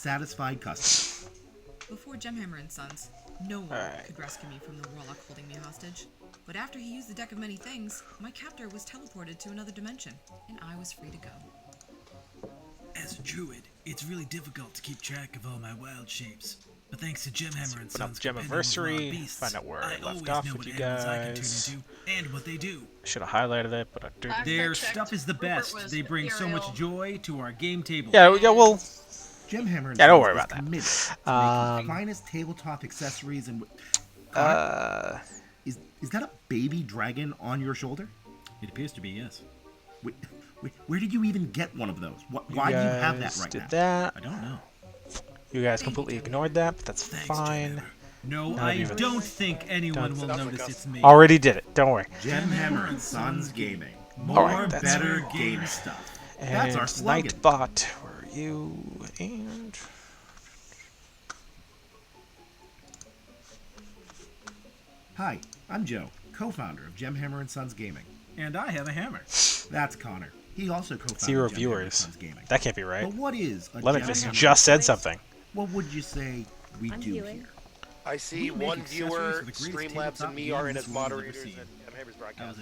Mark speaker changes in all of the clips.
Speaker 1: satisfied customers.
Speaker 2: Before Gemhammer and Sons, no one could rescue me from the warlock holding me hostage. But after he used the Deck of Many Things, my captor was teleported to another dimension, and I was free to go.
Speaker 3: As a druid, it's really difficult to keep track of all my wild shapes. But thanks to Gemhammer and Sons,
Speaker 4: Gemiversary, find out where I left off with you guys.
Speaker 3: And what they do.
Speaker 4: Should have highlighted it, but I didn't.
Speaker 1: Their stuff is the best. They bring so much joy to our game table.
Speaker 4: Yeah, well,
Speaker 1: Gemhammer and
Speaker 4: don't
Speaker 1: Sons
Speaker 4: worry
Speaker 1: is
Speaker 4: about that.
Speaker 1: committed to making the finest tabletop accessories and. Is that a baby dragon on your shoulder?
Speaker 3: It appears to be, yes.
Speaker 1: Where did you even get one of those? Why do you have that right now?
Speaker 4: That.
Speaker 3: I don't know.
Speaker 4: You guys completely ignored that, but that's
Speaker 3: Thanks,
Speaker 4: fine.
Speaker 3: Gemhammer. No, I don't think anyone will notice it's me.
Speaker 4: Already did it. Don't worry.
Speaker 1: Gemhammer and Sons Gaming. More better game stuff. That's our slogan.
Speaker 4: Nightbot, where are you? And
Speaker 1: Hi, I'm Joe, co-founder of Gemhammer and Sons Gaming.
Speaker 3: And I have a hammer.
Speaker 1: That's Conor. He also co-founded
Speaker 4: 0
Speaker 1: Gemhammer and
Speaker 4: viewers.
Speaker 1: Sons Gaming.
Speaker 4: That can't be right.
Speaker 1: But what is a
Speaker 4: Lemonfist
Speaker 1: Gemhammer?
Speaker 4: just said something.
Speaker 1: What would you say we do here?
Speaker 5: I see one viewer, Streamlabs, and me are in as moderators at Gemhammer's broadcast.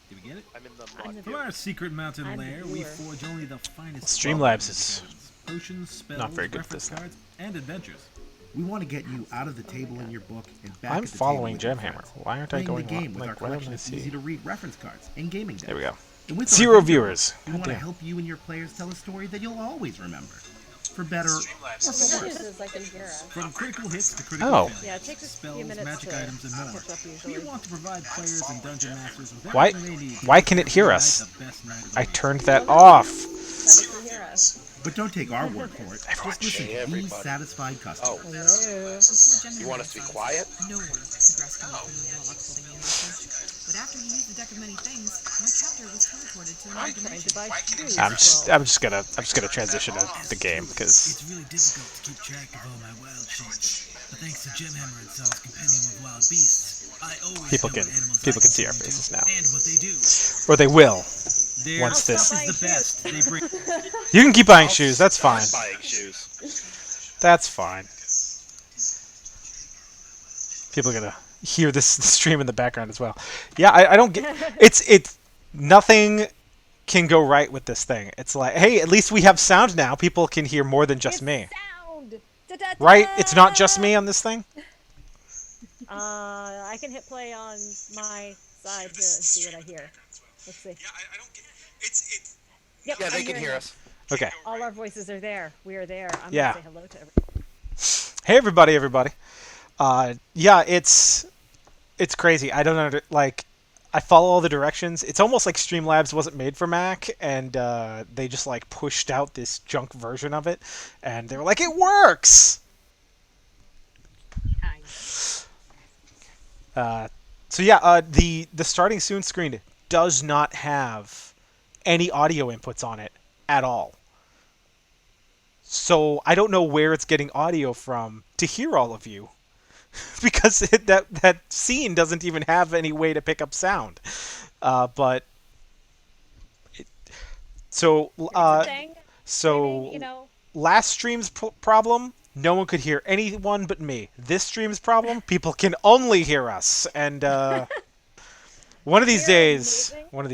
Speaker 3: Did we get it?
Speaker 5: I'm in the mod.
Speaker 3: From our secret mountain lair, we forge only the finest.
Speaker 4: Streamlabs is
Speaker 3: potions, spells,
Speaker 4: not very good at this
Speaker 3: cards, and adventures.
Speaker 1: We want to get you out of the table in your book and back
Speaker 4: I'm
Speaker 1: at the
Speaker 4: following
Speaker 1: table with your
Speaker 4: Gemhammer.
Speaker 1: friends.
Speaker 4: Why aren't I
Speaker 1: Playing
Speaker 4: going
Speaker 1: the game with our
Speaker 4: like, why don't
Speaker 1: collection
Speaker 4: I
Speaker 1: of
Speaker 4: see?
Speaker 1: easy-to-read reference cards and gaming decks.
Speaker 4: There we go.
Speaker 1: And with
Speaker 4: 0
Speaker 1: our video,
Speaker 4: viewers.
Speaker 1: We want to
Speaker 4: Goddamn.
Speaker 1: help you and your players tell a story that you'll always remember, for better or for worse. From critical hits to critical failures,
Speaker 6: Yeah, it takes a few
Speaker 1: spells,
Speaker 6: minutes
Speaker 1: magic
Speaker 6: to
Speaker 1: items, and more.
Speaker 6: catch up
Speaker 1: We
Speaker 6: usually.
Speaker 1: want to provide players and dungeon masters with
Speaker 4: Why?
Speaker 1: everything they need.
Speaker 4: Why can it hear us?
Speaker 1: The best night of the
Speaker 4: I
Speaker 1: week.
Speaker 4: turned that off.
Speaker 6: That it can hear us.
Speaker 1: But don't take our word for it.
Speaker 4: Everyone
Speaker 1: Just listen to these
Speaker 5: everybody.
Speaker 1: satisfied customers.
Speaker 6: Hello.
Speaker 2: Before Gemhammer
Speaker 5: You want
Speaker 2: and
Speaker 5: us to be
Speaker 2: Sons,
Speaker 5: quiet?
Speaker 2: no one could rescue me from the warlock holding me hostage. But after he used the Deck of Many Things, my captor was teleported to another
Speaker 6: Trying
Speaker 2: dimension.
Speaker 6: to buy shoes.
Speaker 4: I'm just gonna transition to the game because
Speaker 3: It's really difficult to keep track of all my wild shapes. But thanks to Gemhammer and Sons' Compendium of Wild Beasts, I always
Speaker 4: People
Speaker 3: know
Speaker 4: can-
Speaker 3: what animals
Speaker 4: people
Speaker 3: I
Speaker 4: can see our
Speaker 3: turn into
Speaker 4: faces now.
Speaker 3: And what they do.
Speaker 4: or they will.
Speaker 3: Their
Speaker 4: Once this-
Speaker 3: stuff is the best. They bring.
Speaker 4: You can keep buying shoes. That's fine.
Speaker 5: I'm buying shoes.
Speaker 4: That's fine. People are gonna hear this stream in the background as well. Yeah, I don't get. It's nothing can go right with this thing. It's like, hey, at least we have sound now. People can hear more than just me.
Speaker 6: Sound. Da-da-da.
Speaker 4: Right? It's not just me on this thing.
Speaker 6: I can hit play on my side to see what I hear. Let's see.
Speaker 3: I don't get. It's.
Speaker 6: Yep,
Speaker 5: Yeah,
Speaker 6: I'm
Speaker 5: they can
Speaker 6: hearing
Speaker 5: hear
Speaker 6: it.
Speaker 5: us.
Speaker 4: Okay.
Speaker 6: All our voices are there. We are there. I'm
Speaker 4: Yeah.
Speaker 6: gonna say hello to everyone.
Speaker 4: Hey everybody. Yeah, it's crazy. I don't know. Like, I follow all the directions. It's almost like Streamlabs wasn't made for Mac, and they just like pushed out this junk version of it, and they were like, it works. So yeah, the starting soon screen does not have any audio inputs on it at all. So I don't know where it's getting audio from to hear all of you, because that scene doesn't even have any way to pick up sound. But so
Speaker 6: Thing.
Speaker 4: so
Speaker 6: I mean, you know,
Speaker 4: last stream's problem, no one could hear anyone but me. This stream's problem, people can only hear us, and one of these days,
Speaker 6: and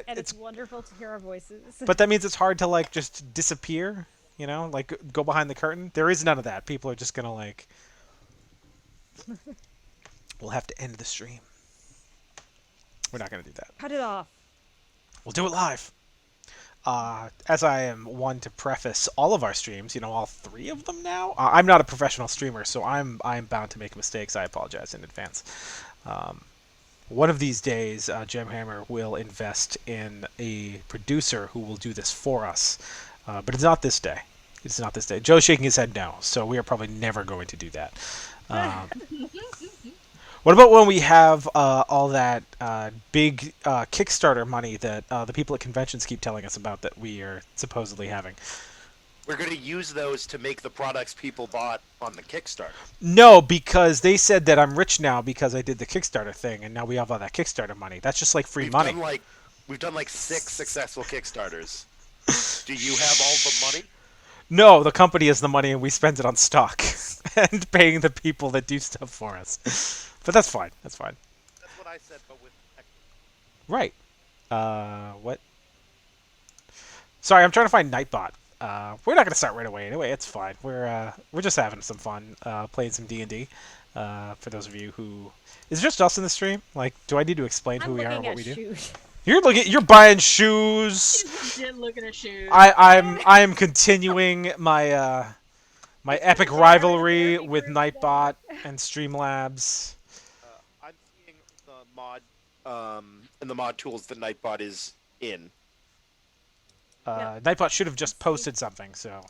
Speaker 4: it's.
Speaker 6: it's wonderful to hear our voices.
Speaker 4: But that means it's hard to like just disappear, you know, like go behind the curtain. There is none of that. People are just gonna like. We'll have to end the stream. We're not gonna do that.
Speaker 6: Cut it off.
Speaker 4: We'll do it live. As I am one to preface all of our streams, you know, all 3 of them now. I'm not a professional streamer, so I'm bound to make mistakes. I apologize in advance. One of these days, Gemhammer will invest in a producer who will do this for us, but it's not this day. It's not this day. Joe's shaking his head no, so we are probably never going to do that. What about when we have all that big Kickstarter money that the people at conventions keep telling us about that we are supposedly having?
Speaker 5: We're going to use those to make the products people bought on the Kickstarter.
Speaker 4: No, because they said that I'm rich now because I did the Kickstarter thing, and now we have all that Kickstarter money. That's just like free money.
Speaker 5: We've done like 6 successful Kickstarters. Do you have all the money?
Speaker 4: No, the company has the money and we spend it on stock and paying the people that do stuff for us. But that's fine. That's fine.
Speaker 5: That's what I said, but with
Speaker 4: Right. What? Sorry, I'm trying to find Nightbot. We're not gonna start right away anyway. It's fine. We're just having some fun, playing some D&D. For those of you who, is it just us in the stream? Like, do I need to explain who
Speaker 6: I'm
Speaker 4: we are and
Speaker 6: looking
Speaker 4: what
Speaker 6: at
Speaker 4: we do?
Speaker 6: shoes.
Speaker 4: You're buying shoes.
Speaker 7: He's legit looking at shoes.
Speaker 4: I am continuing my my epic rivalry with Nightbot and Streamlabs.
Speaker 5: I'm seeing the mod, and the mod tools that Nightbot is in.
Speaker 4: Nightbot should have just posted something, so.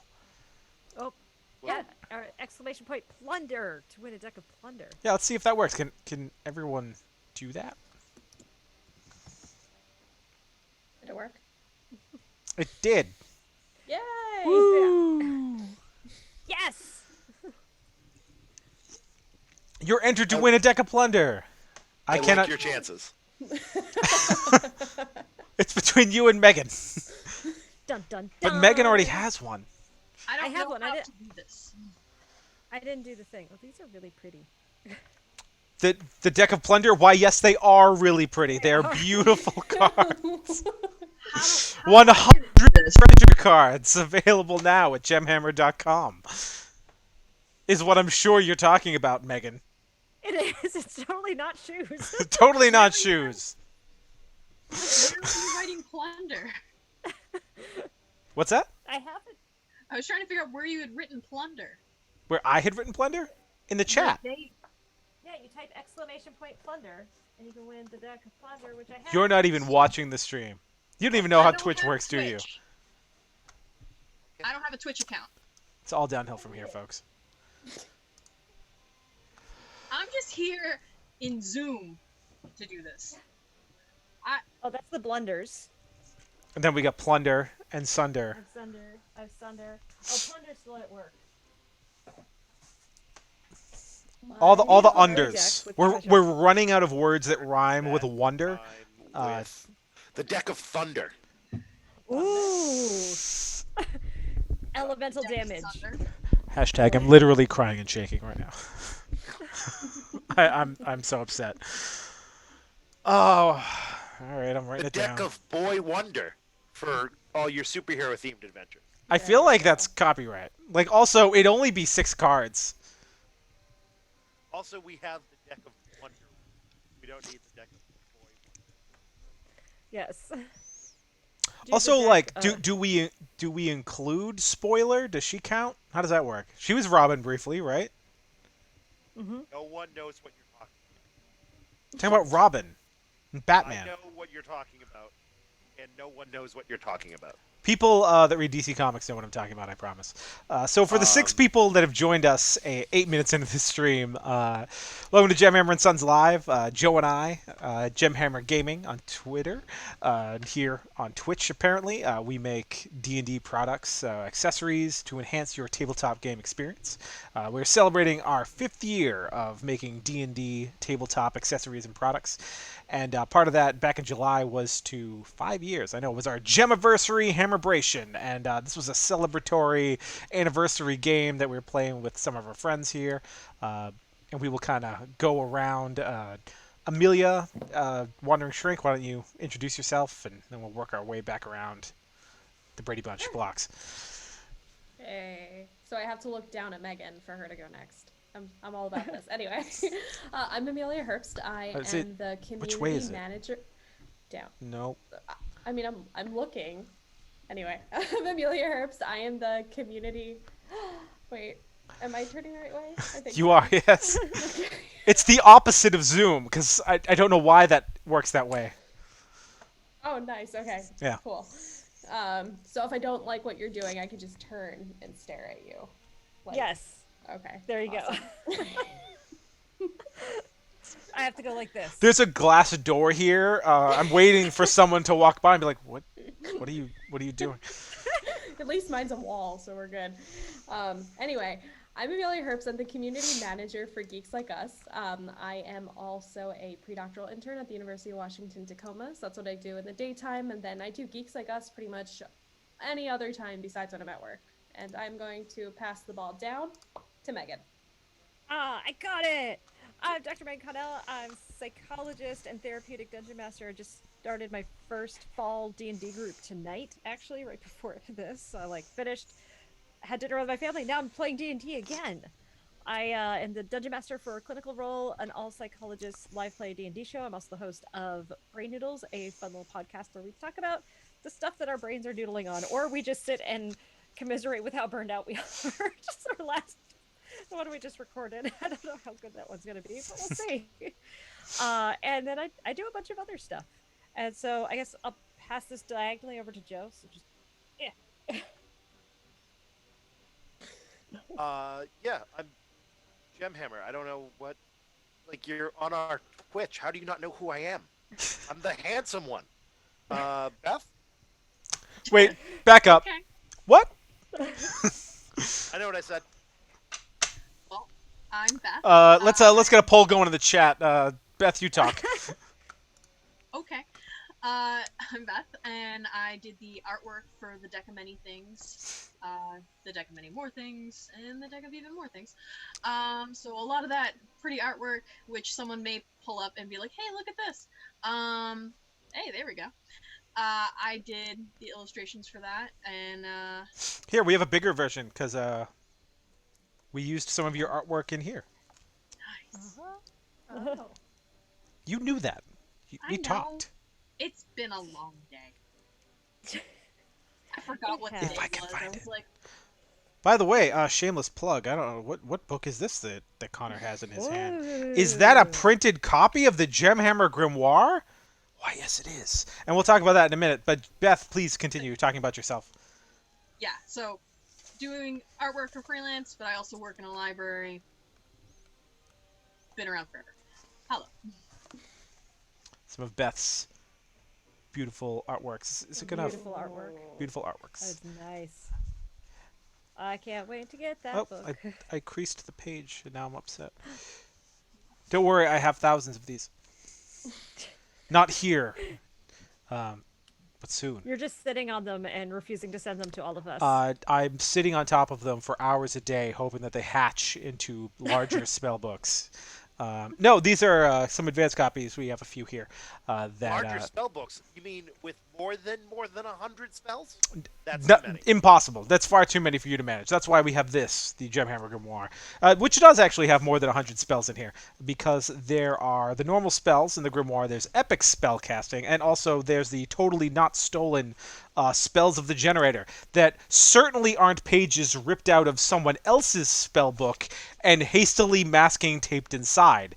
Speaker 6: Oh, yeah. Exclamation point plunder to win a deck of plunder.
Speaker 4: Yeah, let's see if that works. Can everyone do that?
Speaker 8: Did it work?
Speaker 4: It did.
Speaker 8: Yay!
Speaker 4: Woo!
Speaker 6: Yes.
Speaker 4: You're entered to win a deck of plunder. I cannot.
Speaker 5: Like your chances.
Speaker 4: It's between you and Megan.
Speaker 6: Dun dun dun.
Speaker 4: But Megan already has one.
Speaker 7: I don't
Speaker 6: I have
Speaker 7: know
Speaker 6: one.
Speaker 7: how
Speaker 6: I
Speaker 7: to do this.
Speaker 6: didn't do the thing. Oh, these are really pretty.
Speaker 4: The deck of plunder. Why, yes, they are really pretty. They are beautiful cards. 100 treasure cards available now at gemhammer.com. Is what I'm sure you're talking about, Megan.
Speaker 6: It is. It's totally not shoes.
Speaker 4: Totally not shoes.
Speaker 7: Where are you writing plunder?
Speaker 4: What's that?
Speaker 6: I haven't.
Speaker 7: I was trying to figure out where you had written plunder.
Speaker 4: Where I had written plunder? In the chat.
Speaker 6: Yeah, you type exclamation point plunder, and you can win the deck of plunder, which I have.
Speaker 4: You're not even watching the stream. You don't even know
Speaker 7: I
Speaker 4: how
Speaker 7: don't
Speaker 4: Twitch
Speaker 7: have
Speaker 4: works, do you?
Speaker 7: Twitch. I don't have a Twitch account.
Speaker 4: It's all downhill from here, folks.
Speaker 7: I'm just here in Zoom to do this.
Speaker 6: Oh, that's the blunders.
Speaker 4: And then we got plunder and sunder.
Speaker 6: I have sunder. Oh, plunder's still at work.
Speaker 4: All the
Speaker 6: Plunder
Speaker 4: unders.
Speaker 6: decks with
Speaker 4: We're
Speaker 6: treasure.
Speaker 4: running out of words that rhyme with wonder.
Speaker 5: With the deck of thunder.
Speaker 6: Ooh. Elemental
Speaker 7: Deck
Speaker 6: damage.
Speaker 7: Thunder.
Speaker 4: Hashtag I'm literally crying and shaking right now. I'm so upset. Oh, all right, I'm writing
Speaker 5: The
Speaker 4: it
Speaker 5: deck
Speaker 4: down.
Speaker 5: of boy wonder for all your superhero themed adventures.
Speaker 4: I feel like that's copyright. Like, also, it'd only be 6 cards.
Speaker 5: Also, we have the deck of wonder. We don't need the deck of boy.
Speaker 6: Yes.
Speaker 4: Also, like, do we include spoiler? Does she count? How does that work? She was Robin briefly, right?
Speaker 5: No one knows what you're talking
Speaker 4: Talking about Robin and
Speaker 5: about.
Speaker 4: Batman.
Speaker 5: I know what you're talking about, and no one knows what you're talking about.
Speaker 4: People that read DC Comics know what I'm talking about, I promise. So for the 6 people that have joined us 8 minutes into the stream, welcome to Gemhammer and Sons Live. Joe and I, Gemhammer Gaming on Twitter, here on Twitch apparently. We make D&D products, accessories to enhance your tabletop game experience. We're celebrating our 5th year of making D&D tabletop accessories and products. And part of that back in July was to 5 years. I know it was our Gemiversary Hammerbration, and this was a celebratory anniversary game that we were playing with some of our friends here. And we will kind of go around. Amelia, Wandering Shrink, why don't you introduce yourself, and then we'll work our way back around the Brady Bunch blocks.
Speaker 8: Hey. So I have to look down at Megan for her to go next. I'm all about this. Anyway, I'm Amelia Herbst. I
Speaker 4: Is
Speaker 8: am
Speaker 4: it-
Speaker 8: the
Speaker 4: which way is
Speaker 8: community
Speaker 4: it?
Speaker 8: manager. Down.
Speaker 4: No.
Speaker 8: I mean, I'm looking. Anyway, I'm Amelia Herbst. I am the community. Wait, am I turning the right way? I think
Speaker 4: You
Speaker 8: so.
Speaker 4: are, yes. It's the opposite of Zoom, because I don't know why that works that way.
Speaker 8: Oh, nice. Okay.
Speaker 4: Yeah.
Speaker 8: Cool. So if I don't like what you're doing, I could just turn and stare at you. Like,
Speaker 6: Yes.
Speaker 8: Okay.
Speaker 6: There you
Speaker 8: awesome.
Speaker 6: go. I have to go like this.
Speaker 4: There's a glass door here. I'm waiting for someone to walk by and be like, "What are you doing?"
Speaker 8: At least mine's a wall, so we're good. Anyway, I'm Amelia Herbst. I'm the community manager for Geeks Like Us. I am also a pre-doctoral intern at the University of Washington, Tacoma. So that's what I do in the daytime, and then I do Geeks Like Us pretty much any other time besides when I'm at work. and I'm going to pass the ball down to Megan.
Speaker 6: I got it. I'm Dr. Megan Connell. I'm psychologist and therapeutic dungeon master. I just started my first fall D&D group tonight, actually, right before this. I finished, had dinner with my family. Now I'm playing D&D again. I am the dungeon master for Clinical Role, an all-psychologist live play D&D show. I'm also the host of Brain Noodles, a fun little podcast where we talk about the stuff that our brains are doodling on, or we just sit and commiserate with how burned out we are. Just our last the one we just recorded. I don't know how good that one's going to be, but we'll see. And then I do a bunch of other stuff. And so I guess I'll pass this diagonally over to Joe. So just, yeah.
Speaker 5: Yeah, I'm Gemhammer. I don't know what, you're on our Twitch. How do you not know who I am? I'm the handsome one. Beth?
Speaker 4: Wait, back up.
Speaker 7: Okay.
Speaker 4: What?
Speaker 5: I know what I said.
Speaker 7: Well, I'm Beth.
Speaker 4: Let's get a poll going in the chat. Beth, you talk.
Speaker 7: Okay. I'm Beth, and I did the artwork for the Deck of Many Things, the Deck of Many More Things, and the Deck of Even More Things. So a lot of that pretty artwork, which someone may pull up and be like, hey, look at this. Hey, there we go. I did the illustrations for that, and
Speaker 4: Here, we have a bigger version, because we used some of your artwork in here.
Speaker 7: nice.
Speaker 8: Oh.
Speaker 4: You knew that.
Speaker 7: I
Speaker 4: We
Speaker 7: know.
Speaker 4: talked.
Speaker 7: It's been a long day. I forgot what the
Speaker 6: If
Speaker 7: day
Speaker 4: I can
Speaker 7: was.
Speaker 4: find
Speaker 7: I was
Speaker 4: it.
Speaker 7: like,
Speaker 4: By the way, shameless plug. I don't know what book is this that Connor has in his hand. Is that a printed copy of the Gemhammer Grimoire? Why, yes, it is. And we'll talk about that in a minute. But Beth, please continue talking about yourself.
Speaker 7: yeah, so doing artwork for freelance, but I also work in a library. Been around forever. Hello.
Speaker 4: Some of Beth's beautiful artworks. Is it good enough?
Speaker 6: Beautiful artwork.
Speaker 4: Beautiful artworks.
Speaker 6: That's nice. I can't wait to get that
Speaker 4: Oh,
Speaker 6: book.
Speaker 4: I creased the page, and now I'm upset. Don't worry, I have thousands of these. Not here, but soon.
Speaker 6: You're just sitting on them and refusing to send them to all of us.
Speaker 4: I'm sitting on top of them for hours a day, hoping that they hatch into larger spell books. No, these are some advanced copies. We have a few here.
Speaker 5: Larger spell books? You mean with more than 100 spells? That's
Speaker 4: No,
Speaker 5: too many.
Speaker 4: impossible. That's far too many for you to manage. That's why we have this, the Gemhammer Grimoire, which does actually have more than 100 spells in here, because there are the normal spells in the Grimoire, there's epic spell casting, and also there's the totally not stolen spells of the generator that certainly aren't pages ripped out of someone else's spell book and hastily masking taped inside.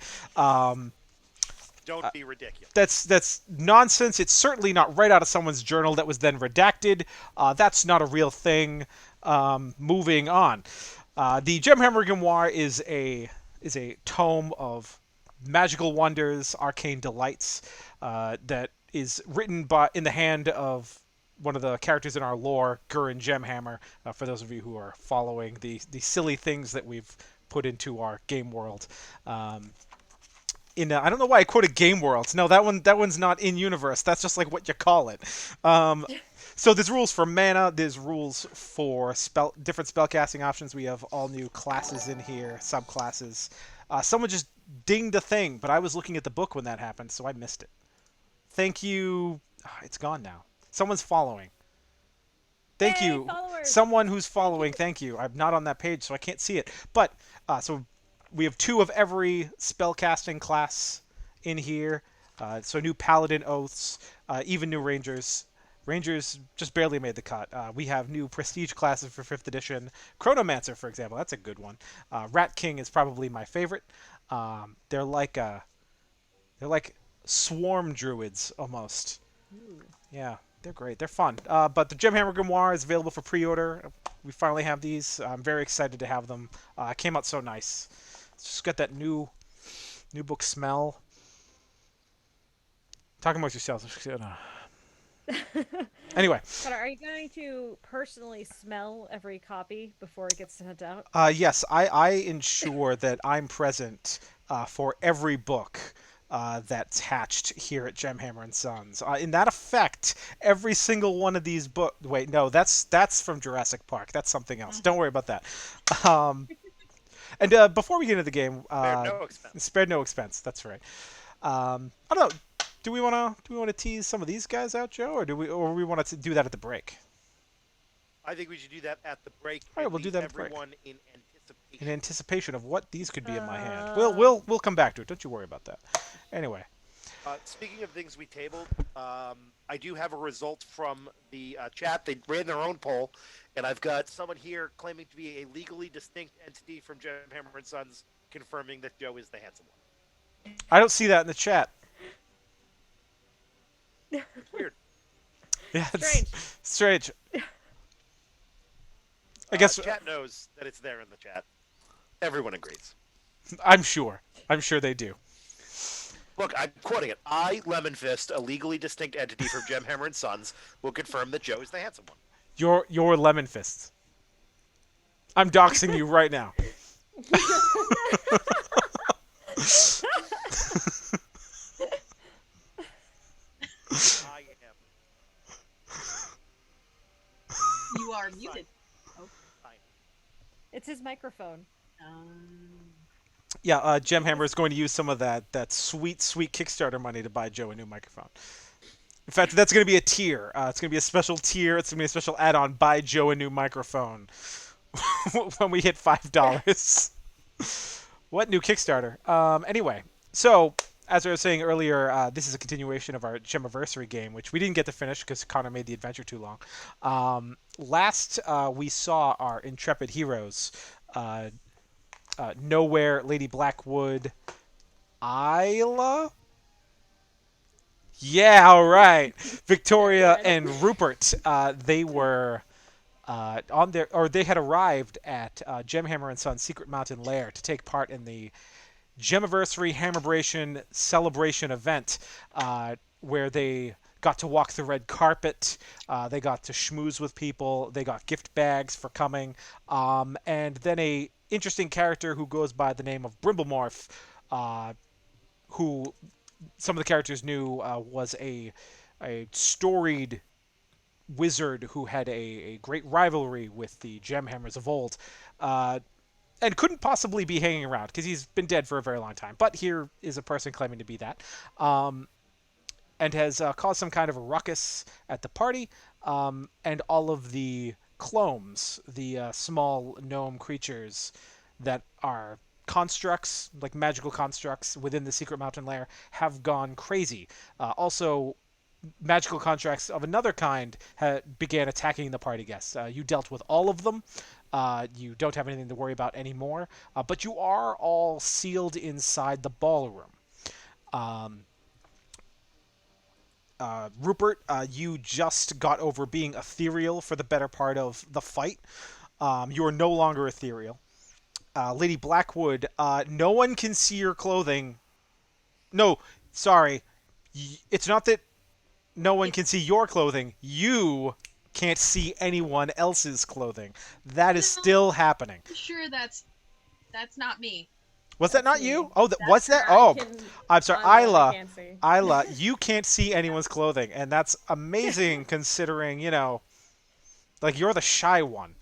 Speaker 5: Don't be ridiculous.
Speaker 4: That's nonsense. It's certainly not right out of someone's journal that was then redacted. That's not a real thing. Moving on. The Gemhammer Grimoire is a tome of magical wonders, arcane delights, that is written in the hand of one of the characters in our lore, Gurren Gemhammer. For those of you who are following the silly things that we've put into our game world. I don't know why I quoted Game Worlds. No, that one's not in universe. That's just like what you call it. So there's rules for mana. There's rules for different spellcasting options. We have all new classes in here, subclasses. Someone just dinged a thing, but I was looking at the book when that happened, so I missed it. Thank you. It's gone now. Someone's following. Thank
Speaker 6: Hey,
Speaker 4: you.
Speaker 6: followers.
Speaker 4: Someone who's following. Thank you. I'm not on that page, so I can't see it. But so we have 2 of every spellcasting class in here. So new Paladin Oaths, even new Rangers. Rangers just barely made the cut. We have new Prestige classes for 5th edition. Chronomancer, for example, that's a good one. Rat King is probably my favorite. They're like swarm druids almost.
Speaker 6: Ooh.
Speaker 4: Yeah, they're great. They're fun. But the Gemhammer Grimoire is available for pre-order. We finally have these. I'm very excited to have them. Came out so nice. It's just got that new book smell. Talking about yourselves. Anyway.
Speaker 6: Connor, are you going to personally smell every copy before it gets sent out?
Speaker 4: Yes, I ensure that I'm present for every book that's hatched here at Gemhammer and Sons. In that effect, every single one of these books. Wait, no, that's from Jurassic Park. That's something else. Don't worry about that. And before we get into the game,
Speaker 5: Spared no expense.
Speaker 4: Spared no expense. That's right. I don't know. Do we want to tease some of these guys out, Joe, or do we want to do that at the break?
Speaker 5: I think we should do that at the break.
Speaker 4: All right, we'll do that at the break.
Speaker 5: Everyone in anticipation.
Speaker 4: In anticipation of what these could be in my hand. We'll come back to it. Don't you worry about that. Anyway.
Speaker 5: Speaking of things we tabled, I do have a result from the chat. They ran their own poll, and I've got someone here claiming to be a legally distinct entity from Gemhammer and Sons, confirming that Joe is the handsome one.
Speaker 4: I don't see that in the chat.
Speaker 5: It's weird.
Speaker 4: Yeah, it's strange. I guess
Speaker 5: chat knows that it's there in the chat. Everyone agrees.
Speaker 4: I'm sure they do.
Speaker 5: Look, I'm quoting it. I, Lemon Fist, a legally distinct entity from Gemhammer and Sons, will confirm that Joe is the handsome one.
Speaker 4: You're Lemon Fist. I'm doxing you right now.
Speaker 5: I am.
Speaker 7: You are muted. Oh.
Speaker 6: It's his microphone.
Speaker 4: Yeah, Gemhammer is going to use some of that sweet Kickstarter money to buy Joe a new microphone. In fact, that's going to be a tier. It's going to be a special tier. It's going to be a special add-on. Buy Joe a new microphone when we hit $5. What new Kickstarter? Anyway, so as I was saying earlier, this is a continuation of our Gemiversary game, which we didn't get to finish because Conor made the adventure too long. Last we saw our intrepid heroes. Nowhere, Lady Blackwood, Isla? Yeah, all right. Victoria and Rupert, they were they had arrived at Gemhammer and Sons' Secret Mountain Lair to take part in the Gemiversary Hammerbration celebration event, where they got to walk the red carpet, they got to schmooze with people, they got gift bags for coming, and then a interesting character who goes by the name of Brimblemorph, who some of the characters knew was a storied wizard who had a great rivalry with the Gemhammers of old, and couldn't possibly be hanging around because he's been dead for a very long time. But here is a person claiming to be that, and has caused some kind of a ruckus at the party, and all of the clones, the small gnome creatures that are constructs, like magical constructs within the Secret Mountain Lair, have gone crazy. Also, magical constructs of another kind began attacking the party guests. You dealt with all of them. You don't have anything to worry about anymore, but you are all sealed inside the ballroom. Rupert, you just got over being ethereal for the better part of the fight. You are no longer ethereal. Lady Blackwood, no one can see your clothing. No, sorry. It's not that no one can see your clothing. You can't see anyone else's clothing. That is still happening.
Speaker 7: I'm sure that's not me.
Speaker 4: Was that not you? Oh, was that? Oh, I'm sorry, Isla. Isla, you can't see anyone's clothing, and that's amazing considering, like you're the shy one.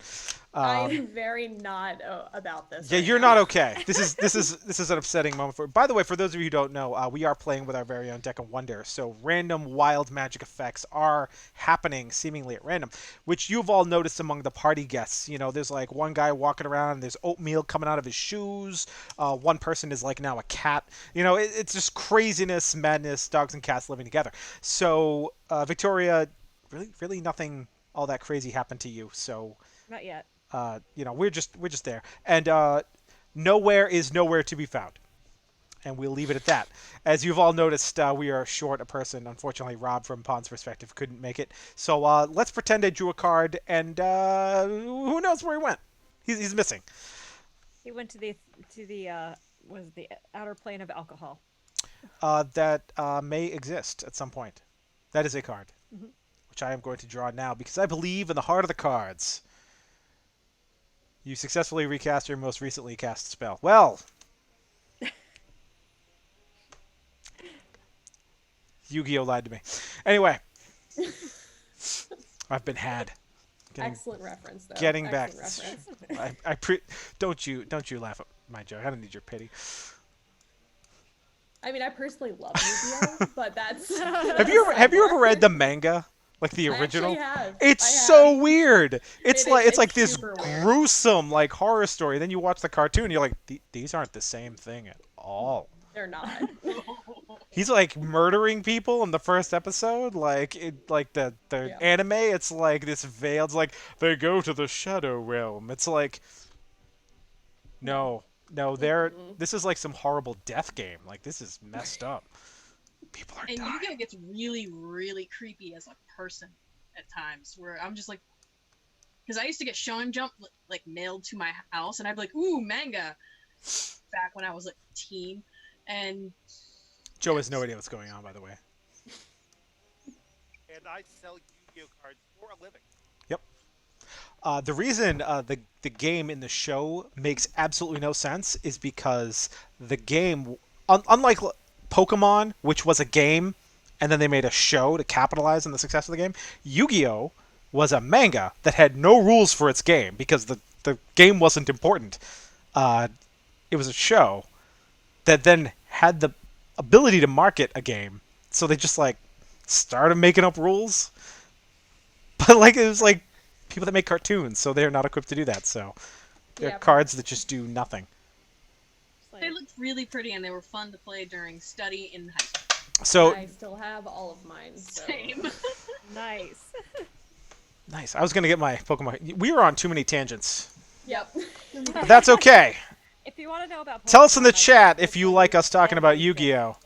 Speaker 8: I'm very not about this.
Speaker 4: Yeah, you're not okay. This is an upsetting moment for. By the way, for those of you who don't know, we are playing with our very own deck of wonder. So random wild magic effects are happening seemingly at random, which you've all noticed among the party guests. There's like one guy walking around, and there's oatmeal coming out of his shoes. One person is like now a cat. It's just craziness, madness, dogs and cats living together. So Victoria, really nothing all that crazy happened to you. So
Speaker 6: not yet.
Speaker 4: We're just there, and nowhere is nowhere to be found, and we'll leave it at that. As you've all noticed, we are short a person. Unfortunately, Rob from Pond's perspective couldn't make it. So let's pretend I drew a card, and who knows where he went? He's missing.
Speaker 6: He went to the outer plane of alcohol.
Speaker 4: That may exist at some point. That is a card, which I am going to draw now because I believe in the heart of the cards. You successfully recast your most recently cast spell. Well, Yu-Gi-Oh lied to me. Anyway, I've been had.
Speaker 8: Excellent reference, though.
Speaker 4: Getting back.
Speaker 8: Excellent reference.
Speaker 4: Don't you laugh at my joke. I don't need your pity.
Speaker 8: I mean, I personally love Yu-Gi-Oh, but that's.
Speaker 4: Have you ever read the manga? Like the original?
Speaker 8: I actually have.
Speaker 4: It's
Speaker 8: I
Speaker 4: so
Speaker 8: have.
Speaker 4: weird. It's like this
Speaker 8: super weird.
Speaker 4: gruesome like horror story. Then you watch the cartoon, and you're like, these aren't the same thing at all.
Speaker 8: They're not.
Speaker 4: He's like murdering people in the first episode. Like the anime, it's like this veiled. Like they go to the shadow realm. It's like no, this is like some horrible death game. Like this is messed up. People are
Speaker 7: And
Speaker 4: dying.
Speaker 7: Yu-Gi-Oh gets really, really creepy as a person at times, where I'm just like, because I used to get Shonen Jump like mailed to my house, and I'd be like, ooh, manga, back when I was like a teen, and
Speaker 4: Joe has no idea what's going on, by the way.
Speaker 5: And I sell Yu-Gi-Oh cards for a living.
Speaker 4: Yep. The reason the game in the show makes absolutely no sense is because the game, unlike Pokemon, which was a game, and then they made a show to capitalize on the success of the game, Yu-Gi-Oh! Was a manga that had no rules for its game because the game wasn't important. It was a show that then had the ability to market a game, so they just like started making up rules. But like it was like people that make cartoons, so they're not equipped to do that. So they're cards that just do nothing.
Speaker 7: they looked really pretty and they were fun to play during study in high school.
Speaker 4: So
Speaker 8: I still have all of mine. So.
Speaker 7: Same.
Speaker 6: Nice.
Speaker 4: nice. I was gonna get my Pokemon. We were on too many tangents.
Speaker 8: Yep.
Speaker 4: But that's okay.
Speaker 6: If you want to know about Pokemon,
Speaker 4: Tell us in the
Speaker 6: I
Speaker 4: chat
Speaker 6: will
Speaker 4: if you
Speaker 6: tell
Speaker 4: like us talking about
Speaker 6: everything.
Speaker 4: Yu-Gi-Oh.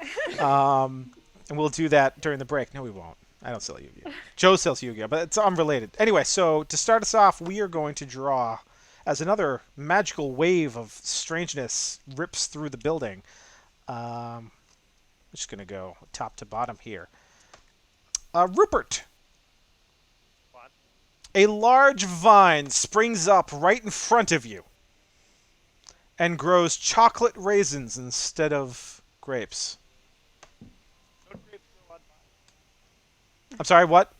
Speaker 4: And we'll do that during the break. No, we won't. I don't sell Yu-Gi-Oh. Joe sells Yu-Gi-Oh, but it's unrelated. Anyway, so to start us off, we are going to draw as another magical wave of strangeness rips through the building. I'm just going to go top to bottom here. Rupert.
Speaker 5: What?
Speaker 4: A large vine springs up right in front of you and grows chocolate raisins instead of grapes.
Speaker 5: Don't grapes grow on vines?
Speaker 4: I'm sorry, what?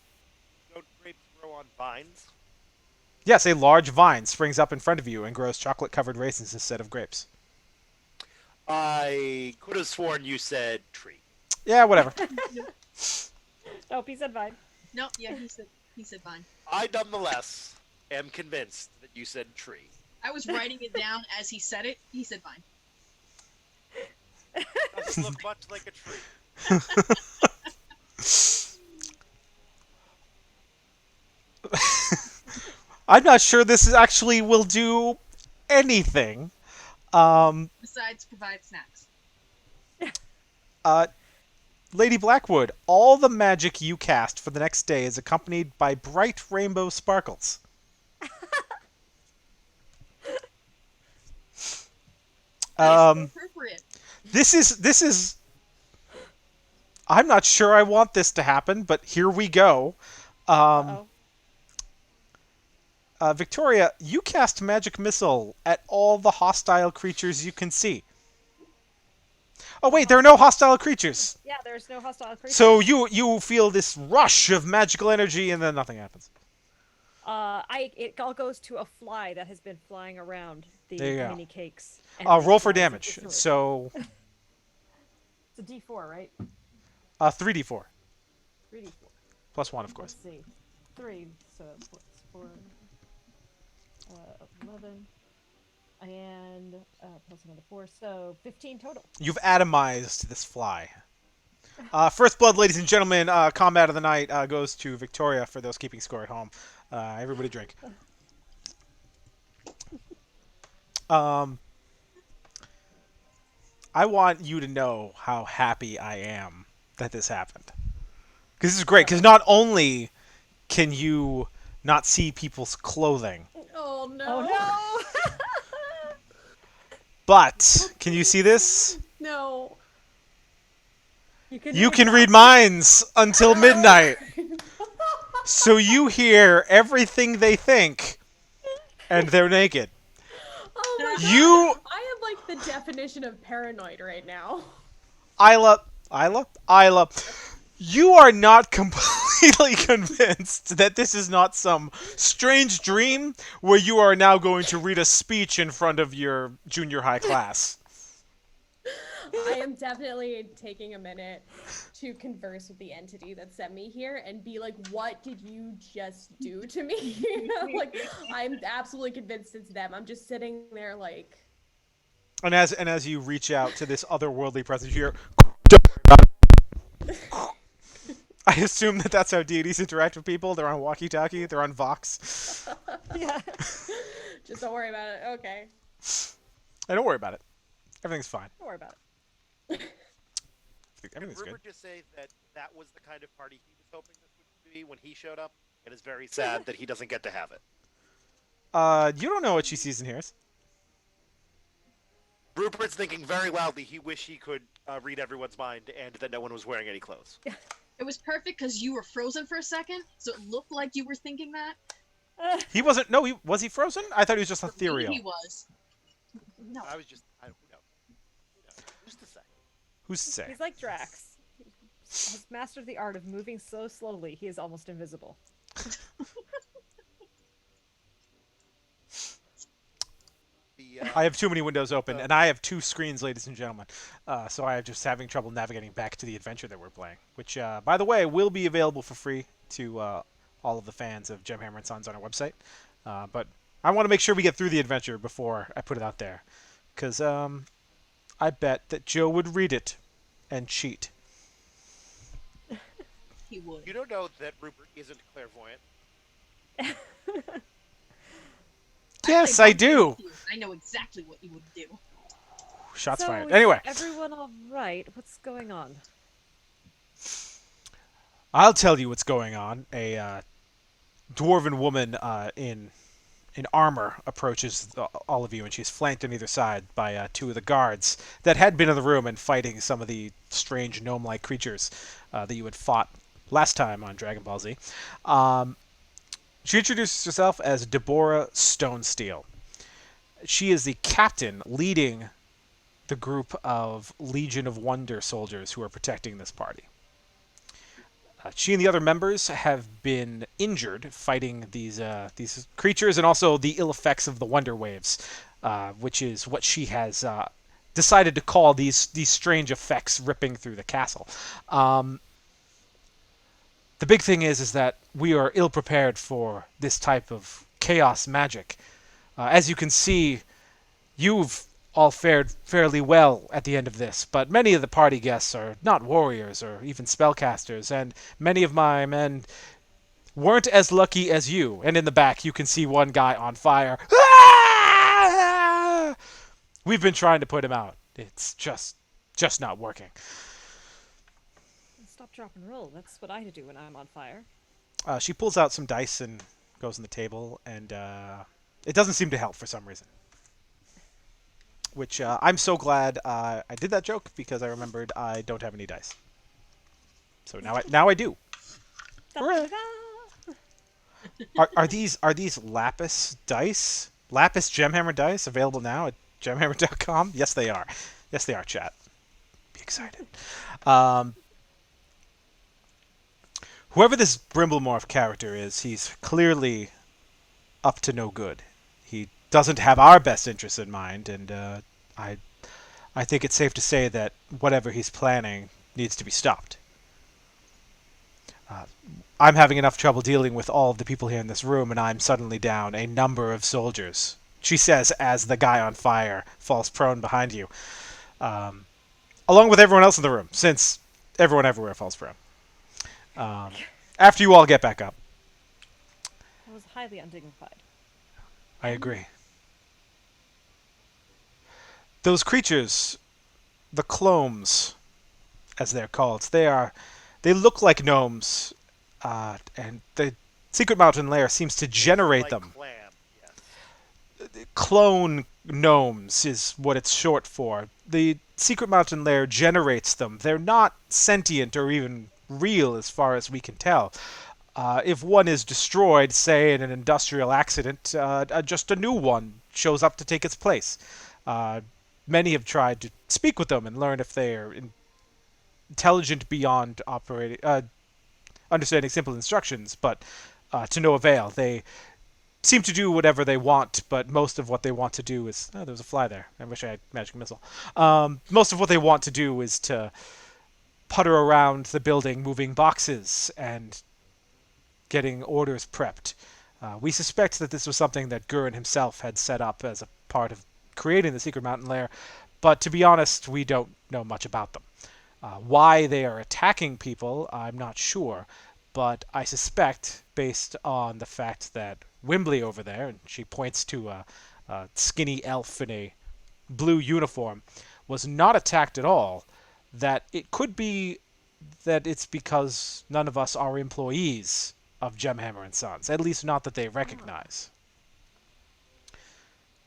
Speaker 5: Don't grapes grow on vines?
Speaker 4: Yes, a large vine springs up in front of you and grows chocolate-covered raisins instead of grapes.
Speaker 5: I could have sworn you said tree.
Speaker 4: Yeah, whatever.
Speaker 6: Nope, he said fine.
Speaker 7: No, yeah, he said fine.
Speaker 5: I nonetheless am convinced that you said tree.
Speaker 7: I was writing it down as he said it. He said fine.
Speaker 5: Doesn't look much like a tree.
Speaker 4: I'm not sure this actually will do anything.
Speaker 7: Besides provide snacks.
Speaker 4: Lady Blackwood, all the magic you cast for the next day is accompanied by bright rainbow sparkles.
Speaker 7: Appropriate.
Speaker 4: This is. I'm not sure I want this to happen, but here we go.
Speaker 6: Uh-oh.
Speaker 4: Victoria, you cast Magic Missile at all the hostile creatures you can see. Oh wait, there are no hostile creatures.
Speaker 6: Yeah, there's no hostile creatures.
Speaker 4: So you feel this rush of magical energy, and then nothing happens.
Speaker 6: It all goes to a fly that has been flying around the
Speaker 4: There you go.
Speaker 6: mini cakes. and
Speaker 4: Roll for
Speaker 6: flies into
Speaker 4: damage.
Speaker 6: the sword.
Speaker 4: So
Speaker 6: It's a D4, right?
Speaker 4: 3d4
Speaker 6: 3D4.
Speaker 4: plus 1, of course.
Speaker 6: Let's see. 3, so what's 4? 11. And plus another 4, so 15 total.
Speaker 4: You've atomized this fly. First blood, ladies and gentlemen. Combat of the night goes to Victoria for those keeping score at home. Everybody drink. I want you to know how happy I am that this happened. Because this is great. Because not only can you not see people's clothing,
Speaker 8: Oh no.
Speaker 6: Oh no!
Speaker 4: but can you see this?
Speaker 8: No.
Speaker 4: You can read minds until midnight. So you hear everything they think, and they're naked.
Speaker 8: Oh my god.
Speaker 4: You,
Speaker 8: I am like the definition of paranoid right now.
Speaker 4: Isla, You are not completely convinced that this is not some strange dream where you are now going to read a speech in front of your junior high class.
Speaker 8: I am definitely taking a minute to converse with the entity that sent me here and be like, what did you just do to me? Like, I'm absolutely convinced it's them. I'm just sitting there like...
Speaker 4: And as you reach out to this otherworldly presence, you hear... I assume that that's how deities interact with people. They're on walkie-talkie. They're on Vox.
Speaker 6: Yeah.
Speaker 8: Just don't worry about it. Okay.
Speaker 4: Hey, don't worry about it. Everything's fine.
Speaker 6: Don't worry about it.
Speaker 4: Everything's
Speaker 5: Did
Speaker 4: good.
Speaker 5: Rupert just say that that was the kind of party he was hoping this would be when he showed up? And it's very sad that he doesn't get to have it.
Speaker 4: You don't know what she sees and hears.
Speaker 5: Rupert's thinking very loudly he wished he could read everyone's mind and that no one was wearing any clothes.
Speaker 7: It was perfect because you were frozen for a second, so it looked like you were thinking that.
Speaker 4: He wasn't. No, was he frozen? I thought he was just
Speaker 7: For me,
Speaker 4: ethereal.
Speaker 7: he was. No.
Speaker 5: I was just, I don't know. Who's to say?
Speaker 4: Who's to say?
Speaker 6: He's like Drax. He's mastered the art of moving so slowly he is almost invisible.
Speaker 4: I have too many windows open, and I have 2 screens, ladies and gentlemen. So I am just having trouble navigating back to the adventure that we're playing, which, by the way, will be available for free to all of the fans of Gemhammer and Sons on our website. But I want to make sure we get through the adventure before I put it out there, because I bet that Joe would read it and cheat.
Speaker 7: He would.
Speaker 5: You don't know that Rupert isn't clairvoyant.
Speaker 4: Yes, I do.
Speaker 7: I know exactly what you would do.
Speaker 4: Shots
Speaker 6: So
Speaker 4: fired.
Speaker 6: is
Speaker 4: Anyway,
Speaker 6: everyone all right? What's going on?
Speaker 4: I'll tell you what's going on. A dwarven woman in armor approaches all of you, and she's flanked on either side by 2 of the guards that had been in the room and fighting some of the strange gnome-like creatures that you had fought last time on Dragon Ball Z. She introduces herself as Deborah Stonesteel. She is the captain leading the group of Legion of Wonder soldiers who are protecting this party. She and the other members have been injured fighting these creatures and also the ill effects of the Wonder Waves, which is what she has decided to call these strange effects ripping through the castle. The big thing is that we are ill prepared for this type of chaos magic. As you can see, you've all fared fairly well at the end of this, but many of the party guests are not warriors or even spellcasters, and many of my men weren't as lucky as you. And in the back, you can see one guy on fire. Ah! We've been trying to put him out. It's just not working.
Speaker 6: Stop, drop, and roll. That's what I do when I'm on fire.
Speaker 4: She pulls out some dice and goes on the table, and it doesn't seem to help for some reason. Which I'm so glad I did that joke because I remembered I don't have any dice. So now I do. Hooray. Are these lapis dice? Lapis Gemhammer dice available now at gemhammer.com? Yes, they are. Yes, they are. Chat. Be excited. Whoever this Brimblemorph character is, he's clearly up to no good. He doesn't have our best interests in mind, and I think it's safe to say that whatever he's planning needs to be stopped. I'm having enough trouble dealing with all of the people here in this room, and I'm suddenly down a number of soldiers, she says as the guy on fire falls prone behind you. Along with everyone else in the room, since everyone everywhere falls prone. After you all get back up.
Speaker 6: That was highly undignified.
Speaker 4: I agree. Those creatures, the clones, as they're called, they look like gnomes, and the Secret Mountain Lair seems to generate them.
Speaker 5: Clam, yes.
Speaker 4: Clone gnomes is what it's short for. The Secret Mountain Lair generates them. They're not sentient or even real as far as we can tell. If one is destroyed, say in an industrial accident, just a new one shows up to take its place. Many have tried to speak with them and learn if they're intelligent beyond operating, understanding simple instructions, but to no avail. They seem to do whatever they want, but most of what they want to do is... Oh, there was a fly there. I wish I had magic missile. Most of what they want to do is to putter around the building, moving boxes and getting orders prepped. We suspect that this was something that Gurren himself had set up as a part of creating the secret mountain lair, but to be honest, we don't know much about them. Why they are attacking people, I'm not sure, but I suspect, based on the fact that Wimbley over there, and she points to a skinny elf in a blue uniform, was not attacked at all, that it could be that it's because none of us are employees of Gemhammer and Sons, at least not that they recognize.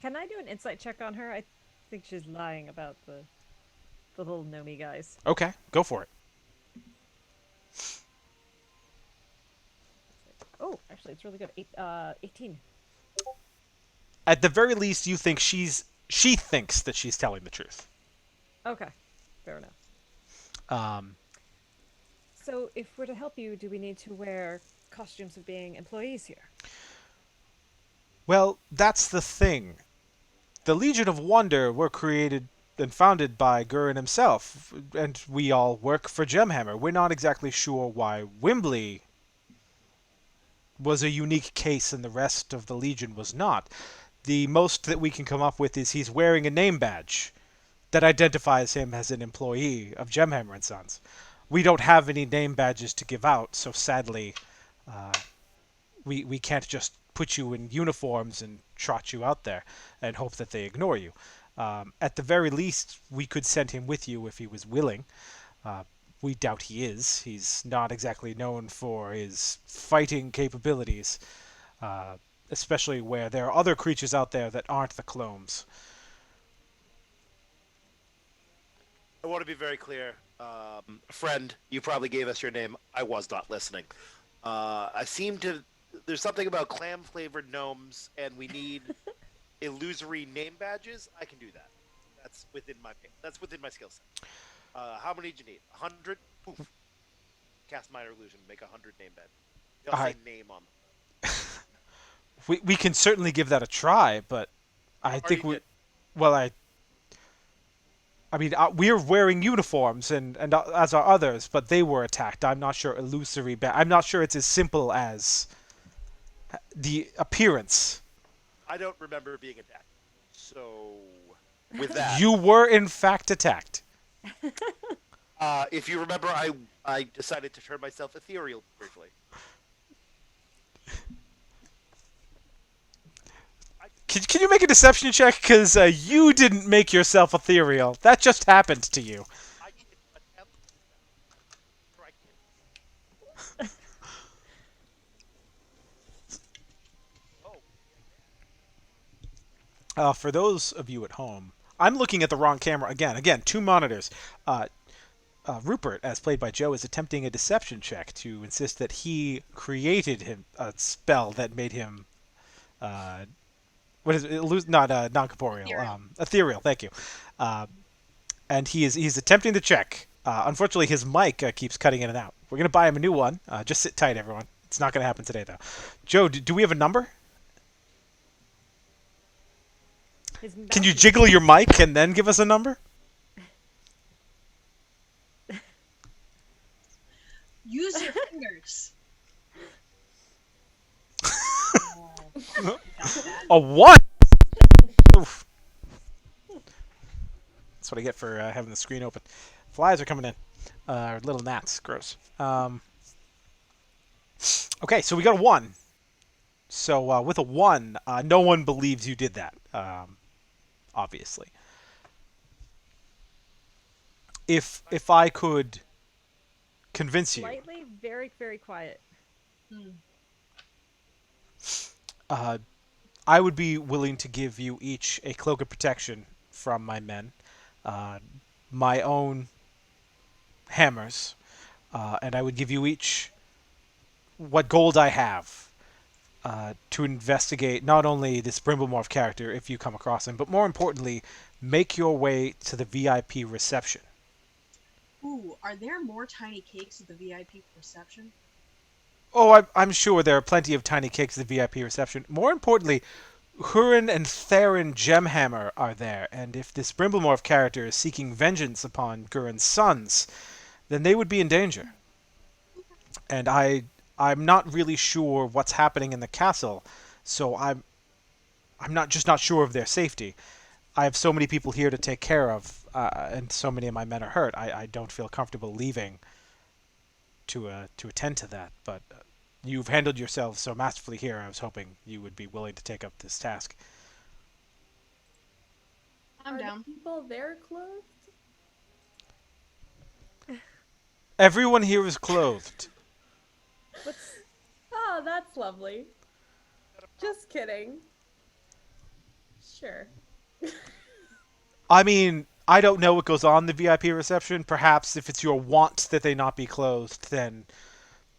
Speaker 6: Can I do an insight check on her? I think she's lying about the little Nomi guys.
Speaker 4: Okay, go for it.
Speaker 6: Oh, actually, it's really good. 18.
Speaker 4: At the very least, you think she thinks that she's telling the truth.
Speaker 6: Okay, fair enough. So, if we're to help you, do we need to wear costumes of being employees here?
Speaker 4: Well, that's the thing. The Legion of Wonder were created and founded by Gurren himself, and we all work for Gemhammer. We're not exactly sure why Wimbley was a unique case and the rest of the Legion was not. The most that we can come up with is he's wearing a name badge that identifies him as an employee of Gemhammer and Sons. We don't have any name badges to give out, so sadly, we can't just put you in uniforms and trot you out there and hope that they ignore you. At the very least, we could send him with you if he was willing. We doubt he is. He's not exactly known for his fighting capabilities, especially where there are other creatures out there that aren't the clones.
Speaker 5: I want to be very clear. Friend, you probably gave us your name. I was not listening. There's something about clam-flavored gnomes, and we need illusory name badges. I can do that. That's within my skill set. How many do you need? 100? Poof. Cast minor illusion. Make 100 name badges. They'll say name on them.
Speaker 4: We can certainly give that a try, but I think we... Well, I mean, we're wearing uniforms, and as are others, but they were attacked. I'm not sure illusory... I'm not sure it's as simple as the appearance.
Speaker 5: I don't remember being attacked. So, with that...
Speaker 4: You were, in fact, attacked.
Speaker 5: If you remember, I decided to turn myself ethereal briefly.
Speaker 4: Can you make a deception check? Because you didn't make yourself ethereal. That just happened to you.
Speaker 5: I can attempt.
Speaker 4: For those of you at home, I'm looking at the wrong camera again. Again, two monitors. Rupert, as played by Joe, is attempting a deception check to insist that he created a spell that made him... what is it? Not non-corporeal. Ethereal. Thank you. And he's attempting the check. Unfortunately, his mic keeps cutting in and out. We're gonna buy him a new one. Just sit tight, everyone. It's not gonna happen today, though. Joe, do we have a number? Can you jiggle your mic and then give us a number?
Speaker 7: Use your fingers.
Speaker 4: A what? Oof. That's what I get for having the screen open. Flies are coming in. Little gnats. Gross. Okay, so we got a 1. So with a 1, no one believes you did that. Obviously. If I could convince you...
Speaker 6: Slightly, very, very quiet.
Speaker 4: I would be willing to give you each a cloak of protection from my men, my own hammers, and I would give you each what gold I have to investigate not only this Brimblemorph character, if you come across him, but more importantly, make your way to the VIP reception.
Speaker 7: Ooh, are there more tiny cakes at the VIP reception?
Speaker 4: Oh, I'm sure there are plenty of tiny cakes at the VIP reception. More importantly, Hurin and Theron Gemhammer are there, and if this Brimblemorph character is seeking vengeance upon Gurin's sons, then they would be in danger. And I'm not really sure what's happening in the castle, so I'm not sure of their safety. I have so many people here to take care of, and so many of my men are hurt. I don't feel comfortable leaving to attend to that, but you've handled yourselves so masterfully here. I was hoping you would be willing to take up this task.
Speaker 7: I'm down.
Speaker 8: The people there clothed?
Speaker 4: Everyone here is clothed.
Speaker 8: Oh, that's lovely. Just kidding. Sure.
Speaker 4: I mean, I don't know what goes on in the VIP reception. Perhaps if it's your want that they not be clothed, then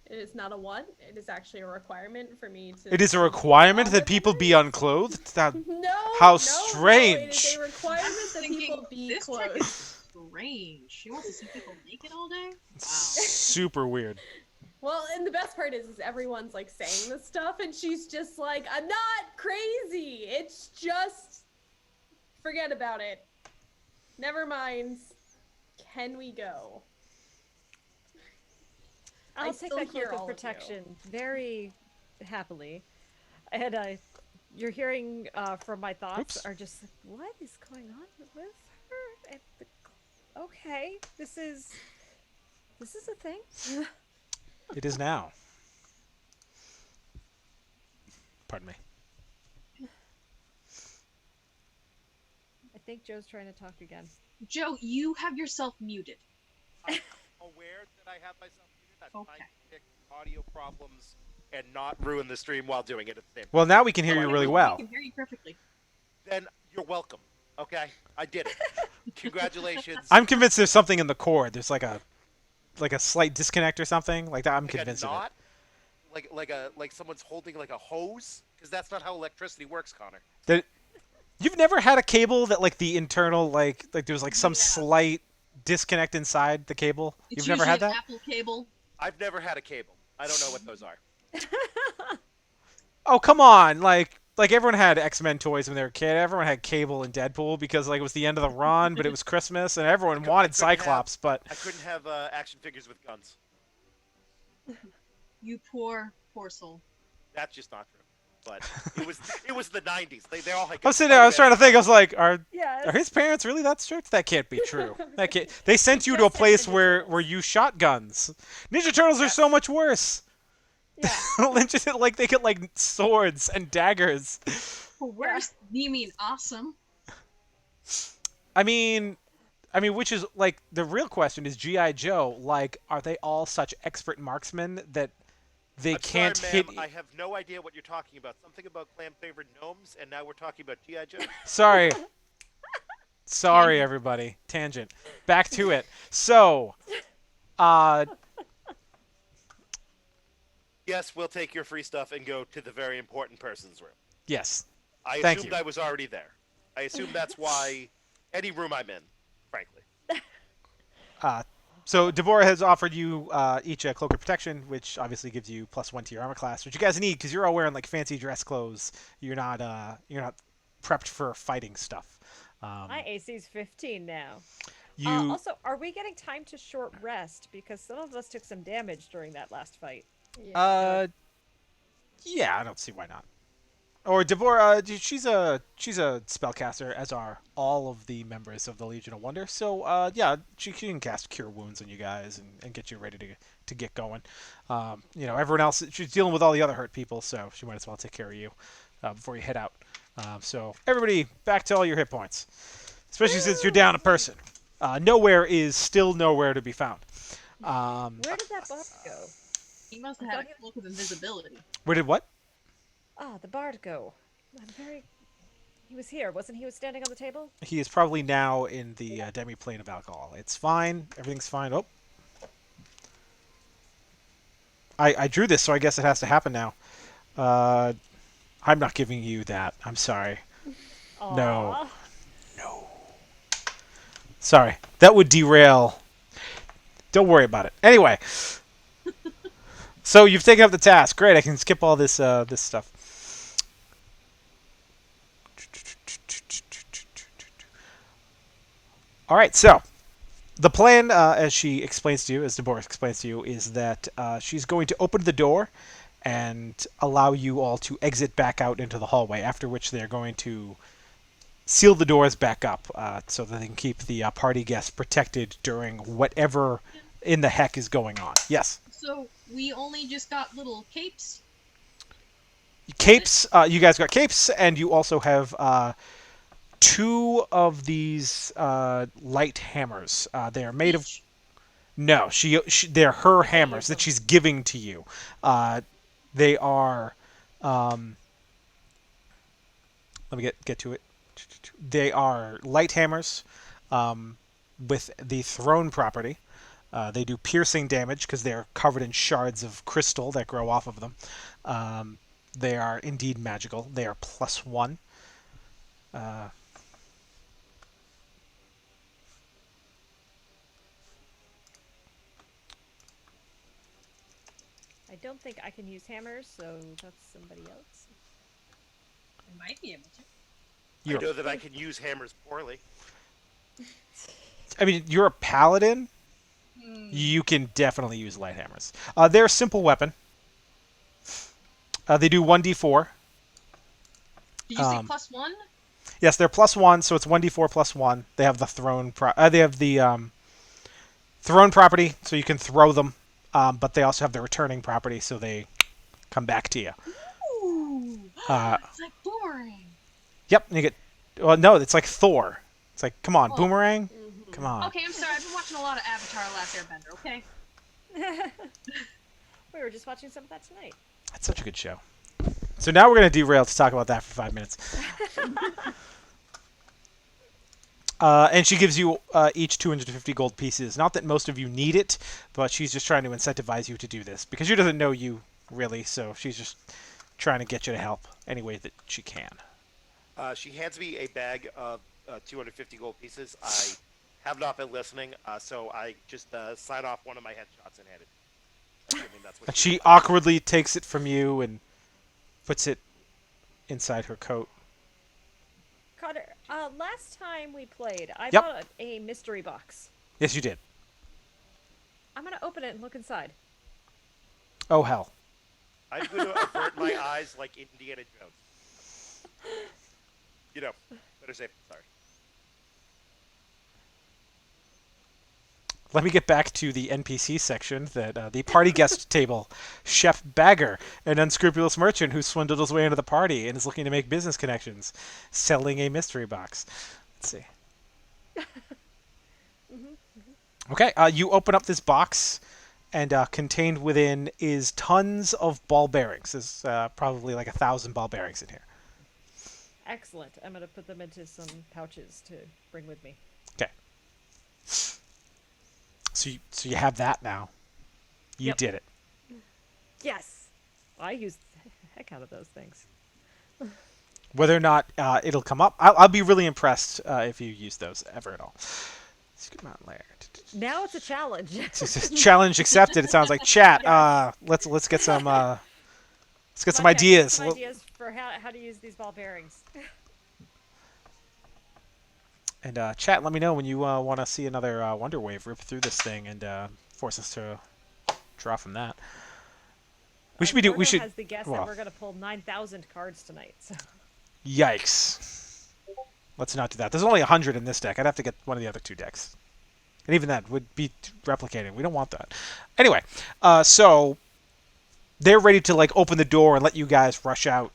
Speaker 8: It is not a want. It is actually a requirement for me to.
Speaker 4: it is a requirement that people be unclothed. That
Speaker 8: No.
Speaker 4: How
Speaker 8: No,
Speaker 4: strange.
Speaker 8: it is a requirement that people be
Speaker 7: this trick
Speaker 8: clothed.
Speaker 7: is strange. She wants to see people naked all day? Wow.
Speaker 4: super weird.
Speaker 8: Well, and the best part is everyone's like saying this stuff, and she's just like, "I'm not crazy. It's just forget about it. Never mind. Can we go?" I
Speaker 6: I'll take
Speaker 8: still
Speaker 6: that
Speaker 8: hear
Speaker 6: cloak
Speaker 8: all
Speaker 6: of
Speaker 8: of you.
Speaker 6: protection very happily. And you're hearing from my thoughts
Speaker 4: Oops.
Speaker 6: are just like, what is going on with her? And okay, this is a thing.
Speaker 4: It is now. Pardon me.
Speaker 6: I think Joe's trying to talk again.
Speaker 7: Joe, you have yourself muted.
Speaker 5: I'm aware that I have myself muted. I'm trying to fix audio problems and not ruin the stream while doing it at the same time.
Speaker 4: Well, now we can hear you really well.
Speaker 7: We can hear you perfectly.
Speaker 5: Then you're welcome. Okay, I did it. Congratulations.
Speaker 4: I'm convinced there's something in the cord. There's like a slight disconnect or something like that. I'm
Speaker 5: like
Speaker 4: convinced
Speaker 5: a
Speaker 4: of it.
Speaker 5: knot? Like someone's holding like a hose? Because that's not how electricity works, Connor.
Speaker 4: You've never had a cable that like the internal like there's like some
Speaker 7: Yeah.
Speaker 4: slight disconnect inside the cable?
Speaker 7: It's
Speaker 4: You've never had
Speaker 7: usually
Speaker 4: that?
Speaker 7: an Apple cable.
Speaker 5: I've never had a cable. I don't know what those are.
Speaker 4: Oh, come on. Like everyone had X-Men toys when they were a kid. Everyone had Cable and Deadpool because like it was the end of the run, but it was Christmas and everyone wanted Cyclops, but
Speaker 5: I couldn't have action figures with guns.
Speaker 7: You poor soul.
Speaker 5: That's just not true. But it was the 90s. They all had
Speaker 4: I was sitting there, I was trying to think, I was like, are
Speaker 6: Yes.
Speaker 4: his parents really that strict? That can't be true. That can't. They sent you to a place where you shot guns. Ninja Turtles are so much worse.
Speaker 6: Yeah.
Speaker 4: Like they get like swords and daggers.
Speaker 7: Worse? You mean awesome?
Speaker 4: I mean, which is like the real question is G.I. Joe. Like, are they all such expert marksmen that they
Speaker 5: I'm
Speaker 4: can't
Speaker 5: sorry,
Speaker 4: hit?
Speaker 5: ma'am, I have no idea what you're talking about. Something about clam-flavored gnomes, and now we're talking about G.I. Joe.
Speaker 4: Sorry. Sorry, everybody. Tangent. Back to it. So,
Speaker 5: Yes, we'll take your free stuff and go to the very important person's room.
Speaker 4: yes.
Speaker 5: I
Speaker 4: Thank
Speaker 5: assumed
Speaker 4: you.
Speaker 5: I was already there. I assume that's why any room I'm in, frankly.
Speaker 4: So Deborah has offered you each a cloak of protection, which obviously gives you +1 to your armor class, which you guys need because you're all wearing like fancy dress clothes. You're not prepped for fighting stuff.
Speaker 6: My AC's 15 now.
Speaker 4: You
Speaker 6: Also, are we getting time to short rest? Because some of us took some damage during that last fight.
Speaker 4: yeah, I don't see why not. Or Deborah, she's a spellcaster, as are all of the members of the Legion of Wonder. So yeah, she can cast Cure Wounds on you guys and get you ready to get going. Everyone else, she's dealing with all the other hurt people, so she might as well take care of you before you head out. So everybody, back to all your hit points, especially since you're down a person. Nowhere is still nowhere to be found.
Speaker 6: Where did that bard go?
Speaker 7: He must have had a cloak of invisibility.
Speaker 4: Where did what?
Speaker 6: Ah, the bard go. He was here, wasn't he? He was standing on the table?
Speaker 4: He is probably now in the demi-plane of alcohol. It's fine. Everything's fine. Oh. I drew this, so I guess it has to happen now. I'm not giving you that. I'm sorry. No.
Speaker 6: Aw.
Speaker 4: No. Sorry. That would derail Don't worry about it. Anyway, so you've taken up the task. Great, I can skip all this this stuff. All right, so the plan, as she explains to you, as Deborah explains to you, is that she's going to open the door and allow you all to exit back out into the hallway, after which they're going to seal the doors back up so that they can keep the party guests protected during whatever in the heck is going on. Yes?
Speaker 7: So we only just got little capes?
Speaker 4: Capes, you guys got capes, and you also have 2 of these light hammers. They are made of... No, they're her hammers that she's giving to you. They are... let me get to it. They are light hammers with the thrown property. They do piercing damage because they're covered in shards of crystal that grow off of them. They are indeed magical. They are +1.
Speaker 6: I don't think I can use hammers, so that's somebody else.
Speaker 7: I might be able to.
Speaker 5: I know that I can use hammers poorly.
Speaker 4: I mean, you're a paladin. You can definitely use light hammers. They're a simple weapon. They do 1d4.
Speaker 7: Did you say +1?
Speaker 4: Yes, they're +1, so it's 1d4 +1. They have the thrown. They have the thrown property, so you can throw them. But they also have the returning property, so they come back to you.
Speaker 7: Ooh, it's like boomerang.
Speaker 4: Yep, and you get. Well, no, it's like Thor. It's like, come on, boomerang. Come on.
Speaker 7: Okay, I'm sorry. I've been watching a lot of Avatar: Last Airbender. Okay.
Speaker 6: We were just watching some of that tonight.
Speaker 4: That's such a good show. So now we're going to derail to talk about that for 5 minutes. And she gives you each 250 gold pieces. Not that most of you need it, but she's just trying to incentivize you to do this. Because she doesn't know you, really, so she's just trying to get you to help any way that she can.
Speaker 5: She hands me a bag of 250 gold pieces. I have not been listening, so I just sign off one of my headshots and hand it. That's what
Speaker 4: And she awkwardly takes it from you and puts it inside her coat.
Speaker 6: Conor, last time we played, I
Speaker 4: Yep.
Speaker 6: bought a mystery box.
Speaker 4: Yes, you did.
Speaker 6: I'm gonna open it and look inside.
Speaker 4: Oh, hell.
Speaker 5: I'm going to avert my eyes like Indiana Jones. You know, better say sorry.
Speaker 4: Let me get back to the NPC section. That the party guest table, Chef Bagger, an unscrupulous merchant who swindled his way into the party and is looking to make business connections, selling a mystery box. Let's see. Okay, you open up this box, and contained within is tons of ball bearings. There's probably like 1,000 ball bearings in here.
Speaker 6: Excellent. I'm gonna put them into some pouches to bring with me.
Speaker 4: Okay. So you have that now. You
Speaker 6: Yep.
Speaker 4: did it.
Speaker 6: Yes, I used the heck out of those things.
Speaker 4: Whether or not it'll come up, I'll be really impressed if you use those ever at all. Secret Mountain Lair.
Speaker 6: Now it's a challenge.
Speaker 4: Challenge accepted. It sounds like chat. Let's get some ideas.
Speaker 6: Some ideas for how to use these ball bearings.
Speaker 4: And chat, let me know when you want to see another Wonder Wave rip through this thing and force us to draw from that. We should be doing. We should.
Speaker 6: Has the guess that we're gonna pull 9,000 cards tonight. So.
Speaker 4: Yikes! Let's not do that. There's only 100 in this deck. I'd have to get one of the other 2 decks, and even that would be replicating. We don't want that. Anyway, so they're ready to like open the door and let you guys rush out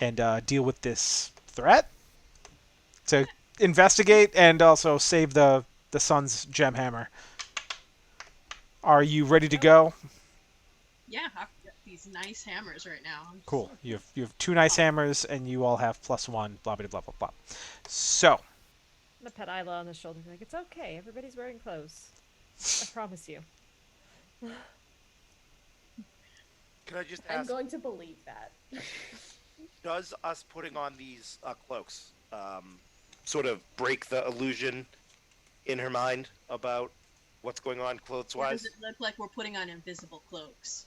Speaker 4: and deal with this threat. To investigate and also save the Sun's Gemhammer. Are you ready to go?
Speaker 7: Yeah, I've got these nice hammers right now.
Speaker 4: Cool. You have 2 nice hammers, and you all have +1. Blah blah blah blah blah. So.
Speaker 6: I'm gonna pet Isla on the shoulder. Like, it's okay. Everybody's wearing clothes. I promise you.
Speaker 5: Can I just ask?
Speaker 8: I'm going to believe that.
Speaker 5: Does us putting on these cloaks sort of break the illusion in her mind about What's going on
Speaker 7: Or
Speaker 5: clothes-wise?
Speaker 7: does it look like we're putting on invisible cloaks?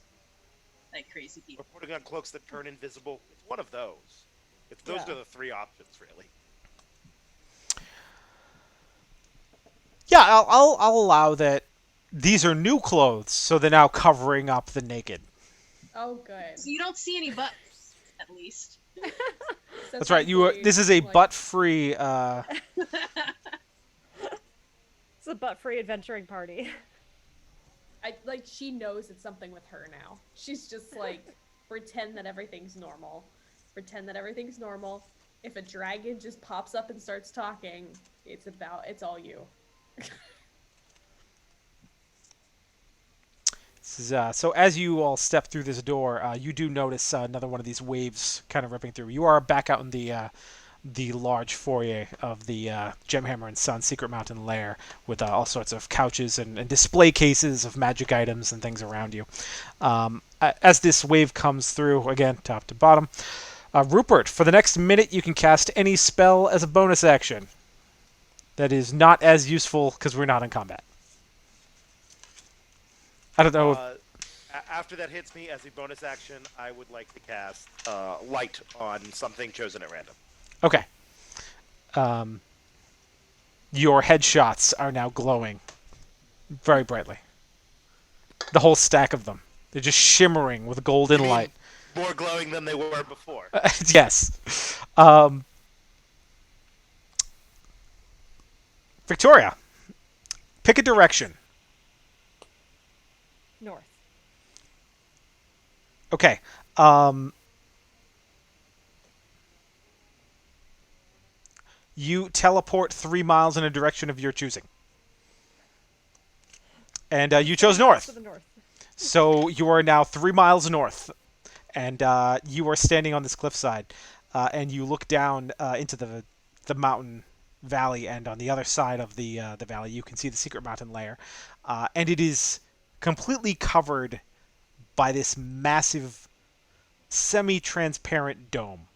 Speaker 7: Like crazy people.
Speaker 5: We're putting on cloaks that turn invisible. It's one of those. Those
Speaker 6: Yeah.
Speaker 5: are the three options, really.
Speaker 4: Yeah, I'll allow that. These are new clothes, so they're now covering up the naked.
Speaker 8: Oh, good.
Speaker 7: So you don't see any butts, at least.
Speaker 8: So
Speaker 4: That's right. This is a butt-free.
Speaker 6: It's a butt-free adventuring party.
Speaker 8: She knows it's something with her now. She's just like, pretend that everything's normal. Pretend that everything's normal. If a dragon just pops up and starts talking, it's all you.
Speaker 4: So as you all step through this door, you do notice another one of these waves kind of ripping through. You are back out in the large foyer of the Gemhammer and Son Secret Mountain Lair with all sorts of couches and display cases of magic items and things around you. As this wave comes through, again, top to bottom, Rupert, for the next minute you can cast any spell as a bonus action. That is not as useful because we're not in combat. I don't know.
Speaker 5: After that hits me as a bonus action, I would like to cast light on something chosen at random.
Speaker 4: Okay. Your headshots are now glowing very brightly. The whole stack of them. They're just shimmering with golden light.
Speaker 5: More glowing than they were before.
Speaker 4: Yes. Victoria, pick a direction.
Speaker 6: North.
Speaker 4: Okay. You teleport 3 miles in a direction of your choosing. And you chose north.
Speaker 6: To the north.
Speaker 4: So you are now 3 miles north. And you are standing on this cliffside. And you look down into the mountain valley. And on the other side of the valley, you can see the secret mountain lair. And it is completely covered by this massive semi-transparent dome.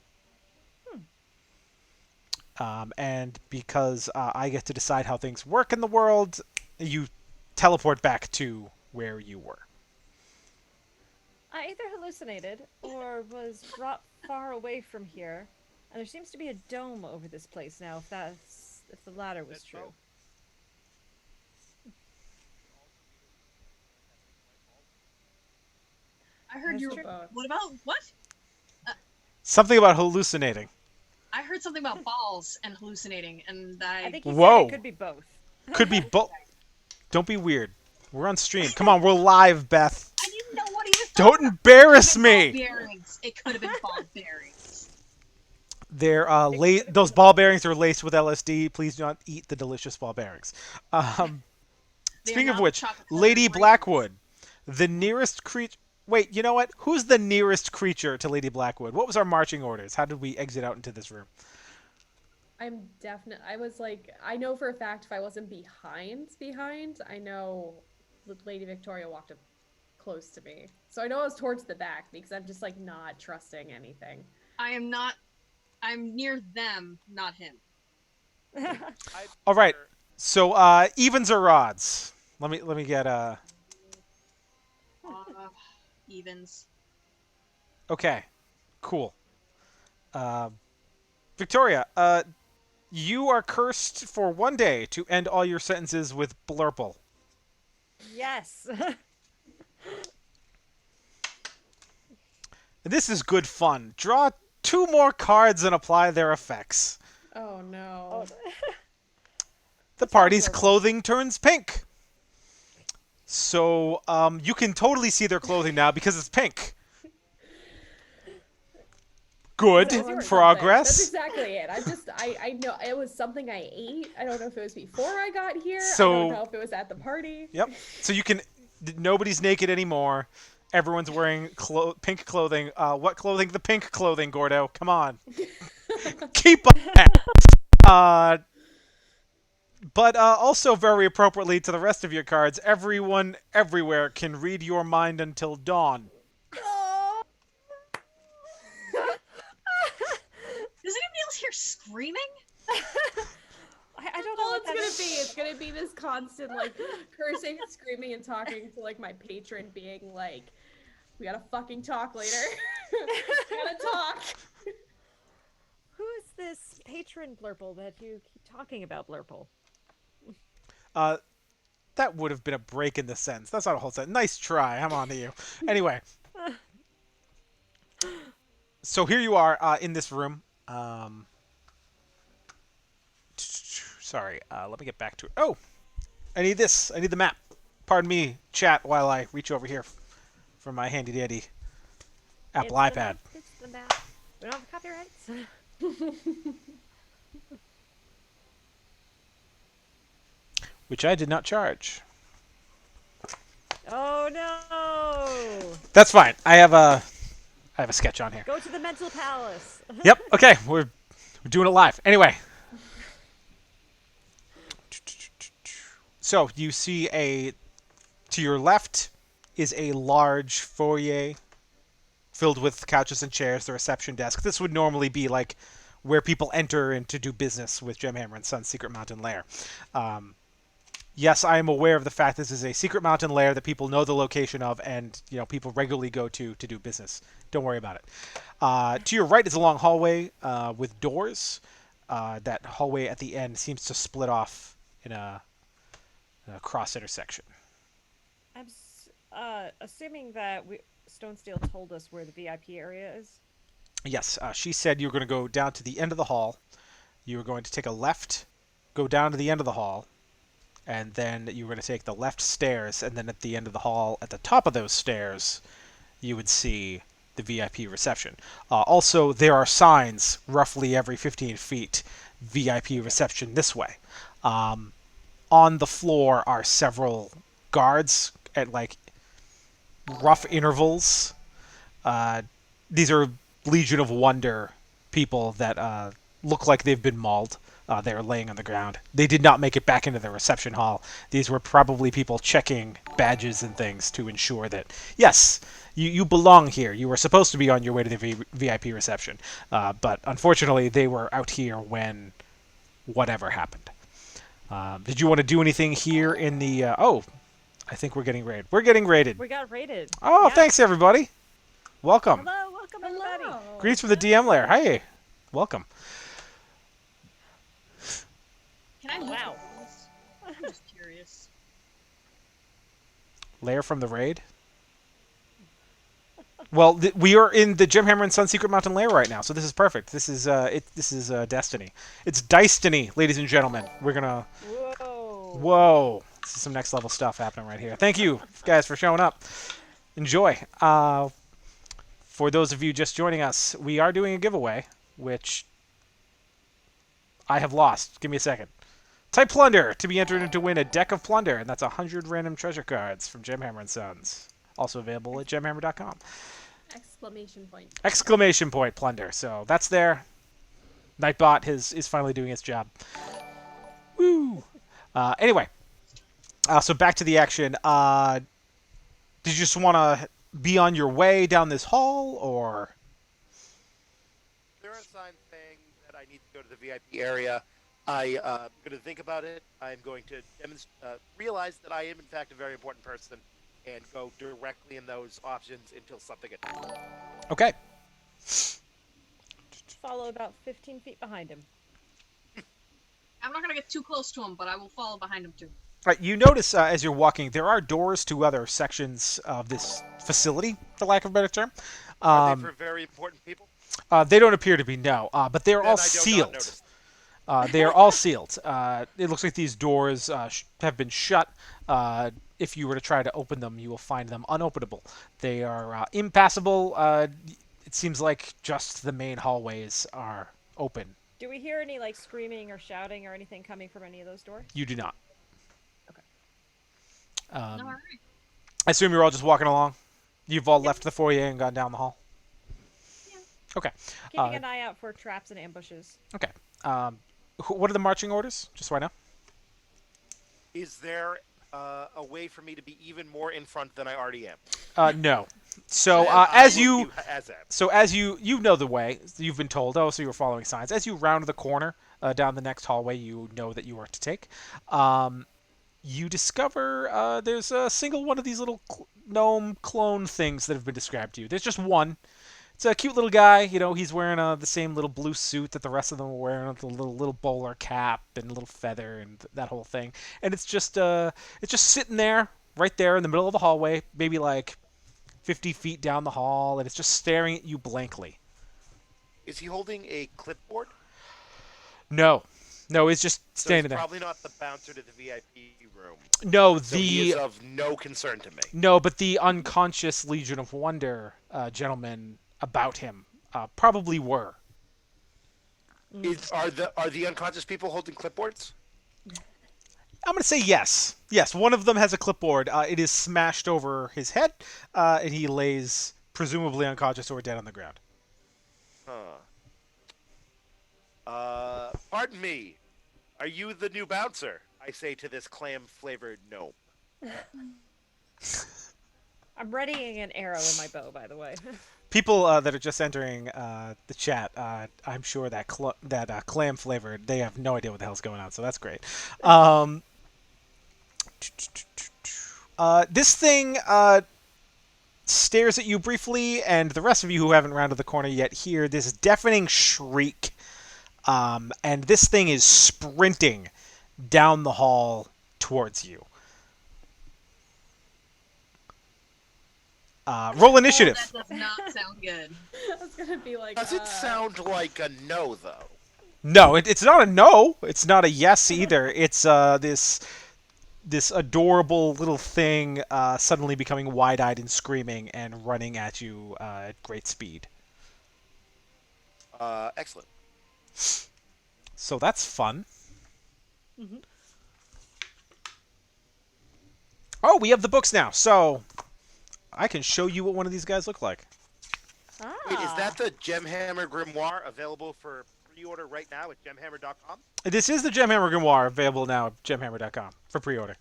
Speaker 4: And because I get to decide how things work in the world, you teleport back to where you were.
Speaker 6: I either hallucinated or was brought far away from here, and there seems to be a dome over this place now. If the latter was true.
Speaker 7: I heard
Speaker 6: That's
Speaker 7: you.
Speaker 6: true.
Speaker 7: What about what?
Speaker 4: Something about hallucinating.
Speaker 7: I heard something about balls and hallucinating, and
Speaker 6: I think he
Speaker 4: Whoa.
Speaker 6: said it could be both.
Speaker 4: Could be both. Don't be weird. We're on stream. Come on, we're live, Beth.
Speaker 7: I didn't know what he was
Speaker 4: Don't
Speaker 7: talking
Speaker 4: embarrass
Speaker 7: about.
Speaker 4: me.
Speaker 7: Ball bearings. It could have been ball bearings.
Speaker 4: They're those ball bearings are laced with LSD. Please do not eat the delicious ball bearings. Speaking of which, Lady Blackwood, the nearest creature. Wait, you know what? Who's the nearest creature to Lady Blackwood? What was our marching orders? How did we exit out into this room?
Speaker 8: I was like, I know for a fact if I wasn't behind, I know Lady Victoria walked up close to me. So I know I was towards the back because I'm just like not trusting anything.
Speaker 7: I'm near them, not him.
Speaker 4: All right. So evens or odds? Let me get
Speaker 7: Evens.
Speaker 4: Okay. Cool. Victoria, you are cursed for 1 day to end all your sentences with blurple.
Speaker 6: Yes.
Speaker 4: This is good fun. Draw 2 more cards and apply their effects.
Speaker 8: Oh no.
Speaker 4: The party's clothing turns pink. So you can totally see their clothing now because it's pink. Good progress.
Speaker 8: That's exactly it. I know it was something I ate. I don't know if it was before I got here.
Speaker 4: So,
Speaker 8: I don't know if it was at the party.
Speaker 4: Yep. So you can. Nobody's naked anymore. Everyone's wearing pink clothing. What clothing? The pink clothing, Gordo. Come on. Keep up. But also very appropriately to the rest of your cards, everyone everywhere can read your mind until dawn.
Speaker 7: Is anybody else here screaming?
Speaker 6: I don't know what that
Speaker 8: It's be. It's gonna be this constant like cursing, screaming, and talking to like my patron, being like, "We gotta fucking talk later. We gotta talk."
Speaker 6: Who is this patron Blurple that you keep talking about, Blurple?
Speaker 4: That would have been a break in the sentence. That's not a whole sentence. Nice try. I'm on to you. Anyway. So here you are in this room. Sorry. Let me get back to it. Oh! I need this. I need the map. Pardon me, chat, while I reach over here for my handy-dandy Apple iPad.
Speaker 6: It's the map. We don't have copyrights.
Speaker 4: Which I did not charge.
Speaker 6: Oh no!
Speaker 4: That's fine. I have a sketch on here.
Speaker 6: Go to the mental palace.
Speaker 4: Yep. Okay. We're doing it live. Anyway. So you see to your left is a large foyer filled with couches and chairs, the reception desk. This would normally be like where people enter in to do business with Gemhammer and Son's Secret Mountain Lair. Yes, I am aware of the fact this is a secret mountain lair that people know the location of, and people regularly go to do business. Don't worry about it. To your right is a long hallway with doors. That hallway at the end seems to split off in a cross intersection.
Speaker 6: I'm assuming that Stonesteel told us where the VIP area is.
Speaker 4: Yes, she said you're going to go down to the end of the hall. You're going to take a left, go down to the end of the hall, and then you were going to take the left stairs, and then at the end of the hall, at the top of those stairs, you would see the VIP reception. Also, there are signs roughly every 15 feet, VIP reception this way. On the floor are several guards at like rough intervals. These are Legion of Wonder people that look like they've been mauled. They are laying on the ground. They did not make it back into the reception hall. These were probably people checking badges and things to ensure that, yes, you belong here. You were supposed to be on your way to the VIP reception. But unfortunately, they were out here when whatever happened. Did you want to do anything here in the... I think we're getting raided. We're getting raided.
Speaker 6: We got raided.
Speaker 4: Oh,
Speaker 6: yeah.
Speaker 4: Thanks, everybody. Welcome.
Speaker 6: Hello, welcome, everybody.
Speaker 4: Greetings from the DM lair. Hey, welcome.
Speaker 7: Can I look
Speaker 6: Wow.
Speaker 7: at this? I'm just curious.
Speaker 4: Lair from the raid? Well, we are in the Gemhammer and Son Secret Mountain Lair right now, so this is perfect. This is Destiny. It's Destiny, ladies and gentlemen. We're gonna... Whoa. This is some next level stuff happening right here. Thank you, guys, for showing up. Enjoy. For those of you just joining us, we are doing a giveaway, which I have lost. Give me a second. Type plunder to be entered to win a deck of plunder, and that's 100 random treasure cards from Gemhammer and Sons. Also available at gemhammer.com.
Speaker 8: Exclamation point.
Speaker 4: Exclamation point plunder. So that's there. Nightbot is finally doing its job. Woo! Anyway, so back to the action. Did you just want to be on your way down this hall, or?
Speaker 5: There are signs saying that I need to go to the VIP area. I'm going to think about it. I'm going to realize that I am, in fact, a very important person, and go directly in those options until something gets...
Speaker 4: Okay.
Speaker 6: Follow about 15 feet behind him.
Speaker 7: I'm not gonna get too close to him, but I will follow behind him too.
Speaker 4: Right, you notice as you're walking, there are doors to other sections of this facility, for lack of a better term.
Speaker 5: Are they for very important people?
Speaker 4: They don't appear to be, no. But they're
Speaker 5: Then
Speaker 4: all
Speaker 5: I do not
Speaker 4: sealed.
Speaker 5: notice.
Speaker 4: They are all sealed. It looks like these doors have been shut. If you were to try to open them, you will find them unopenable. They are impassable. It seems like just the main hallways are open.
Speaker 6: Do we hear any like screaming or shouting or anything coming from any of those doors?
Speaker 4: You do not.
Speaker 6: Okay.
Speaker 7: All right.
Speaker 4: I assume you're all just walking along? You've all left the foyer and gone down the hall?
Speaker 7: Yeah.
Speaker 4: Okay.
Speaker 6: Keeping an eye out for traps and ambushes.
Speaker 4: Okay. What are the marching orders? Just so I know.
Speaker 5: Is there a way for me to be even more in front than I already am?
Speaker 4: No. So
Speaker 5: Then I
Speaker 4: as
Speaker 5: will
Speaker 4: you
Speaker 5: do as am.
Speaker 4: so as you know the way, you've been told. Oh, so you were following signs. As you round the corner, down the next hallway you know that you are to take, you discover there's a single one of these little gnome clone things that have been described to you. There's just one. It's a cute little guy. You know, he's wearing the same little blue suit that the rest of them are wearing, with a little bowler cap and a little feather and that whole thing. And it's just sitting there, right there in the middle of the hallway, maybe like 50 feet down the hall, and it's just staring at you blankly.
Speaker 5: Is he holding a clipboard?
Speaker 4: No, he's just standing there.
Speaker 5: Probably not the bouncer to the VIP room.
Speaker 4: No,
Speaker 5: so he is of no concern to me.
Speaker 4: No, but the unconscious Legion of Wonder gentlemen about him probably were.
Speaker 5: Are the unconscious people holding clipboards?
Speaker 4: I'm going to say yes. Yes, one of them has a clipboard. It is smashed over his head, and he lays presumably unconscious or dead on the ground.
Speaker 5: Pardon me. Are you the new bouncer? I say to this clam-flavored gnome.
Speaker 6: I'm readying an arrow in my bow, by the way.
Speaker 4: People that are just entering the chat, I'm sure that clam flavored, they have no idea what the hell's going on, so that's great. This thing stares at you briefly, and the rest of you who haven't rounded the corner yet hear this deafening shriek, and this thing is sprinting down the hall towards you. Roll initiative.
Speaker 7: Oh, that does not sound good.
Speaker 8: I was gonna be like.
Speaker 5: Does it sound like a no, though?
Speaker 4: No, it's not a no. It's not a yes either. It's this adorable little thing suddenly becoming wide-eyed and screaming and running at you at great speed.
Speaker 5: Excellent.
Speaker 4: So that's fun.
Speaker 6: Mm-hmm.
Speaker 4: Oh, we have the books now, so I can show you what one of these guys look like.
Speaker 6: Ah.
Speaker 5: Wait, is that the Gemhammer Grimoire available for pre-order right now at gemhammer.com?
Speaker 4: This is the Gemhammer Grimoire available now at gemhammer.com for pre-order.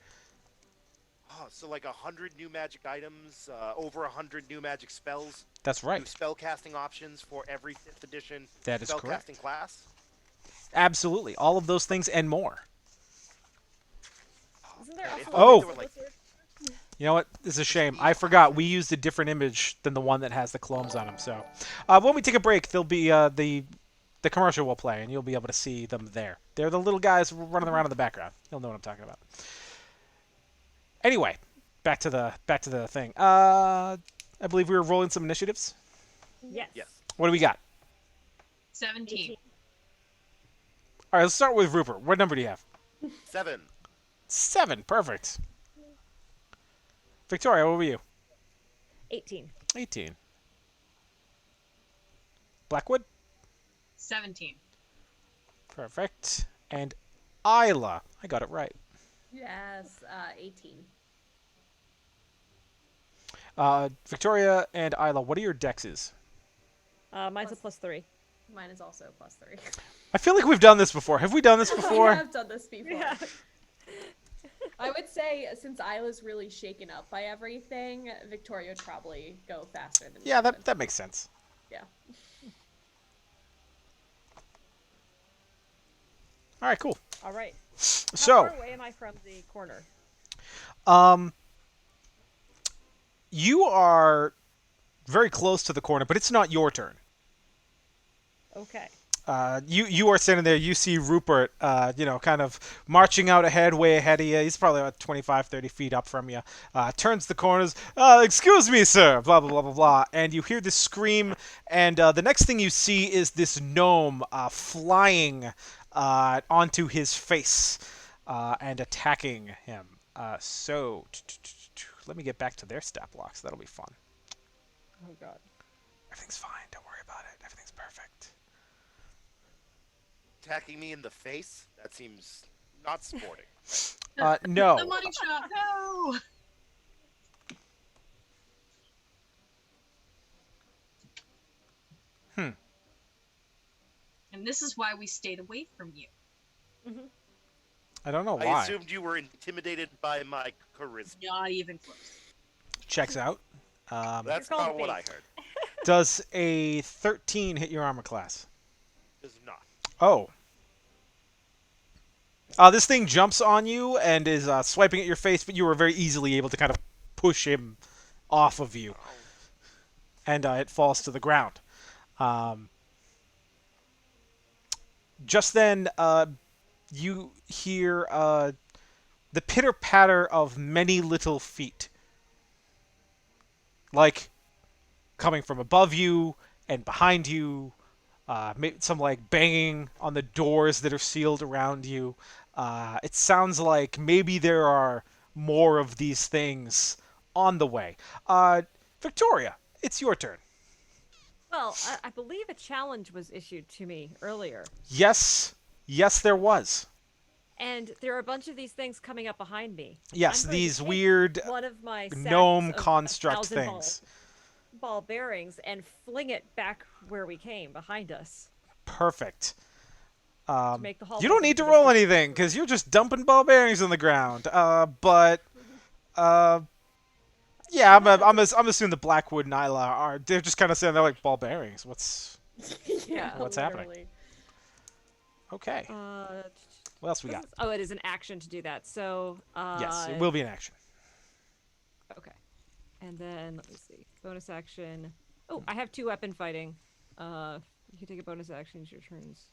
Speaker 5: Oh, so like 100 new magic items, over 100 new magic spells.
Speaker 4: That's right.
Speaker 5: New spell casting options for every 5th edition
Speaker 4: That is
Speaker 5: spell
Speaker 4: correct.
Speaker 5: casting class.
Speaker 4: Absolutely. All of those things and more.
Speaker 6: Isn't there also
Speaker 4: Oh!
Speaker 6: a wizard?
Speaker 4: You know what? This is a shame. I forgot. We used a different image than the one that has the clones on them. So when we take a break, there'll be the commercial will play, and you'll be able to see them there. They're the little guys running around in the background. You'll know what I'm talking about. Anyway, back to the thing. I believe we were rolling some initiatives.
Speaker 6: Yes.
Speaker 4: What do we got?
Speaker 7: 17.
Speaker 4: All right, let's start with Rupert. What number do you have?
Speaker 5: 7.
Speaker 4: 7. Perfect. Victoria, what were you?
Speaker 6: 18.
Speaker 4: 18. Blackwood?
Speaker 7: 17.
Speaker 4: Perfect. And Isla. I got it right.
Speaker 8: Yes, 18.
Speaker 4: Victoria and Isla, what are your dexes?
Speaker 6: Mine's a +3.
Speaker 8: Mine is also +3.
Speaker 4: I feel like we've done this before. Have we done this before?
Speaker 8: We have done this before.
Speaker 6: Yeah.
Speaker 8: I would say since Isla's really shaken up by everything, Victoria would probably go faster than me.
Speaker 4: Yeah, that makes sense.
Speaker 8: Yeah.
Speaker 4: All right, cool.
Speaker 6: All right.
Speaker 4: So,
Speaker 6: How far away am I from the corner?
Speaker 4: you are very close to the corner, but it's not your turn.
Speaker 6: Okay.
Speaker 4: You are standing there. You see Rupert, kind of marching out ahead, way ahead of you. He's probably about 25, 30 feet up from you. Turns the corners. Excuse me, sir. Blah, blah, blah, blah, blah. And you hear this scream, and the next thing you see is this gnome flying onto his face and attacking him. So, let me get back to their stat blocks. That'll be fun.
Speaker 6: Oh, God.
Speaker 4: Everything's fine. Don't worry about it. Everything's perfect.
Speaker 5: Attacking me in the face? That seems not sporting.
Speaker 4: No.
Speaker 7: The money shot, no! And this is why we stayed away from you.
Speaker 6: Mm-hmm.
Speaker 4: I don't know
Speaker 5: I
Speaker 4: why.
Speaker 5: assumed you were intimidated by my charisma.
Speaker 7: Not even close.
Speaker 4: Checks out.
Speaker 5: That's
Speaker 6: You're called
Speaker 5: not what I
Speaker 6: bait.
Speaker 5: heard.
Speaker 4: Does a 13 hit your armor class?
Speaker 5: Does not.
Speaker 4: Oh. This thing jumps on you and is swiping at your face, but you were very easily able to kind of push him off of you, and it falls to the ground. Um, just then, you hear the pitter-patter of many little feet, like coming from above you and behind you. Some like banging on the doors that are sealed around you. It sounds like maybe there are more of these things on the way. Victoria, it's your turn.
Speaker 6: Well, I believe a challenge was issued to me earlier.
Speaker 4: Yes, yes, there was.
Speaker 6: And there are a bunch of these things coming up behind me.
Speaker 4: Yes,
Speaker 6: I'm going to
Speaker 4: these
Speaker 6: take
Speaker 4: weird
Speaker 6: one of my sacks
Speaker 4: gnome
Speaker 6: of
Speaker 4: construct
Speaker 6: 1,000
Speaker 4: things.
Speaker 6: ball bearings and fling it back where we came, behind us.
Speaker 4: Perfect.
Speaker 6: To make the
Speaker 4: You don't need to roll anything because you're just dumping ball bearings on the ground. Yeah, I'm assuming the Blackwood and Isla are. They're just kind of saying they're like ball bearings. What's what's happening? Okay. What else we got?
Speaker 6: Oh, it is an action to do that. So.
Speaker 4: Yes, it will be an action.
Speaker 6: Okay. And then let me see. Bonus action. Oh, I have 2 weapon fighting. You can take a bonus action your turns.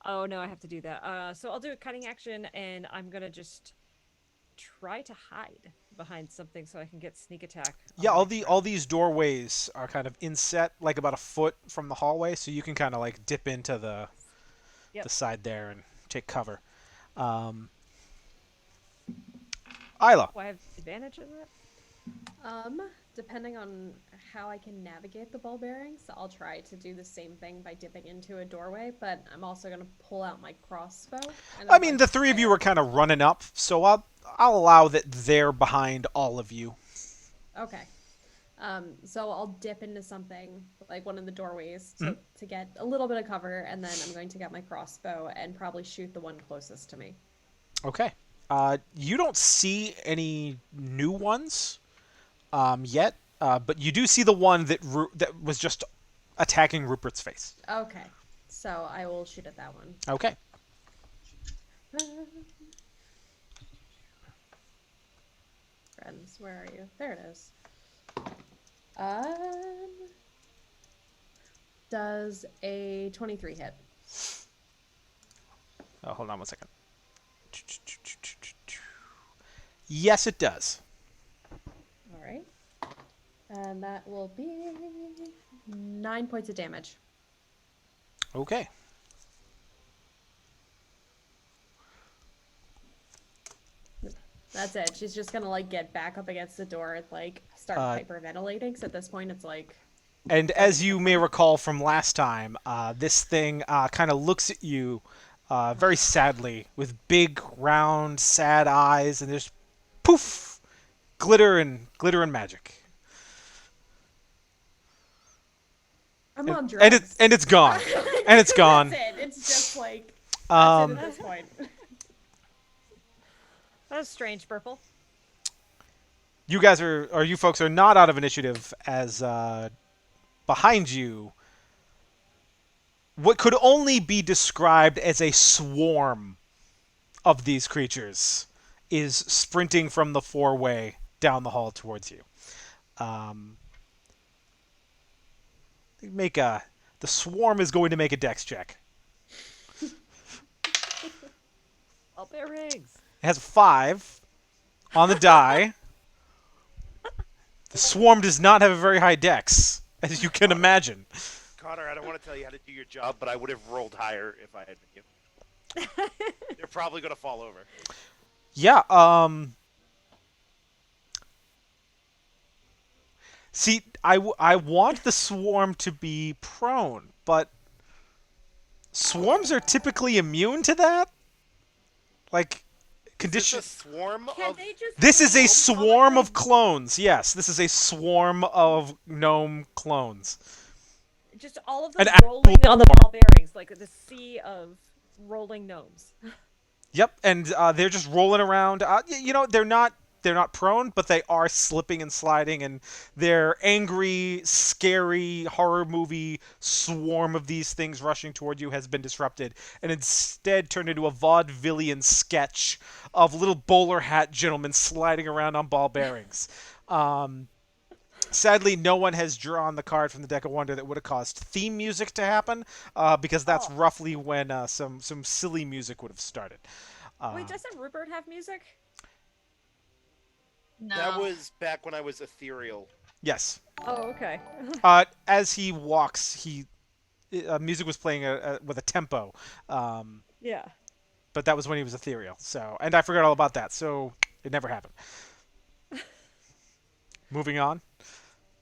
Speaker 6: Oh no, I have to do that. So I'll do a cutting action, and I'm gonna just try to hide behind something so I can get sneak attack.
Speaker 4: Yeah, all these doorways are kind of inset, like about a foot from the hallway, so you can kind of like dip into the side there and take cover. Isla.
Speaker 6: Do I have advantage in that?
Speaker 8: Depending on how I can navigate the ball bearings, I'll try to do the same thing by dipping into a doorway, but I'm also going to pull out my crossbow.
Speaker 4: I mean, the 3 of you were kind of running up, so I'll allow that they're behind all of you.
Speaker 8: Okay. So I'll dip into something, like one of the doorways, to get a little bit of cover, and then I'm going to get my crossbow and probably shoot the one closest to me.
Speaker 4: Okay. You don't see any new ones yet, but you do see the one that was just attacking Rupert's face.
Speaker 8: Okay. So I will shoot at that one.
Speaker 4: Okay.
Speaker 8: Friends, where are you? There it is. Does a 23 hit?
Speaker 4: Oh, hold on one second. Yes, it does.
Speaker 8: All right. And that will be 9 points of damage.
Speaker 4: Okay.
Speaker 8: That's it. She's just gonna like get back up against the door and like start hyperventilating. So at this point, it's like.
Speaker 4: And as you may recall from last time, this thing kind of looks at you very sadly with big, round, sad eyes, and there's poof, glitter and magic.
Speaker 8: I'm on drugs.
Speaker 4: And it's gone. And it's gone.
Speaker 8: That's it. It's just like that's it at this point.
Speaker 6: That was strange, Purple.
Speaker 4: You guys you folks are not out of initiative as behind you what could only be described as a swarm of these creatures is sprinting from the 4-way down the hall towards you. The swarm is going to make a dex check.
Speaker 6: All bearings.
Speaker 4: It has a 5 on the die. The swarm does not have a very high dex, as you can imagine.
Speaker 5: Conor, I don't want to tell you how to do your job, but I would have rolled higher if I had been you. They're probably going to fall over.
Speaker 4: Yeah, see, I want the swarm to be prone, but swarms are typically immune to that? Like, condition.
Speaker 5: Is this a swarm of...
Speaker 4: This is a swarm of clones. Yes, this is a swarm of gnome clones.
Speaker 6: Just all of them rolling on the ball bearings, like the sea of rolling gnomes.
Speaker 4: Yep, and they're just rolling around. They're not prone, but they are slipping and sliding, and their angry, scary horror movie swarm of these things rushing toward you has been disrupted, and instead turned into a vaudevillian sketch of little bowler hat gentlemen sliding around on ball bearings. Sadly, no one has drawn the card from the deck of wonder that would have caused theme music to happen, because that's roughly when some silly music would have started.
Speaker 6: Wait, doesn't Rupert have music?
Speaker 7: No.
Speaker 5: That was back when I was ethereal.
Speaker 4: Yes.
Speaker 6: Oh, okay.
Speaker 4: As he walks, music was playing with a tempo.
Speaker 6: Yeah.
Speaker 4: But that was when he was ethereal. So, and I forgot all about that. So it never happened. Moving on.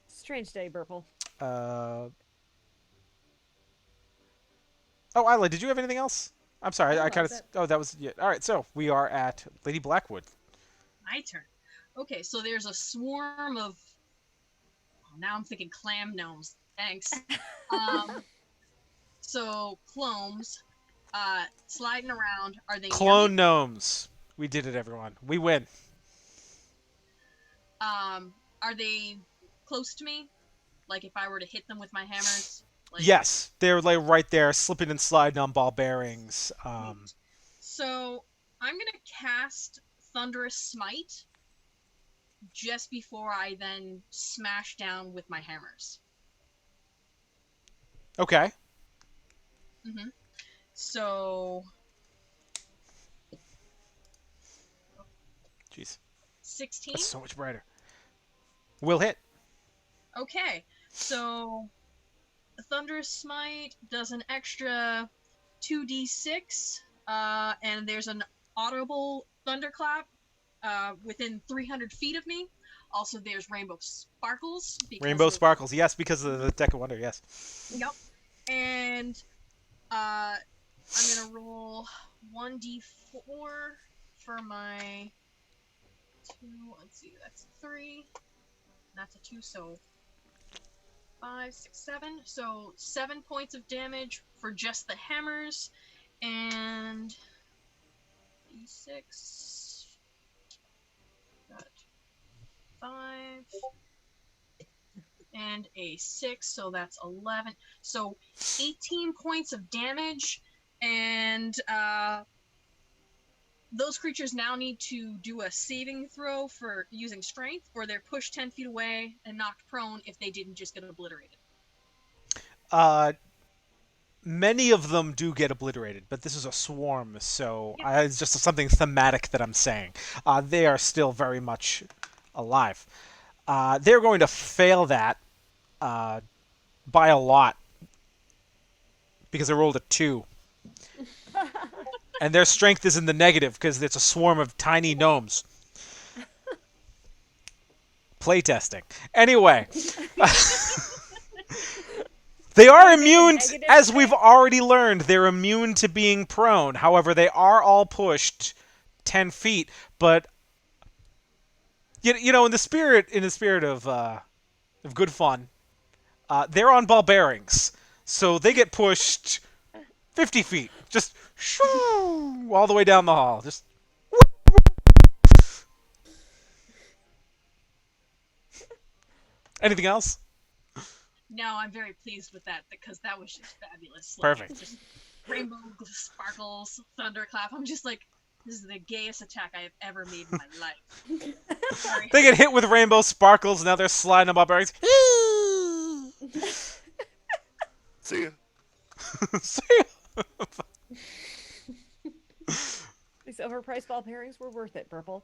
Speaker 6: Strange day, Burple.
Speaker 4: Oh, Isla, did you have anything else? I'm sorry,
Speaker 8: No,
Speaker 4: I kind of.
Speaker 8: that's it.
Speaker 4: Oh, that was yeah. All right, so we are at Lady Blackwood.
Speaker 7: My turn. Okay, so there's a swarm of. Oh, now I'm thinking clam gnomes. Thanks. So clones, sliding around. Are they
Speaker 4: Clone gnomes. We did it, everyone. We win.
Speaker 7: Are they close to me? Like if I were to hit them with my hammers? Like,
Speaker 4: Yes, they're like right there, slipping and sliding on ball bearings.
Speaker 7: So I'm gonna cast Thunderous Smite just before I then smash down with my hammers.
Speaker 4: Okay.
Speaker 7: Mm-hmm. So
Speaker 4: Jeez,
Speaker 7: 16.
Speaker 4: that's so much brighter. Will hit.
Speaker 7: Okay, so Thunderous Smite does an extra 2d6, and there's an audible thunderclap within 300 feet of me. Also, there's Rainbow Sparkles.
Speaker 4: Rainbow Sparkles, yes, because of the Deck of Wonder, yes.
Speaker 7: Yep. And I'm going to roll 1d4 for my 2. Let's see, that's 3. That's a 2, so 5, 6, 7. So 7 points of damage for just the hammers, and d6. Got 5 and a 6, so that's 11. So 18 points of damage, and those creatures now need to do a saving throw for using strength, or they're pushed 10 feet away and knocked prone if they didn't just get obliterated.
Speaker 4: Many of them do get obliterated, but this is a swarm, so it's just something thematic that I'm saying. They are still very much alive. They're going to fail that by a lot because I rolled a 2. And their strength is in the negative because it's a swarm of tiny gnomes. Playtesting. Anyway. They are immune, as we've already learned, they're immune to being prone. However, they are all pushed 10 feet. But, you know, in the spirit of good fun, they're on ball bearings. So they get pushed 50 feet. Just shoo, all the way down the hall. Just. Anything else?
Speaker 7: No, I'm very pleased with that because that was just fabulous.
Speaker 4: Perfect.
Speaker 7: Just rainbow sparkles, thunderclap. I'm just like, this is the gayest attack I have ever made in my life.
Speaker 4: They get hit with rainbow sparkles, now they're sliding above bearings.
Speaker 5: See ya.
Speaker 4: See ya.
Speaker 6: These overpriced ball pairings were worth it, Purple.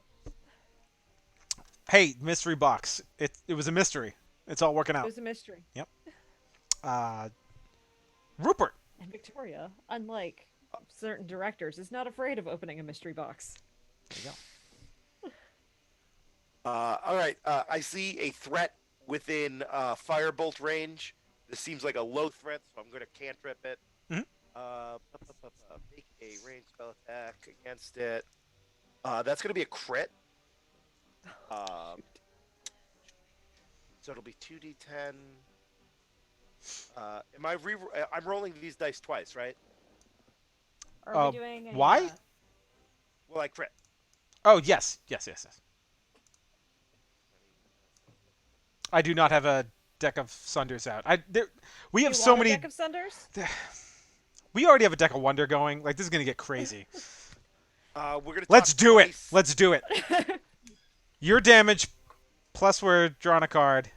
Speaker 4: Hey, mystery box. It was a mystery. It's all working out.
Speaker 6: It was a mystery.
Speaker 4: Yep. Rupert.
Speaker 6: And Victoria, unlike certain directors, is not afraid of opening a mystery box.
Speaker 4: There you go.
Speaker 5: All right. I see a threat within firebolt range. This seems like a low threat, so I'm going to cantrip it.
Speaker 4: Mhm.
Speaker 5: Make a ranged spell attack against it. That's going to be a crit. So it'll be 2d10. I'm rolling these dice twice, right?
Speaker 6: Are we doing a,
Speaker 4: why?
Speaker 5: Well, I crit.
Speaker 4: Oh, yes. Yes. I do not have a deck of Sunders out. We have
Speaker 6: You
Speaker 4: so
Speaker 6: want a
Speaker 4: many.
Speaker 6: deck of Sunders?
Speaker 4: We already have a deck of Wonder going. Like, this is gonna get crazy.
Speaker 5: We're gonna.
Speaker 4: Let's
Speaker 5: talk
Speaker 4: do it.
Speaker 5: twice.
Speaker 4: Let's do it. Your damage, plus we're drawing a card.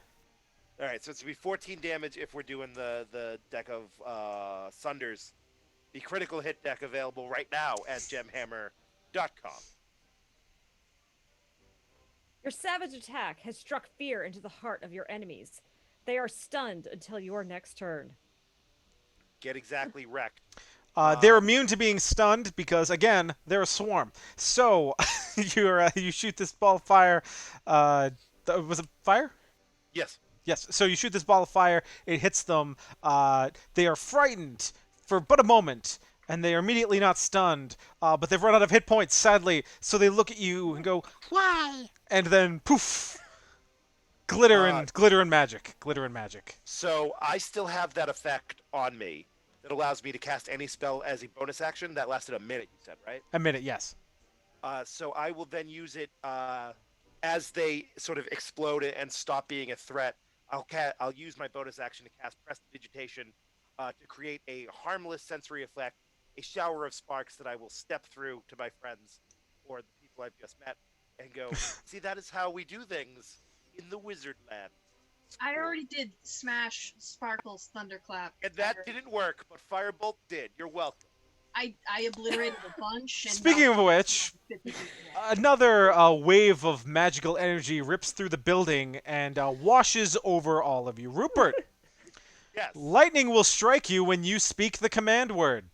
Speaker 5: All right, so it's gonna be 14 damage if we're doing the deck of Sunders, the critical hit deck available right now at gemhammer.com.
Speaker 6: Your savage attack has struck fear into the heart of your enemies. They are stunned until your next turn.
Speaker 5: Get exactly wrecked.
Speaker 4: They're immune to being stunned because, again, they're a swarm. So, you shoot this ball of fire. Was it fire?
Speaker 5: Yes.
Speaker 4: Yes. So you shoot this ball of fire. It hits them. They are frightened for but a moment, and they are immediately not stunned. But they've run out of hit points, sadly. So they look at you and go, "Why?" And then poof, glitter and magic, glitter and magic.
Speaker 5: So I still have that effect on me that allows me to cast any spell as a bonus action. That lasted a minute, you said, right?
Speaker 4: A minute, yes.
Speaker 5: So I will then use it as they sort of explode and stop being a threat. I'll use my bonus action to cast Prestidigitation to create a harmless sensory effect, a shower of sparks that I will step through to my friends or the people I've just met and go, see, that is how we do things in the wizard land.
Speaker 7: I already did Smash, Sparkles, Thunderclap.
Speaker 5: And that didn't work, but Firebolt did. You're welcome.
Speaker 7: I obliterated a bunch. And
Speaker 4: Speaking of which, another wave of magical energy rips through the building and washes over all of you. Rupert,
Speaker 5: Yes.
Speaker 4: lightning will strike you when you speak the command word.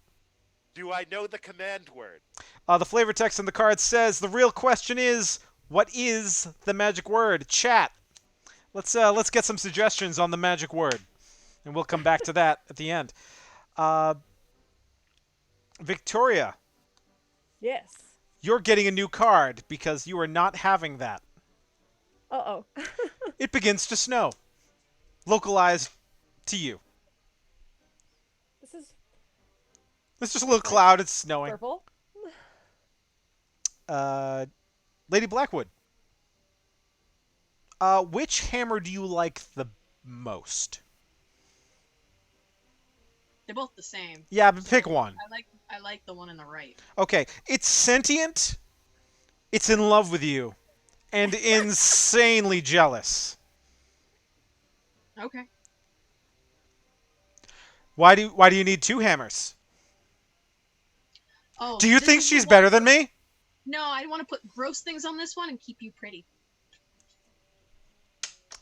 Speaker 5: Do I know the command word?
Speaker 4: The flavor text on the card says the real question is, what is the magic word? Chat. Let's get some suggestions on the magic word, and we'll come back to that at the end. Victoria,
Speaker 6: Yes.
Speaker 4: you're getting a new card because you are not having that.
Speaker 6: Uh-oh.
Speaker 4: It begins to snow. Localized to you.
Speaker 6: This is
Speaker 4: It's just a little cloud. It's snowing.
Speaker 6: purple.
Speaker 4: Lady Blackwood. Which hammer do you like the most?
Speaker 7: They're both the same.
Speaker 4: Yeah, but pick one.
Speaker 7: I like the one on the right.
Speaker 4: Okay, it's sentient, it's in love with you, and insanely jealous.
Speaker 7: Okay.
Speaker 4: Why do you need two hammers?
Speaker 7: Oh.
Speaker 4: Do you
Speaker 7: this
Speaker 4: think
Speaker 7: is the
Speaker 4: she's
Speaker 7: one-
Speaker 4: better than me?
Speaker 7: No, I want to put gross things on this one and keep you pretty.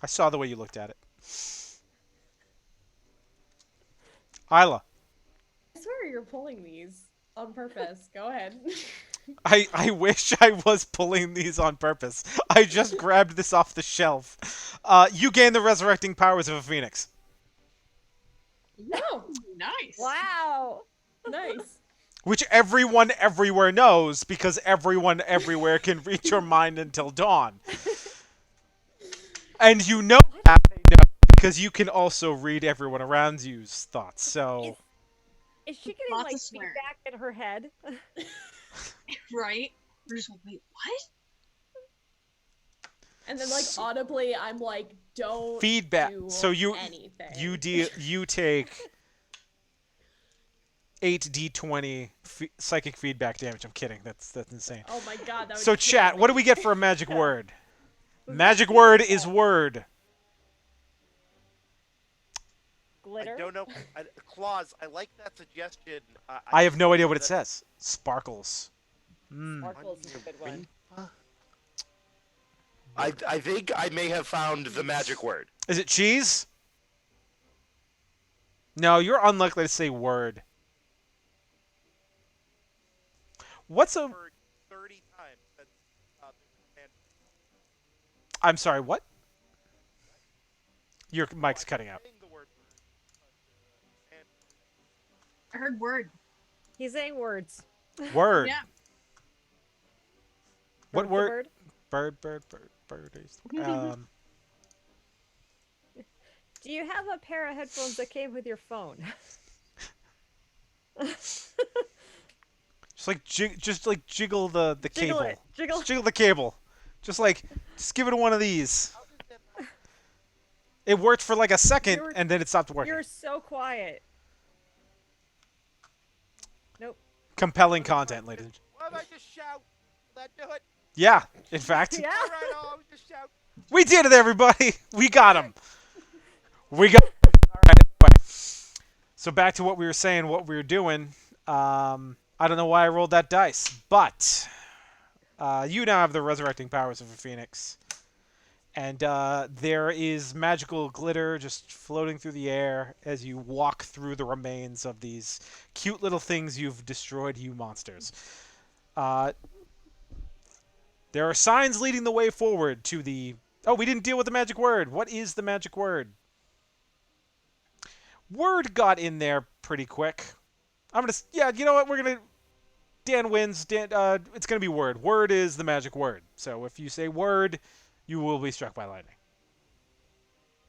Speaker 4: I saw the way you looked at it. Isla.
Speaker 8: I swear you're pulling these on purpose. Go ahead.
Speaker 4: I wish I was pulling these on purpose. I just grabbed this off the shelf. You gain the resurrecting powers of a phoenix.
Speaker 8: No.
Speaker 7: Nice.
Speaker 6: Wow.
Speaker 8: Nice.
Speaker 4: Which everyone everywhere knows because everyone everywhere can read your mind until dawn. And you know that they know because you can also read everyone around you's thoughts. So
Speaker 6: Is she getting
Speaker 7: Lots
Speaker 6: like
Speaker 7: of swearing.
Speaker 6: feedback in her head?
Speaker 7: Right? We're just wait, what?
Speaker 8: And then like audibly, I'm like, don't
Speaker 4: feedback.
Speaker 8: do
Speaker 4: So you
Speaker 8: anything.
Speaker 4: you take 8d20 psychic feedback damage. I'm kidding. That's insane.
Speaker 8: Oh my god. That would
Speaker 4: So
Speaker 8: kill
Speaker 4: chat,
Speaker 8: me.
Speaker 4: what do we get for a magic word? Magic word is word.
Speaker 6: Glitter?
Speaker 5: I don't know. Claus, I like that suggestion.
Speaker 4: I have no idea what it says. Sparkles.
Speaker 6: Sparkles is a good one.
Speaker 5: I think I may have found the magic word.
Speaker 4: Is it cheese? No, you're unlikely to say word. What's a...
Speaker 5: Heard 30 times since
Speaker 4: I'm sorry, what? Your mic's cutting out.
Speaker 5: saying the word
Speaker 7: I heard word.
Speaker 6: He's saying words.
Speaker 4: Word.
Speaker 7: Yeah.
Speaker 4: What
Speaker 6: Bird's a
Speaker 4: word?
Speaker 6: bird?
Speaker 4: Bird is...
Speaker 6: Do you have a pair of headphones that came with your phone?
Speaker 4: Just like jiggle the
Speaker 6: Jiggle
Speaker 4: cable.
Speaker 6: it. Jiggle.
Speaker 4: Just jiggle the cable. Just give it one of these. It worked for like a second,
Speaker 6: You're-
Speaker 4: and then it stopped working.
Speaker 6: You're so quiet. Nope.
Speaker 4: Compelling content, ladies and gentlemen.
Speaker 5: Why don't I just shout? Will that do it?
Speaker 4: Yeah, in fact.
Speaker 6: Yeah.
Speaker 5: All right, I'll just shout.
Speaker 4: We did it, everybody! We got him! We got Alright, anyway. So back to what we were saying, what we were doing. I don't know why I rolled that dice, but you now have the resurrecting powers of a phoenix. And there is magical glitter just floating through the air as you walk through the remains of these cute little things you've destroyed, you monsters. There are signs leading the way forward to the... Oh, we didn't deal with the magic word. What is the magic word? Word got in there pretty quick. I'm going to... Yeah, you know what? We're going to... Dan wins. Dan, it's going to be word. Word is the magic word. So if you say word, you will be struck by lightning.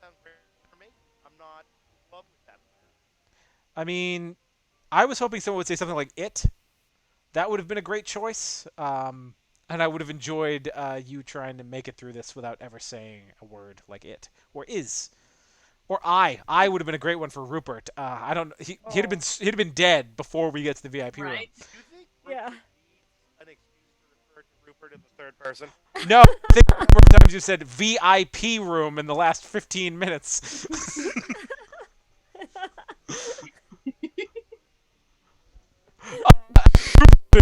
Speaker 5: Sounds fair for me. I'm not in love with that.
Speaker 4: I mean, I was hoping someone would say something like it. That would have been a great choice. And I would have enjoyed you trying to make it through this without ever saying a word like it or is. Or I. I would have been a great one for Rupert. I don't. He'd have been dead before we get to the VIP room.
Speaker 7: Right?
Speaker 5: Do you think
Speaker 6: Yeah.
Speaker 5: Rupert needs an excuse to refer to Rupert in the third person?
Speaker 4: No, I think the number of times you said VIP room in the last 15 minutes.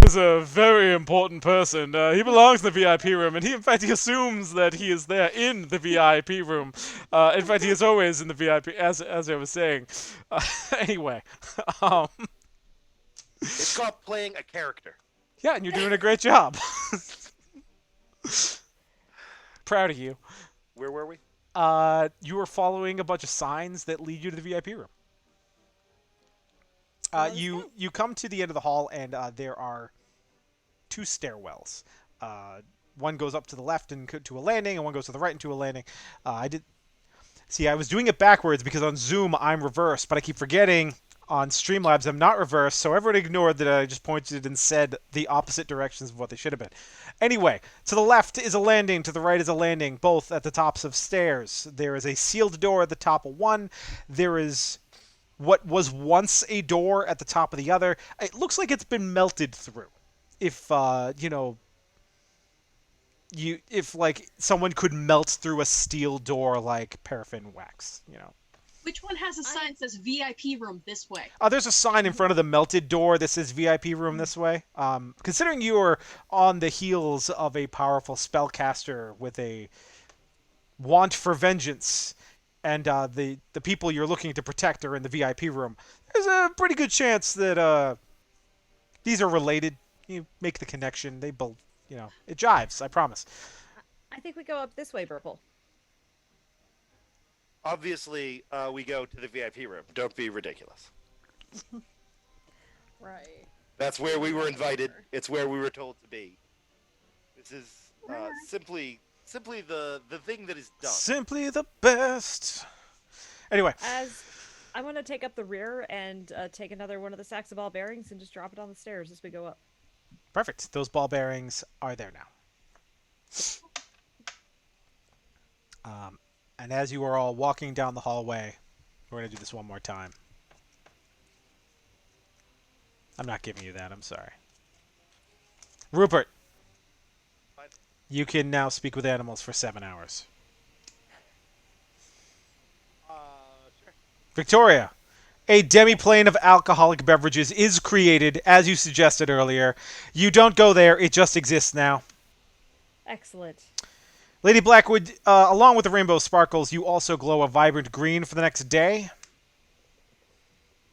Speaker 4: Is a very important person. He belongs in the VIP room, and in fact, he assumes that he is there in the VIP room. In fact, he is always in the VIP, as I was saying. Anyway,
Speaker 5: It's called playing a character.
Speaker 4: yeah, and you're doing a great job. Proud of you.
Speaker 5: Where were we?
Speaker 4: You were following a bunch of signs that lead you to the VIP room. You come to the end of the hall, and there are two stairwells. One goes up to the left and to a landing, and one goes to the right and to a landing. I was doing it backwards because on Zoom I'm reversed, but I keep forgetting on Streamlabs I'm not reversed, so everyone ignored that I just pointed and said the opposite directions of what they should have been. Anyway, to the left is a landing, to the right is a landing, both at the tops of stairs. There is a sealed door at the top of one. There is what was once a door at the top of the other. It looks like it's been melted through. If if like someone could melt through a steel door like paraffin wax,
Speaker 7: Which one has a sign that says VIP room this way?
Speaker 4: There's a sign in front of the melted door that says VIP room this way. Considering you are on the heels of a powerful spellcaster with a want for vengeance, and the people you're looking to protect are in the VIP room, there's a pretty good chance that these are related. You make the connection. They both, it jives. I promise.
Speaker 6: I think we go up this way, Burple.
Speaker 5: Obviously, we go to the VIP room. Don't be ridiculous.
Speaker 8: Right.
Speaker 5: That's where we were invited. It's where we were told to be. This is simply the thing that is done.
Speaker 4: Simply the best. Anyway.
Speaker 6: As I'm going to take up the rear and take another one of the sacks of ball bearings and just drop it on the stairs as we go up.
Speaker 4: Perfect. Those ball bearings are there now. And as you are all walking down the hallway, we're going to do this one more time. I'm not giving you that. I'm sorry. Rupert, you can now speak with animals for 7 hours.
Speaker 5: Sure.
Speaker 4: Victoria, a demi-plane of alcoholic beverages is created, as you suggested earlier. You don't go there. It just exists now.
Speaker 6: Excellent.
Speaker 4: Lady Blackwood, along with the rainbow sparkles, you also glow a vibrant green for the next day.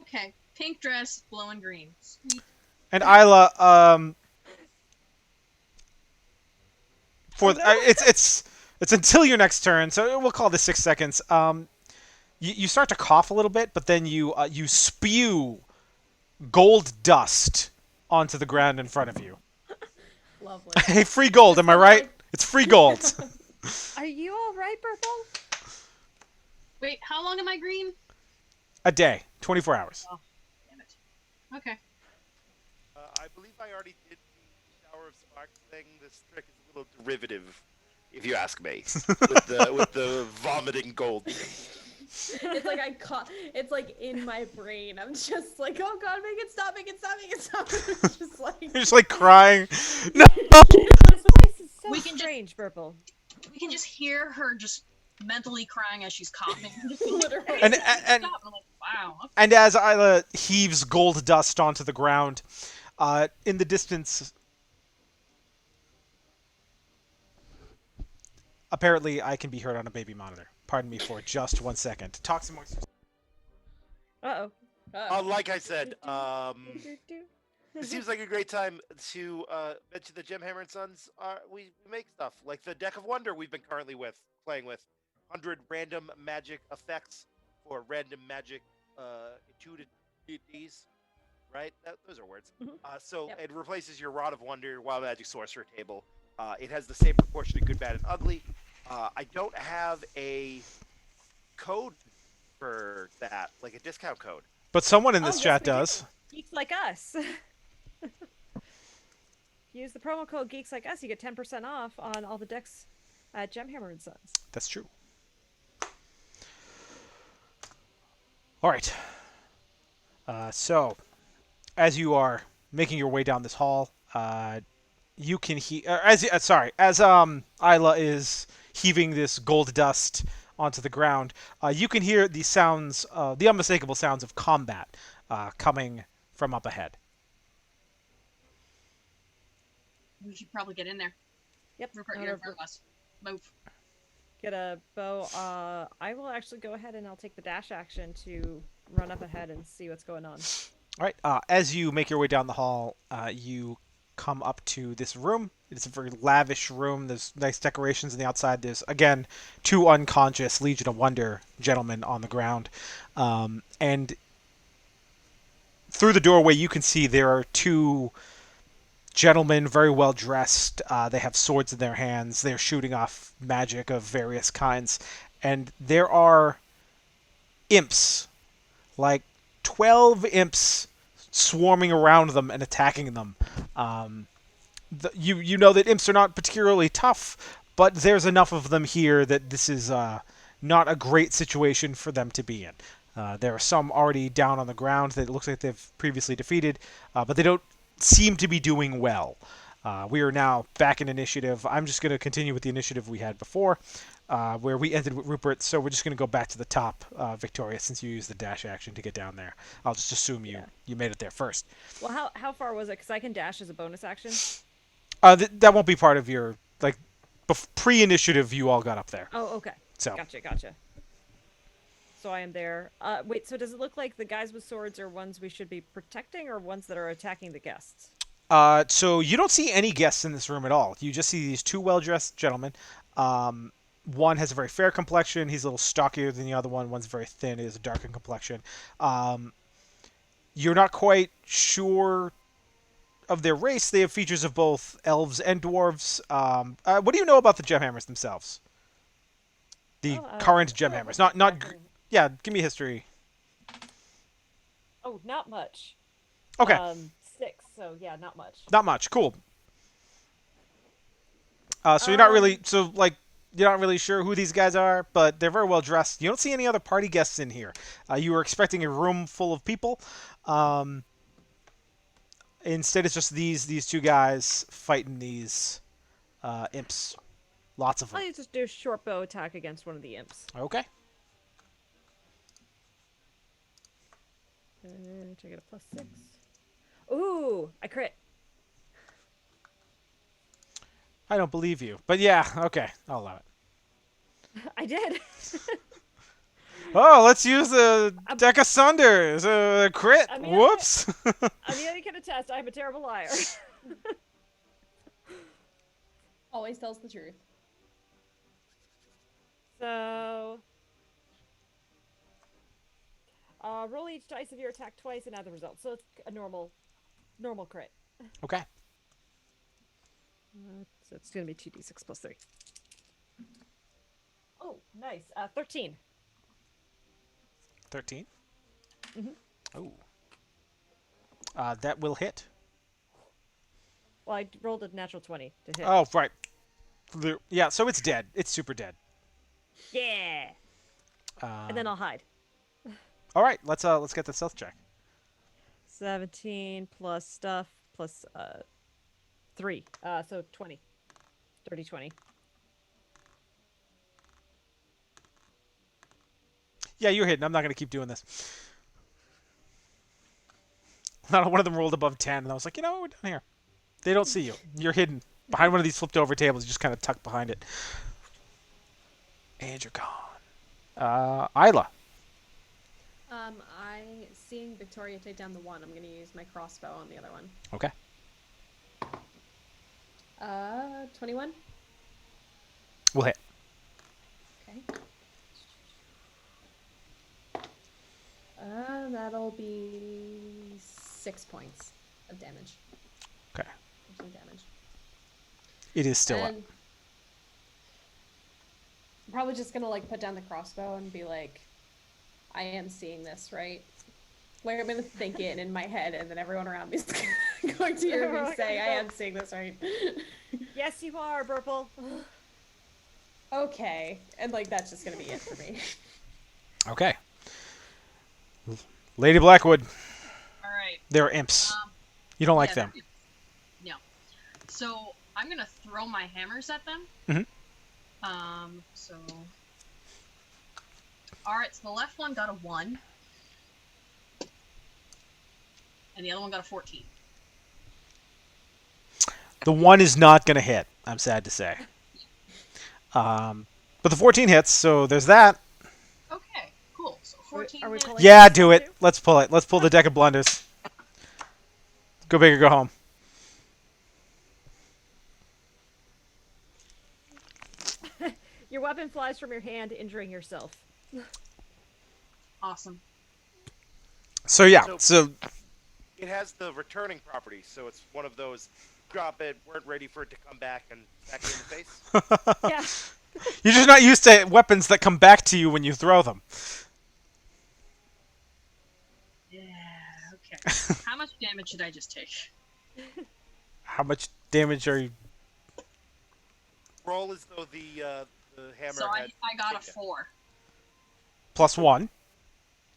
Speaker 7: Okay, pink dress, blowing green. Sweet.
Speaker 4: And Isla, it's until your next turn, so we'll call this 6 seconds. You start to cough a little bit, but then you spew gold dust onto the ground in front of you.
Speaker 8: Lovely.
Speaker 4: Hey, free gold, am I right? It's free gold.
Speaker 6: Are you all right, Burple?
Speaker 7: Wait, how long am I green?
Speaker 4: A day, 24 hours.
Speaker 7: Oh, damn it. Okay.
Speaker 5: I believe I already did the shower of sparks thing. This trick is a little derivative, if you ask me, with the vomiting gold.
Speaker 8: It's like it's like in my brain. I'm just like, oh god, make it stop, make it stop, make it stop. It's just like
Speaker 4: You're just like crying. No.
Speaker 6: This place is so
Speaker 7: We can just-
Speaker 6: strange, Purple.
Speaker 7: We can just hear her just mentally crying as she's coughing.
Speaker 8: literally.
Speaker 4: And
Speaker 7: Stop. I'm like, wow. Okay.
Speaker 4: and as Isla heaves gold dust onto the ground, in the distance, apparently I can be heard on a baby monitor. Pardon me for just 1 second. Talk some more.
Speaker 6: Uh-oh.
Speaker 5: Like I said, it seems like a great time to mention the Gemhammer and Sons. We make stuff like the Deck of Wonder we've been currently playing with 100 random magic effects for random magic intuitivities, right? Those are words. So
Speaker 8: Yep.
Speaker 5: it replaces your Rod of Wonder, your Wild Magic Sorcerer table. It has the same proportion of good, bad, and ugly. I don't have a code for that, like a discount code.
Speaker 4: But someone in
Speaker 6: Oh,
Speaker 4: this
Speaker 6: yes,
Speaker 4: chat
Speaker 6: we do.
Speaker 4: does.
Speaker 6: Geeks like us. Use the promo code Geeks Like Us, you get 10% off on all the decks at Gemhammer and Sons.
Speaker 4: That's true. All right. So, as you are making your way down this hall, you can as Isla is heaving this gold dust onto the ground, you can hear the sounds, the unmistakable sounds of combat coming from up ahead.
Speaker 7: We should probably get in there.
Speaker 6: Yep.
Speaker 7: Rupert,
Speaker 6: I'm
Speaker 7: you're in
Speaker 6: gonna
Speaker 7: front of us. Move.
Speaker 6: Get a bow. I will actually go ahead and I'll take the dash action to run up ahead and see what's going on.
Speaker 4: All right. As you make your way down the hall, you come up to this room. It's a very lavish room. There's nice decorations on the outside. There's, again, 2 unconscious Legion of Wonder gentlemen on the ground. And through the doorway, you can see there are 2 gentlemen, very well dressed. They have swords in their hands. They're shooting off magic of various kinds. And there are imps, like 12 imps swarming around them and attacking them. You know that imps are not particularly tough, but there's enough of them here that this is not a great situation for them to be in. There are some already down on the ground that it looks like they've previously defeated, but they don't seem to be doing well. We are now back in initiative. I'm just going to continue with the initiative we had before, where we ended with Rupert, so we're just going to go back to the top, Victoria, since you used the dash action to get down there. I'll just assume you made it there first.
Speaker 6: Well, how far was it? Because I can dash as a bonus action.
Speaker 4: That won't be part of your, like, pre-initiative you all got up there.
Speaker 6: Oh, okay.
Speaker 4: So.
Speaker 6: Gotcha. So I am there. Wait, so does it look like the guys with swords are ones we should be protecting or ones that are attacking the guests?
Speaker 4: So you don't see any guests in this room at all. You just see these 2 well-dressed gentlemen. One has a very fair complexion. He's a little stockier than the other one. One's very thin. He has a darker complexion. You're not quite sure of their race. They have features of both elves and dwarves. What do you know about the Gemhammers themselves? The current Gemhammers. Not. Yeah, give me history.
Speaker 6: Oh, not much.
Speaker 4: Okay.
Speaker 6: 6, so yeah, not much.
Speaker 4: Not much. Cool. So you're not really you're not really sure who these guys are, but they're very well dressed. You don't see any other party guests in here. You were expecting a room full of people. Instead, it's just these 2 guys fighting these imps. Lots of them.
Speaker 6: I'll just do a short bow attack against one of the imps.
Speaker 4: Okay.
Speaker 6: To get a +6. Ooh, I crit.
Speaker 4: I don't believe you, but yeah, okay, I'll allow it.
Speaker 6: I did.
Speaker 4: Oh, let's use the Deck of Sunder as a crit. Whoops.
Speaker 6: Amelia can attest. I'm a terrible liar.
Speaker 8: Always tells the truth.
Speaker 6: So, roll each dice of your attack twice and add the result. So it's a normal crit.
Speaker 4: Okay.
Speaker 6: So it's going to be 2d6 plus 3. Oh, nice. 13.
Speaker 4: 13?
Speaker 6: Mm-hmm.
Speaker 4: Oh. That will hit.
Speaker 6: Well, I rolled a natural 20 to hit.
Speaker 4: Oh, right. Yeah, so it's dead. It's super dead.
Speaker 6: Yeah. And then I'll hide.
Speaker 4: All right, let's get the stealth check.
Speaker 6: 17 plus stuff plus 3. So 20. Dirty 20.
Speaker 4: Yeah, you're hidden. I'm not gonna keep doing this. Not one of them rolled above 10, and I was like, you know what, we're done here. They don't see you. You're hidden behind one of these flipped over tables. You just kind of tuck behind it. And you're gone. Isla.
Speaker 8: I seeing Victoria take down the one. I'm gonna use my crossbow on the other one.
Speaker 4: Okay.
Speaker 8: 21.
Speaker 4: We'll hit.
Speaker 8: Okay. That'll be 6 points of damage.
Speaker 4: Okay.
Speaker 8: Damage.
Speaker 4: It is still up.
Speaker 8: And I'm probably just gonna like put down the crossbow and be like, I am seeing this, right? Like I'm gonna think it in my head, and then everyone around me is going to hear me say, I am seeing this, right?
Speaker 6: Yes, you are, Burple.
Speaker 8: Okay. And like that's just gonna be it for me.
Speaker 4: Okay. Lady Blackwood.
Speaker 7: All right.
Speaker 4: They're imps. You don't like
Speaker 7: yeah,
Speaker 4: them.
Speaker 7: No. So I'm gonna throw my hammers at them. So. All right. So the left one got a 1, and the other one got a 14.
Speaker 4: The 1 is not going to hit, I'm sad to say. But the 14 hits, so there's that.
Speaker 7: Okay. Cool. So 14.
Speaker 6: Are we
Speaker 7: hits.
Speaker 6: pulling
Speaker 4: Yeah,
Speaker 6: this
Speaker 4: do
Speaker 6: one
Speaker 4: it. Let's pull it. Let's pull the deck of blunders. Go big or go home.
Speaker 6: too? Your weapon flies from your hand, injuring yourself.
Speaker 7: Awesome.
Speaker 4: So yeah, so
Speaker 5: It has the returning property, so it's one of those drop it, weren't ready for it to come back and back you in the face.
Speaker 6: Yeah.
Speaker 4: you're just not used to weapons that come back to you when you throw them.
Speaker 7: Yeah. Okay. How much damage should I just take?
Speaker 4: How much damage are you?
Speaker 5: Roll as though the hammer
Speaker 7: So
Speaker 5: had
Speaker 7: I got a
Speaker 5: taken.
Speaker 7: 4.
Speaker 4: Plus 1.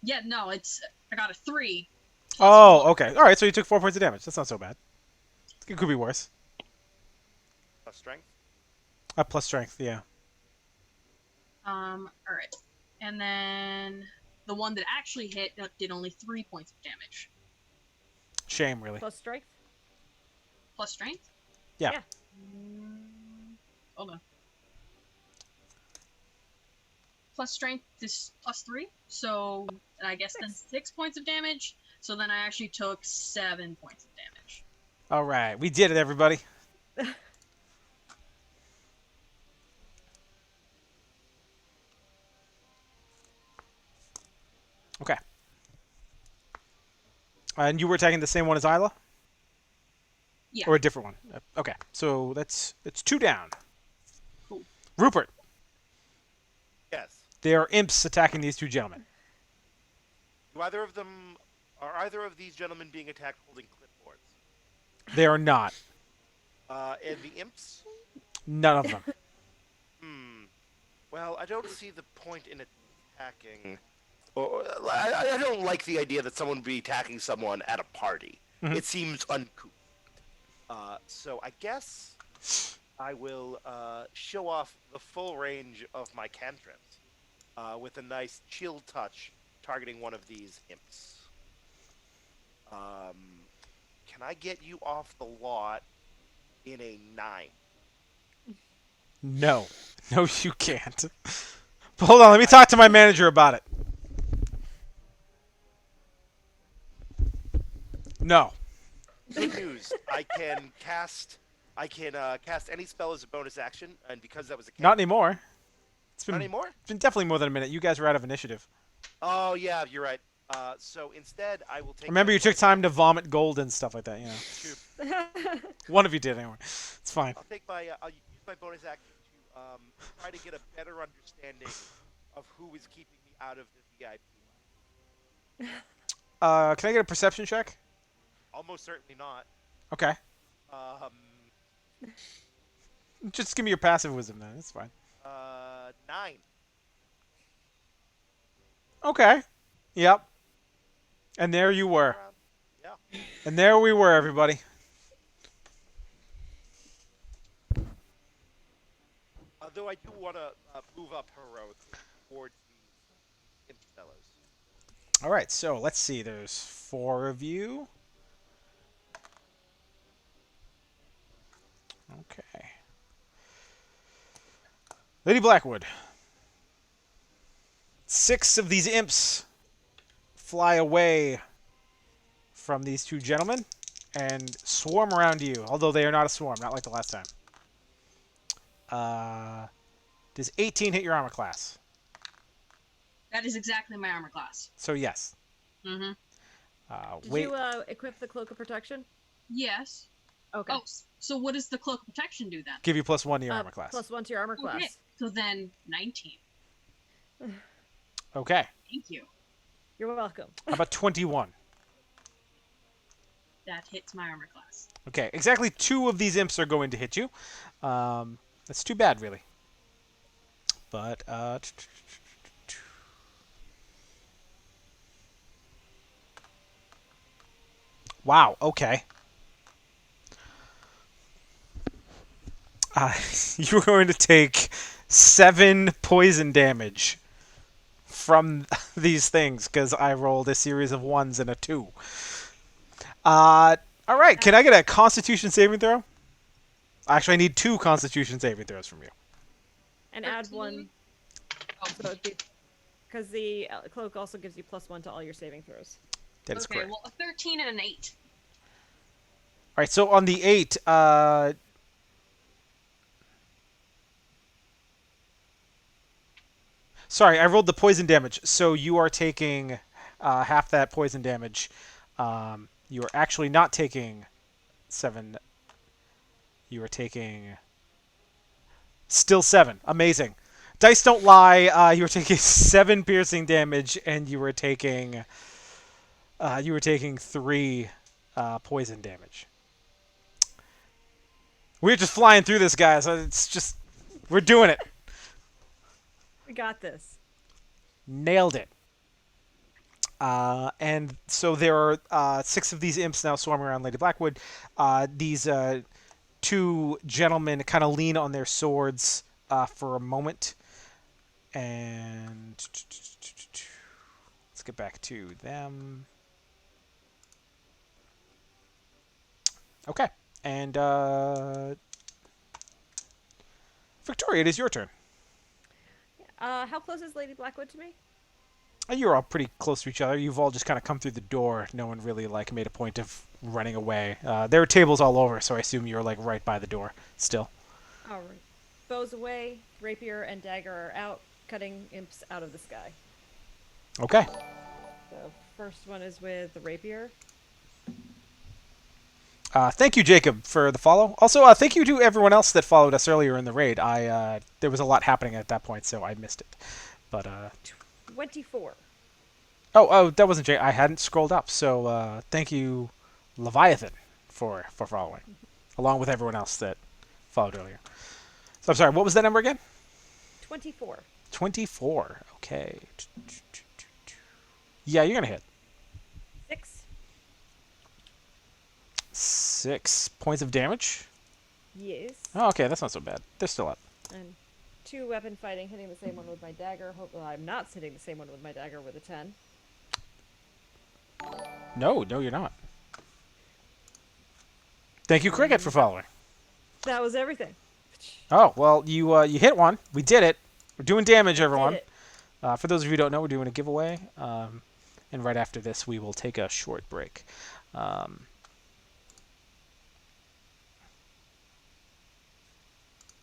Speaker 7: Yeah. No. I got a 3.
Speaker 4: Oh, okay. All right, so you took 4 points of damage. That's not so bad. It could be worse.
Speaker 5: Plus strength.
Speaker 4: Plus strength, yeah.
Speaker 7: All right. And then the one that actually hit did only 3 points of damage.
Speaker 4: Shame, really.
Speaker 6: Plus strength?
Speaker 7: Plus strength?
Speaker 4: Yeah.
Speaker 6: Yeah.
Speaker 7: Hold on. Plus strength is plus 3, so I guess then 6 points of damage. So then I actually took 7 points of damage.
Speaker 4: All right, we did it, everybody. Okay. And you were attacking the same one as Isla?
Speaker 7: Yeah.
Speaker 4: Or a different one? Okay, so it's 2 down.
Speaker 7: Cool.
Speaker 4: Rupert,
Speaker 5: Yes.
Speaker 4: there are imps attacking these 2 gentlemen.
Speaker 5: Are either of these gentlemen being attacked holding clipboards?
Speaker 4: They are not.
Speaker 5: And the imps?
Speaker 4: None of them.
Speaker 5: Well, I don't see the point in attacking. I don't like the idea that someone would be attacking someone at a party. It seems uncouth. So I guess I will show off the full range of my cantrips with a nice chill touch targeting one of these imps. Can I get you off the lot in a 9?
Speaker 4: No. No, you can't. But hold on, let me talk to my manager about it. No.
Speaker 5: Good news. I can cast any spell as a bonus action, and because that was a
Speaker 4: Not anymore.
Speaker 5: not anymore.
Speaker 4: It's been definitely more than a minute. You guys were out of initiative.
Speaker 5: Oh yeah, you're right. So instead, I will take.
Speaker 4: Remember,
Speaker 5: my
Speaker 4: you took
Speaker 5: bonus
Speaker 4: time to vomit gold and stuff like that, you know.
Speaker 5: action to-
Speaker 4: One of you did, anyway. It's fine.
Speaker 5: I'll use my bonus action to try to get a better understanding of who is keeping me out of the VIP.
Speaker 4: Can I get a perception check?
Speaker 5: Almost certainly not.
Speaker 4: Okay.
Speaker 5: Um,
Speaker 4: Just give me your passive wisdom then. It's fine.
Speaker 5: 9.
Speaker 4: Okay. Yep. And there you were.
Speaker 5: Yeah.
Speaker 4: And there we were, everybody.
Speaker 5: Although I do want to move up heroically towards these imp fellows.
Speaker 4: All right, so let's see. There's 4 of you. Okay. Lady Blackwood. 6 of these imps fly away from these 2 gentlemen and swarm around you, although they are not a swarm, not like the last time. Does 18 hit your armor class?
Speaker 7: That is exactly my armor class.
Speaker 4: So yes.
Speaker 7: Mm-hmm.
Speaker 6: Did
Speaker 4: Wait.
Speaker 6: you equip the cloak of protection?
Speaker 7: Yes.
Speaker 6: Okay.
Speaker 7: Oh, so what does the cloak of protection do then?
Speaker 4: Give you +1 to your armor class.
Speaker 6: +1 to your armor class.
Speaker 7: Okay. So then 19.
Speaker 4: Okay.
Speaker 7: Thank you.
Speaker 6: You're welcome.
Speaker 4: How about 21?
Speaker 7: That hits my armor class.
Speaker 4: Okay, exactly 2 of these imps are going to hit you. That's too bad, really. But, wow, okay. You're going to take 7 poison damage from these things, because I rolled a series of 1s and a 2. Alright, can I get a Constitution saving throw? Actually, I need 2 Constitution saving throws from you.
Speaker 6: And add 1.
Speaker 7: Oh,
Speaker 6: So because the cloak also gives you +1 to all your saving throws.
Speaker 4: That is
Speaker 7: okay,
Speaker 4: correct.
Speaker 7: well, a 13 and an 8.
Speaker 4: Alright, so on the 8, sorry, I rolled the poison damage, so you are taking half that poison damage. You are actually not taking 7. You are taking still 7. Amazing. Dice don't lie. You were taking 7 piercing damage, and you were taking 3 poison damage. We're just flying through this, guys. It's just we're doing it.
Speaker 6: We got this.
Speaker 4: Nailed it. And so there are 6 of these imps now swarming around Lady Blackwood. These 2 gentlemen kind of lean on their swords for a moment. And let's get back to them. Okay. And Victoria, it is your turn.
Speaker 6: How close is Lady Blackwood to me?
Speaker 4: You're all pretty close to each other. You've all just kind of come through the door. No one really made a point of running away. There are tables all over, so I assume you're right by the door still.
Speaker 6: All right. Bows away, rapier and dagger are out, cutting imps out of the sky.
Speaker 4: Okay.
Speaker 6: So first one is with the rapier.
Speaker 4: Thank you, Jacob, for the follow. Also, thank you to everyone else that followed us earlier in the raid. There was a lot happening at that point, so I missed it. But
Speaker 6: 24.
Speaker 4: Oh, that wasn't Jay. I hadn't scrolled up, so thank you, Leviathan, for following, along with everyone else that followed earlier. So I'm sorry, what was that number again?
Speaker 6: 24.
Speaker 4: 24. Okay. Yeah, you're gonna hit.
Speaker 6: 6.
Speaker 4: 6 points of damage.
Speaker 6: Yes.
Speaker 4: Oh, okay, that's not so bad. They're still up.
Speaker 6: And 2 weapon fighting, hitting the same one with my dagger. Hopefully I'm not hitting the same one with my dagger with a 10.
Speaker 4: No, you're not. Thank you, Cricket, for following.
Speaker 6: That was everything.
Speaker 4: Oh, well, you hit one. We did it. We're doing damage, everyone.
Speaker 6: Did
Speaker 4: For those of you who don't know, we're doing a giveaway. And right after this, we will take a short break.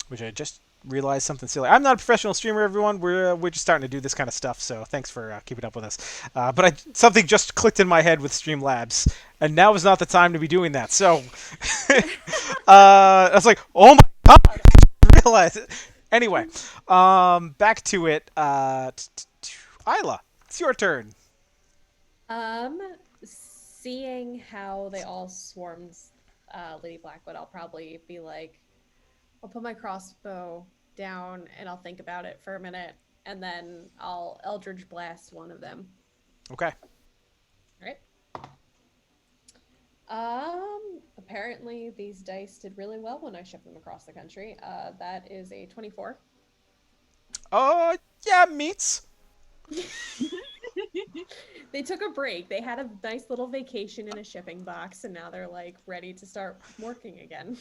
Speaker 4: Which I just realized something silly. I'm not a professional streamer, everyone. We're just starting to do this kind of stuff, so thanks for keeping up with us. But something just clicked in my head with Streamlabs, and now is not the time to be doing that. So I was like, oh my god, I didn't realize it. Anyway, back to it. Isla, it's your turn.
Speaker 8: Seeing how they all swarmed Lady Blackwood, I'll probably be like, I'll put my crossbow down and I'll think about it for a minute, and then I'll Eldritch Blast one of them.
Speaker 4: Okay.
Speaker 8: All right. Apparently these dice did really well when I shipped them across the country. That is a 24.
Speaker 4: Yeah, meets.
Speaker 8: They took a break. They had a nice little vacation in a shipping box, and now they're like ready to start working again.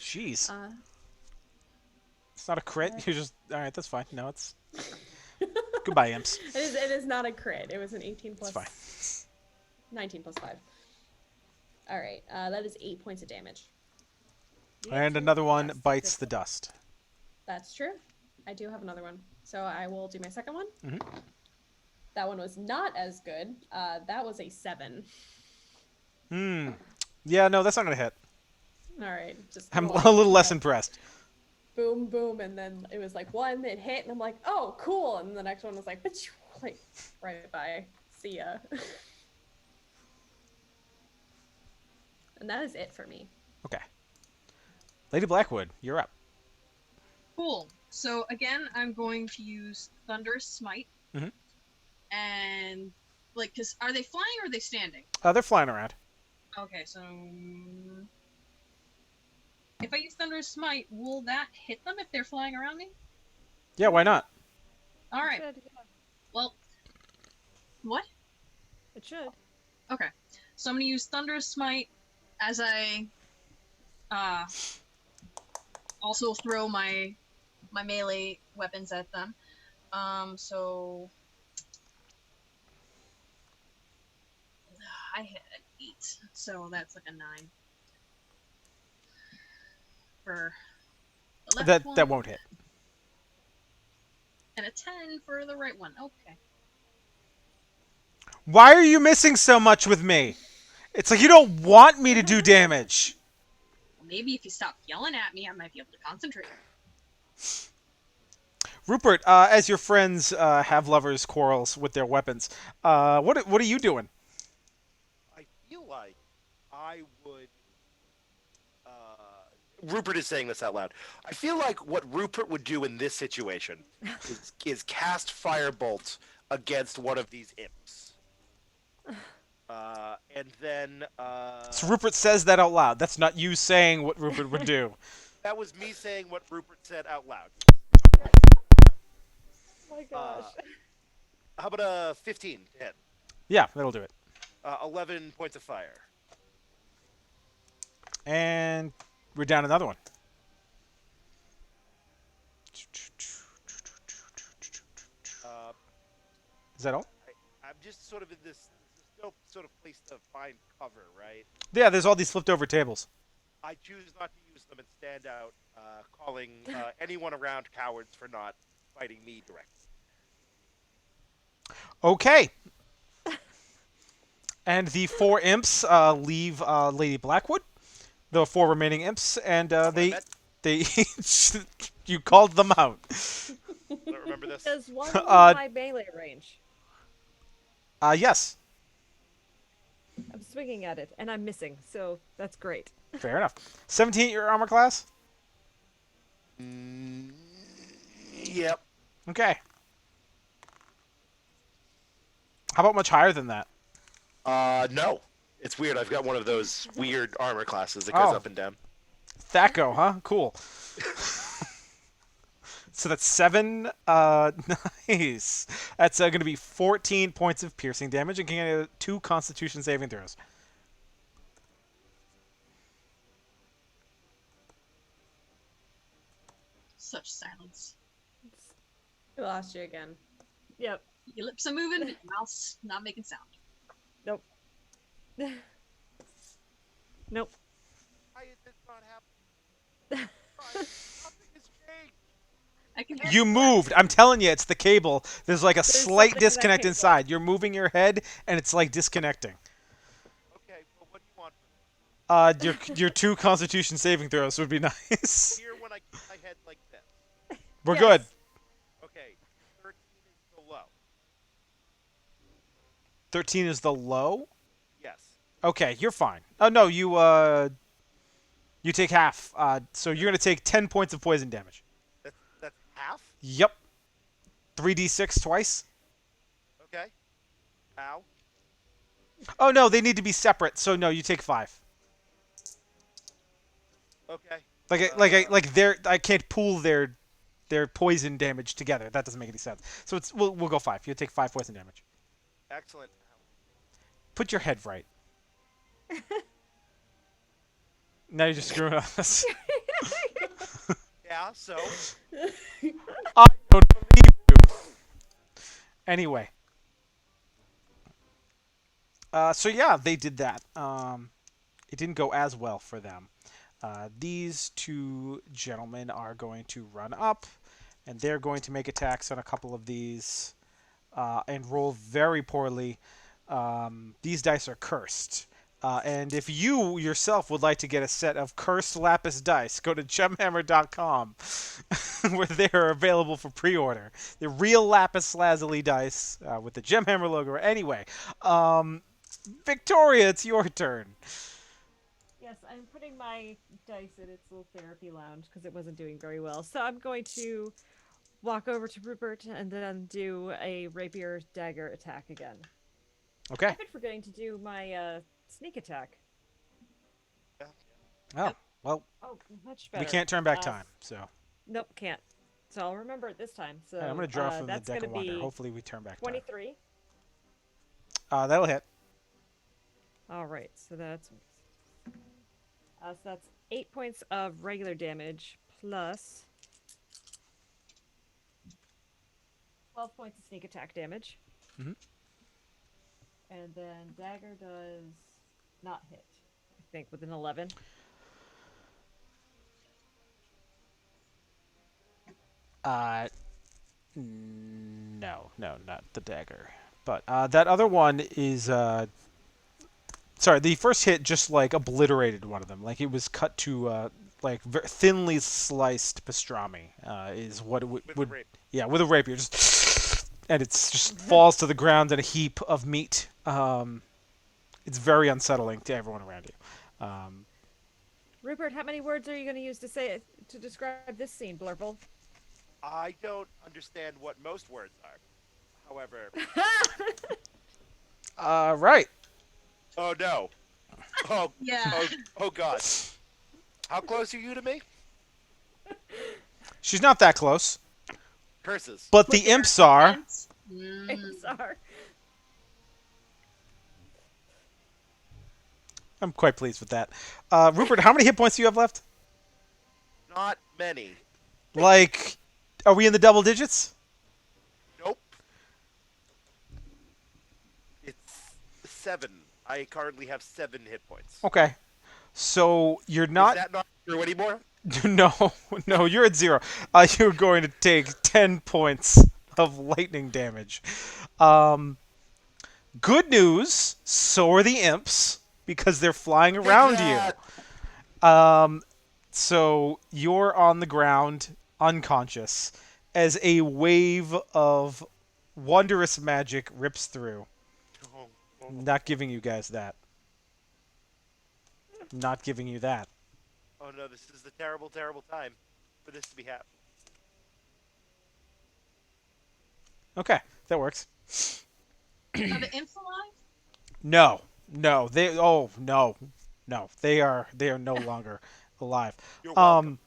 Speaker 4: Jeez. It's not a crit. You're just all right. That's fine. No, it's goodbye, imps.
Speaker 8: It is not a crit. It was an 18 plus.
Speaker 4: It's fine.
Speaker 8: 19 plus 5. All right. That is 8 points of damage.
Speaker 4: And another one bites the dust.
Speaker 8: That's true. I do have another one. So I will do my second one.
Speaker 4: Mm-hmm.
Speaker 8: That one was not as good. That was a 7.
Speaker 4: Yeah, no, that's not gonna hit.
Speaker 8: All right. Just
Speaker 4: I'm
Speaker 8: like,
Speaker 4: a little less impressed.
Speaker 8: Boom, boom, and then it was like one that hit, and I'm like, oh, cool. And the next one was like right by. See ya. And that is it for me.
Speaker 4: Okay. Lady Blackwood, you're up.
Speaker 7: Cool. So again, I'm going to use Thunderous Smite.
Speaker 4: Mhm.
Speaker 7: And like, cause are they flying or are they standing?
Speaker 4: They're flying around.
Speaker 7: Okay, so if I use Thunderous Smite, will that hit them if they're flying around me?
Speaker 4: Yeah, why not?
Speaker 7: All right.
Speaker 6: It should, yeah.
Speaker 7: Well, what?
Speaker 6: It should.
Speaker 7: Okay, so I'm gonna use Thunderous Smite as I also throw my melee weapons at them. So I hit an 8, so that's like a 9 for the left one,
Speaker 4: That won't hit.
Speaker 7: and a 10 for the right one. Okay.
Speaker 4: Why are you missing so much with me? It's like you don't want me to do damage.
Speaker 7: Maybe if you stop yelling at me, I might be able to concentrate.
Speaker 4: Rupert, as your friends have lovers' quarrels with their weapons, what are you doing?
Speaker 5: I feel like I would. Rupert is saying this out loud. I feel like what Rupert would do in this situation is cast Firebolt against one of these imps. And then...
Speaker 4: So Rupert says that out loud. That's not you saying what Rupert would do.
Speaker 5: That was me saying what Rupert said out loud.
Speaker 6: Oh my gosh.
Speaker 5: How about a 15 to hit?
Speaker 4: Yeah, that'll do it.
Speaker 5: 11 points of fire.
Speaker 4: And we're down another one. Is that all?
Speaker 5: I'm just sort of in this no sort of place to find cover, right?
Speaker 4: Yeah, there's all these flipped over tables.
Speaker 5: I choose not to use them and stand out, calling anyone around cowards for not fighting me directly.
Speaker 4: Okay. And the 4 imps leave Lady Blackwood. The 4 remaining imps, and they you called them out.
Speaker 5: I don't remember this.
Speaker 6: Does one of my melee range?
Speaker 4: Yes.
Speaker 6: I'm swinging at it, and I'm missing, so that's great.
Speaker 4: Fair enough. 17 your armor class?
Speaker 5: Yep.
Speaker 4: Okay. How about much higher than that?
Speaker 5: No. It's weird. I've got one of those weird armor classes that goes up and down.
Speaker 4: Thaco, huh? Cool. So that's 7. Nice. That's going to be 14 points of piercing damage and can get 2 Constitution saving throws.
Speaker 7: Such silence.
Speaker 8: We lost you again.
Speaker 6: Yep.
Speaker 7: Your lips are moving, but your mouth's not making sound.
Speaker 6: Nope. Nope.
Speaker 5: Why is this not happening? Nothing has changed.
Speaker 7: I can
Speaker 4: You moved. I'm telling you, it's the cable. There's like a slight
Speaker 6: something in that
Speaker 4: disconnect
Speaker 6: cable.
Speaker 4: inside. You're moving your head, and it's like disconnecting.
Speaker 5: Okay, well, what do you want?
Speaker 4: Your 2 Constitution saving throws would be nice.
Speaker 5: Here when I keep my head like this.
Speaker 4: We're
Speaker 6: Yes.
Speaker 4: good.
Speaker 5: Okay, 13 is the low.
Speaker 4: 13 is the low?
Speaker 5: Yes.
Speaker 4: Okay, you're fine. Oh, no, you take half. So you're going to take 10 points of poison damage.
Speaker 5: That's half?
Speaker 4: Yep. 3d6 twice.
Speaker 5: Okay. Ow.
Speaker 4: Oh no, they need to be separate. So no, you take 5.
Speaker 5: Okay.
Speaker 4: Like I can't pool their poison damage together. That doesn't make any sense. So we'll go 5. You'll take 5 poison damage.
Speaker 5: Excellent.
Speaker 4: Put your head right. Now you're just screwing us.
Speaker 5: Yeah, so.
Speaker 4: I don't believe you. Anyway. So yeah, they did that. It didn't go as well for them. These two gentlemen are going to run up, and they're going to make attacks on a couple of these, and roll very poorly. These dice are cursed. And if you yourself would like to get a set of cursed lapis dice, go to gemhammer.com, where they are available for pre-order. They're real lapis lazuli dice with the Gemhammer logo. Anyway, Victoria, it's your turn.
Speaker 6: Yes, I'm putting my dice in its little therapy lounge because it wasn't doing very well. So I'm going to walk over to Rupert and then do a rapier dagger attack again.
Speaker 4: Okay.
Speaker 6: I've been forgetting to do my sneak attack.
Speaker 4: Oh, well,
Speaker 6: Oh, much better.
Speaker 4: we can't turn back time, so.
Speaker 6: Nope, can't. So I'll remember it this time. So
Speaker 4: I'm going to draw from the
Speaker 6: that's
Speaker 4: deck
Speaker 6: gonna
Speaker 4: of wonder.
Speaker 6: be
Speaker 4: Hopefully we turn back time.
Speaker 6: 23.
Speaker 4: That'll hit.
Speaker 6: All right, so that's 8 points of regular damage plus 12 points of sneak attack damage.
Speaker 4: Mm-hmm.
Speaker 6: And then dagger does not hit, I think, with an 11.
Speaker 4: No, not the dagger. But that other one is sorry, the first hit just like obliterated one of them. Like it was cut to like thinly sliced pastrami. Is what it would yeah, with a rapier, just and it's just falls to the ground in a heap of meat. It's very unsettling to everyone around you.
Speaker 6: Rupert, how many words are you going to use to describe this scene, Blurple?
Speaker 5: I don't understand what most words are. However.
Speaker 4: Right.
Speaker 5: Oh no. Oh
Speaker 7: Yeah.
Speaker 5: Oh god. How close are you to me?
Speaker 4: She's not that close.
Speaker 5: Curses.
Speaker 4: But the imps are.
Speaker 6: Imps are.
Speaker 4: I'm quite pleased with that. Rupert, how many hit points do you have left?
Speaker 5: Not many.
Speaker 4: Like, are we in the double digits?
Speaker 5: Nope. It's 7. I currently have 7 hit points.
Speaker 4: Okay. So you're not.
Speaker 5: Is that not true anymore?
Speaker 4: No, you're at 0. You're going to take 10 points of lightning damage. Good news, so are the imps, because they're flying around you. So you're on the ground, unconscious, as a wave of wondrous magic rips through. Not giving you guys that. Not giving you that.
Speaker 5: Oh no, this is the terrible, terrible time for this to be happening.
Speaker 4: Okay, that works.
Speaker 7: Are the imps alive?
Speaker 4: No, they are no longer alive.
Speaker 5: You're welcome.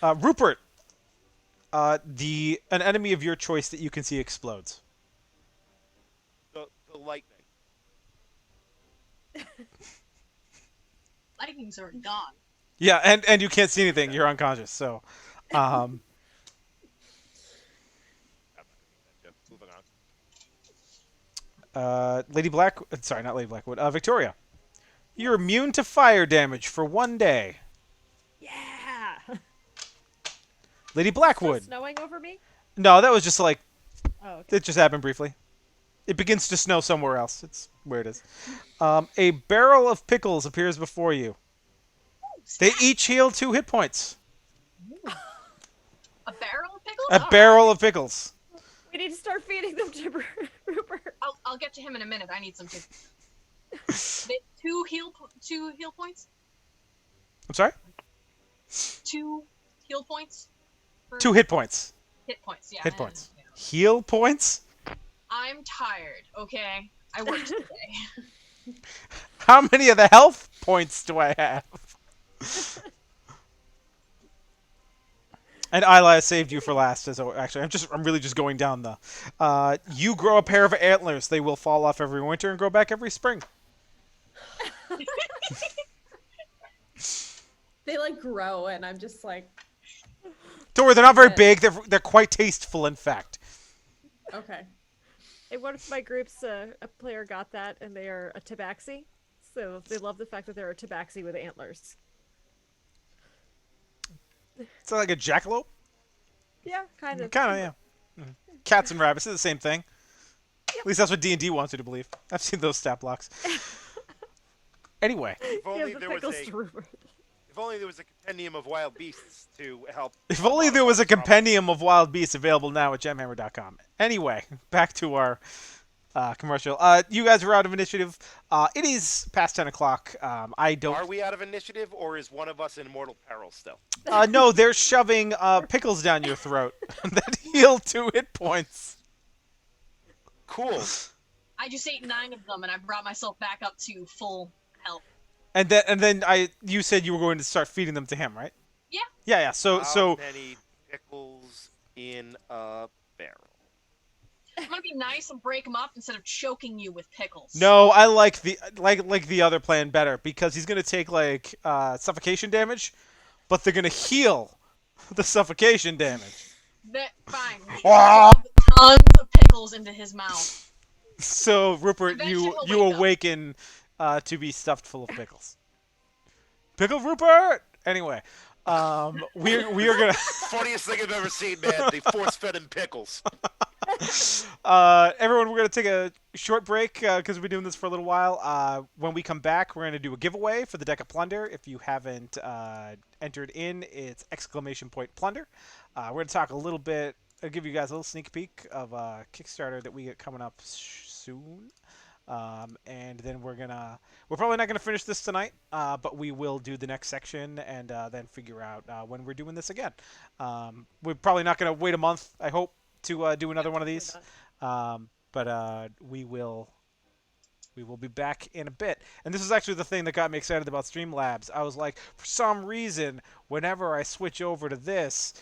Speaker 4: Rupert, an enemy of your choice that you can see explodes.
Speaker 5: The lightning.
Speaker 7: Lightning's already gone.
Speaker 4: Yeah, and you can't see anything. You're unconscious. So,
Speaker 5: Moving on.
Speaker 4: Lady Black. Sorry, not Lady Blackwood. Victoria, you're immune to fire damage for 1 day.
Speaker 6: Yeah.
Speaker 4: Lady Blackwood.
Speaker 6: Still snowing over me?
Speaker 4: No, that was just like.
Speaker 6: Oh, okay.
Speaker 4: It just happened briefly. It begins to snow somewhere else. It's where it is. A barrel of pickles appears before you. They each heal 2 hit points.
Speaker 7: A barrel of pickles?
Speaker 4: A barrel of pickles.
Speaker 6: We need to start feeding them to Rupert.
Speaker 7: I'll get to him in a minute. I need some pickles. 2 heal points?
Speaker 4: I'm sorry?
Speaker 7: 2 heal points.
Speaker 4: 2 hit points.
Speaker 7: Hit points, yeah.
Speaker 4: Hit points. Heal points?
Speaker 7: I'm tired, okay? I worked today.
Speaker 4: How many of the health points do I have? And Isla saved you for last. Actually, I'm really just going down the. You grow a pair of antlers. They will fall off every winter and grow back every spring.
Speaker 8: They like grow, and I'm just like.
Speaker 4: Don't worry, they're not very big. They're quite tasteful, in fact.
Speaker 8: Okay.
Speaker 6: In one of my groups, a player got that, and they are a tabaxi. So they love the fact that they're a tabaxi with antlers.
Speaker 4: It's like a jackalope.
Speaker 6: Yeah, kind of.
Speaker 4: Kind of, yeah. Cats and rabbits are the same thing. Yep. At least that's what D&D wants you to believe. I've seen those stat blocks. Anyway.
Speaker 5: If only there was a compendium of wild beasts to help.
Speaker 4: If only there was a compendium of wild beasts available now at gemhammer.com. Anyway, back to our commercial. You guys are out of initiative. It is past 10 o'clock.
Speaker 5: Are we out of initiative, or is one of us in mortal peril still?
Speaker 4: No, they're shoving pickles down your throat that heal 2 hit points.
Speaker 5: Cool.
Speaker 7: I just ate 9 of them, and I brought myself back up to full health.
Speaker 4: And then you said you were going to start feeding them to him, right?
Speaker 7: Yeah.
Speaker 4: Yeah. So
Speaker 5: How many pickles in a barrel?
Speaker 7: I'm gonna be nice and break them up instead of choking you with pickles.
Speaker 4: No, I like the other plan better because he's gonna take like suffocation damage, but they're gonna heal the suffocation damage.
Speaker 7: Fine. Tons of pickles into his mouth.
Speaker 4: So Rupert, you awaken to be stuffed full of pickles. Pickle Rupert. Anyway, we are gonna.
Speaker 5: Funniest thing I've ever seen, man. They force-fed him pickles.
Speaker 4: Everyone, we're going to take a short break because we've been doing this for a little while. When we come back, we're going to do a giveaway for the Deck of Plunder. If you haven't entered in, it's !plunder. We're going to talk a little bit, I'll give you guys a little sneak peek of a Kickstarter that we get coming up soon. And then we're probably not going to finish this tonight, but we will do the next section and then figure out when we're doing this again. We're probably not going to wait a month, I hope, to do another one of these, but we will be back in a bit. And this is actually the thing that got me excited about Streamlabs. I was like, for some reason, whenever I switch over to this,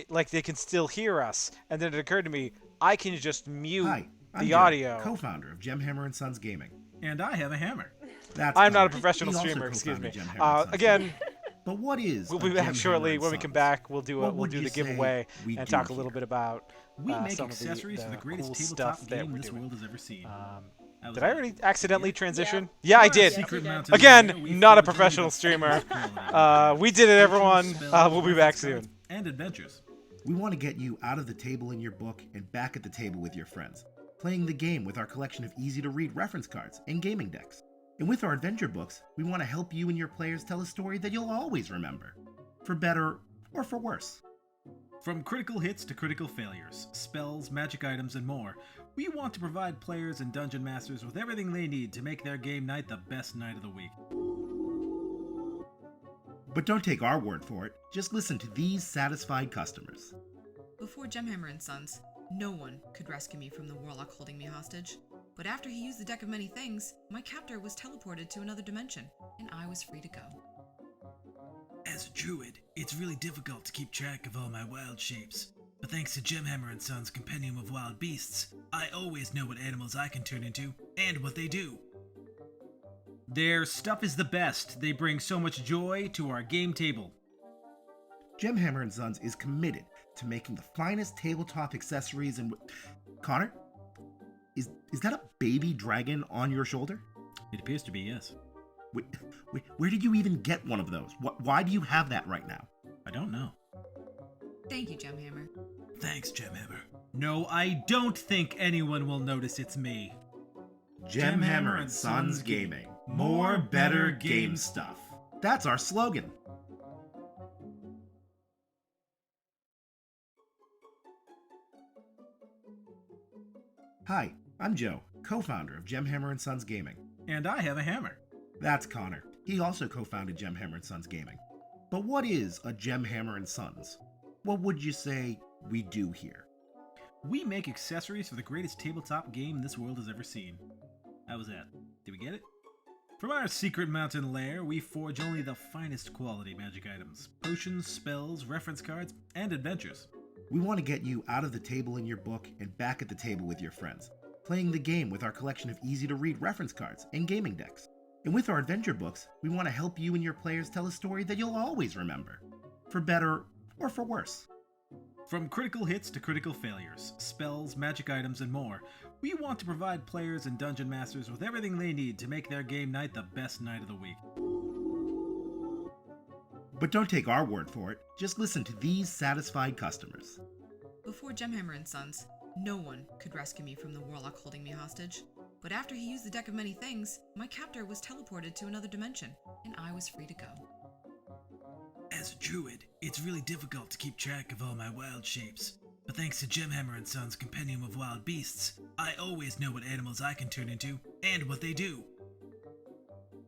Speaker 4: like they can still hear us. And then it occurred to me, I can just mute the audio.
Speaker 1: Co-founder of Gemhammer and Sons Gaming,
Speaker 3: and I have a hammer.
Speaker 4: I'm not a professional streamer. Excuse me. Again.
Speaker 1: But what is?
Speaker 4: We'll be back shortly. When we come back, we'll do the giveaway and talk a little bit about
Speaker 3: some accessories for the greatest
Speaker 4: cool
Speaker 3: tabletop
Speaker 4: stuff
Speaker 3: game
Speaker 4: that
Speaker 3: this world has ever seen.
Speaker 4: Did I already accidentally transition? Yeah, I did.
Speaker 3: Yes,
Speaker 4: Again, not a professional streamer. We did it, everyone. We'll be back soon.
Speaker 3: And adventures.
Speaker 1: We want to get you out of the table in your book and back at the table with your friends, playing the game with our collection of easy-to-read reference cards and gaming decks. And with our adventure books, we want to help you and your players tell a story that you'll always remember, for better or for worse.
Speaker 3: From critical hits to critical failures, spells, magic items, and more, we want to provide players and dungeon masters with everything they need to make their game night the best night of the week.
Speaker 1: But don't take our word for it, just listen to these satisfied customers.
Speaker 2: Before Gemhammer and Sons, no one could rescue me from the warlock holding me hostage. But after he used the Deck of Many Things, my captor was teleported to another dimension, and I was free to go.
Speaker 3: As a druid, it's really difficult to keep track of all my wild shapes. But thanks to Gemhammer and Sons' Compendium of Wild Beasts, I always know what animals I can turn into, and what they do. Their stuff is the best. They bring so much joy to our game table.
Speaker 1: Gemhammer and Sons is committed to making the finest tabletop accessories and... Connor? Is that a baby dragon on your shoulder?
Speaker 3: It appears to be, yes.
Speaker 1: Wait, where did you even get one of those? Why do you have that right now?
Speaker 3: I don't know.
Speaker 2: Thank you, Gemhammer.
Speaker 3: Thanks, Gemhammer. No, I don't think anyone will notice it's me.
Speaker 1: Gemhammer and Sons Gaming. More better game stuff. That's our slogan. Hi, I'm Joe, co-founder of Gemhammer and Sons Gaming.
Speaker 3: And I have a hammer.
Speaker 1: That's Connor. He also co-founded Gemhammer and Sons Gaming. But what is a Gemhammer and Sons? What would you say we do here?
Speaker 3: We make accessories for the greatest tabletop game this world has ever seen. How was that? Did we get it? From our secret mountain lair, we forge only the finest quality magic items, potions, spells, reference cards, and adventures.
Speaker 1: We want to get you out of the table in your book and back at the table with your friends, playing the game with our collection of easy-to-read reference cards and gaming decks. And with our adventure books, we want to help you and your players tell a story that you'll always remember, for better or for worse.
Speaker 3: From critical hits to critical failures, spells, magic items, and more, we want to provide players and dungeon masters with everything they need to make their game night the best night of the week.
Speaker 1: But don't take our word for it, just listen to these satisfied customers.
Speaker 2: Before Gemhammer and Sons, no one could rescue me from the warlock holding me hostage. But after he used the deck of many things, my captor was teleported to another dimension, and I was free to go.
Speaker 3: As a druid, it's really difficult to keep track of all my wild shapes. But thanks to Gemhammer and Sons' Compendium of Wild Beasts, I always know what animals I can turn into, and what they do.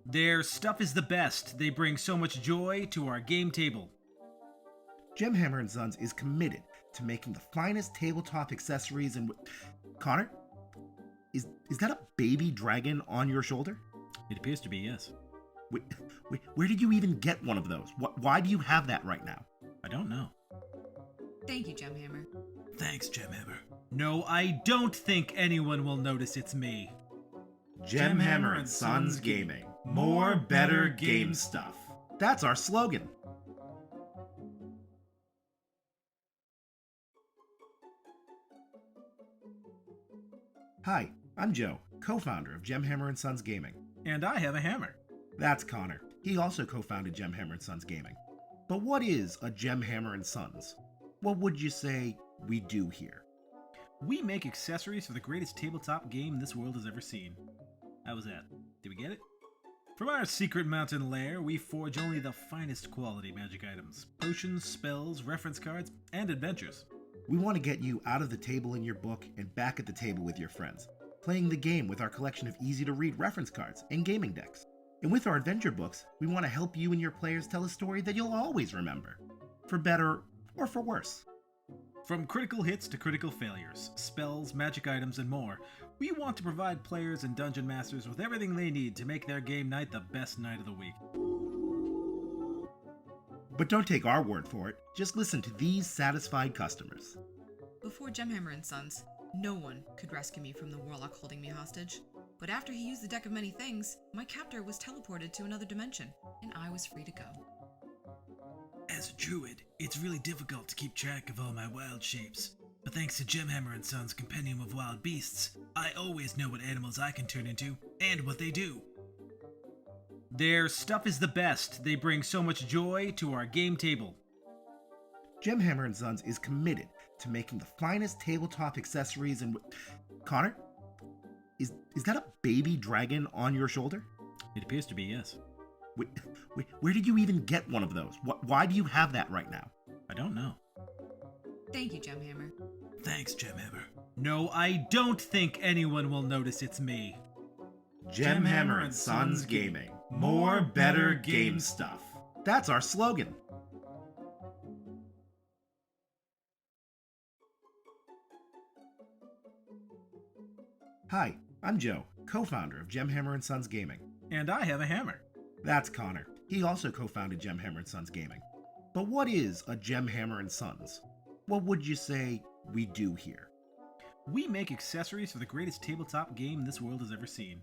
Speaker 3: Their stuff is the best. They bring so much joy to our game table.
Speaker 1: Gemhammer and Sons is committed to making the finest tabletop accessories and... Connor? Is that a baby dragon on your shoulder?
Speaker 3: It appears to be, yes.
Speaker 1: Where did you even get one of those? Why do you have that right now?
Speaker 3: I don't know.
Speaker 2: Thank you, Gemhammer.
Speaker 3: Thanks, Gemhammer. No, I don't think anyone will notice it's me.
Speaker 1: Gemhammer and Sons Gaming. More, better game stuff. That's our slogan. Hi, I'm Joe, co-founder of Gemhammer and Sons Gaming.
Speaker 3: And I have a hammer.
Speaker 1: That's Conor. He also co-founded Gemhammer and Sons Gaming. But what is a Gemhammer and Sons? What would you say we do here?
Speaker 3: We make accessories for the greatest tabletop game this world has ever seen. How was that? Did we get it? From our secret mountain lair, we forge only the finest quality magic items, potions, spells, reference cards, and adventures.
Speaker 1: We want to get you out of the table in your book and back at the table with your friends, playing the game with our collection of easy-to-read reference cards and gaming decks. And with our adventure books, we want to help you and your players tell a story that you'll always remember, for better or for worse.
Speaker 3: From critical hits to critical failures, spells, magic items, and more, we want to provide players and dungeon masters with everything they need to make their game night the best night of the week.
Speaker 1: But don't take our word for it, just listen to these satisfied customers.
Speaker 2: Before Gemhammer and Sons, no one could rescue me from the warlock holding me hostage. But after he used the deck of many things, my captor was teleported to another dimension, and I was free to go.
Speaker 3: As a druid, it's really difficult to keep track of all my wild shapes. But thanks to Gemhammer and Sons' Compendium of Wild Beasts, I always know what animals I can turn into, and what they do. Their stuff is the best. They bring so much joy to our game table.
Speaker 1: Gemhammer and Sons is committed to making the finest tabletop accessories and... Connor? Is that a baby dragon on your shoulder?
Speaker 3: It appears to be, yes.
Speaker 1: Where did you even get one of those? Why do you have that right now?
Speaker 3: I don't know.
Speaker 2: Thank you, Gemhammer.
Speaker 3: Thanks, Gemhammer. No, I don't think anyone will notice it's me.
Speaker 1: Gemhammer and Sons Gaming. More, better game stuff. That's our slogan. Hi, I'm Joe, co-founder of Gemhammer and Sons Gaming.
Speaker 3: And I have a hammer.
Speaker 1: That's Conor. He also co-founded Gemhammer and Sons Gaming. But what is a Gemhammer and Sons? What would you say we do here?
Speaker 3: We make accessories for the greatest tabletop game this world has ever seen.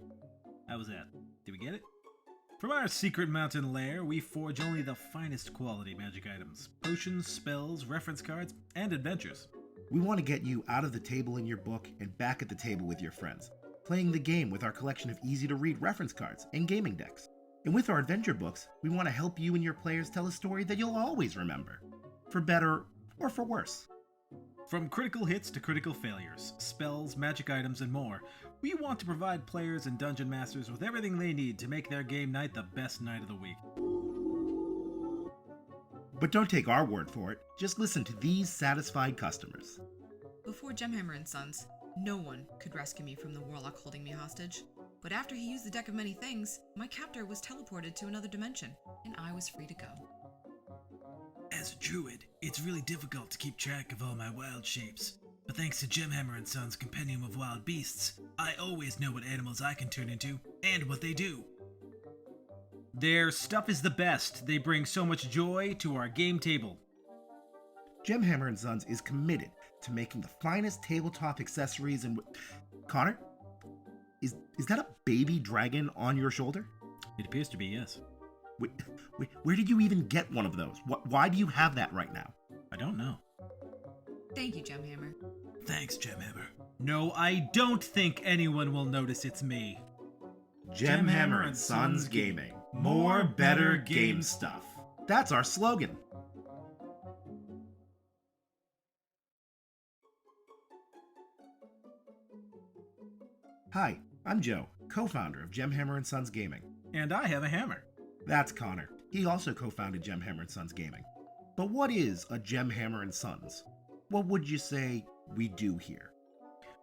Speaker 3: How was that? Did we get it? From our secret mountain lair, we forge only the finest quality magic items, potions, spells, reference cards, and adventures.
Speaker 1: We want to get you out of the table in your book and back at the table with your friends, playing the game with our collection of easy-to-read reference cards and gaming decks. And with our adventure books, we want to help you and your players tell a story that you'll always remember, for better or for worse.
Speaker 3: From critical hits to critical failures, spells, magic items, and more, we want to provide players and dungeon masters with everything they need to make their game night the best night of the week.
Speaker 1: But don't take our word for it, just listen to these satisfied customers.
Speaker 2: Before Gemhammer and Sons, no one could rescue me from the warlock holding me hostage. But after he used the deck of many things, my captor was teleported to another dimension, and I was free to go.
Speaker 3: As a druid, it's really difficult to keep track of all my wild shapes. But thanks to Gemhammer and Son's Compendium of Wild Beasts, I always know what animals I can turn into and what they do. Their stuff is the best. They bring so much joy to our game table.
Speaker 1: Gemhammer and Sons is committed to making the finest tabletop accessories and... Connor? Is that a baby dragon on your shoulder?
Speaker 3: It appears to be, yes.
Speaker 1: Where did you even get one of those? Why do you have that right now?
Speaker 3: I don't know.
Speaker 2: Thank you, Gemhammer.
Speaker 3: Thanks, Gemhammer. No, I don't think anyone will notice it's me.
Speaker 1: Gemhammer and Sons Gaming. More, better game stuff. That's our slogan. Hi, I'm Joe, co-founder of Gemhammer and Sons Gaming.
Speaker 3: And I have a hammer.
Speaker 1: That's Connor. He also co-founded Gemhammer and Sons Gaming. But what is a Gemhammer and Sons? What would you say we do here?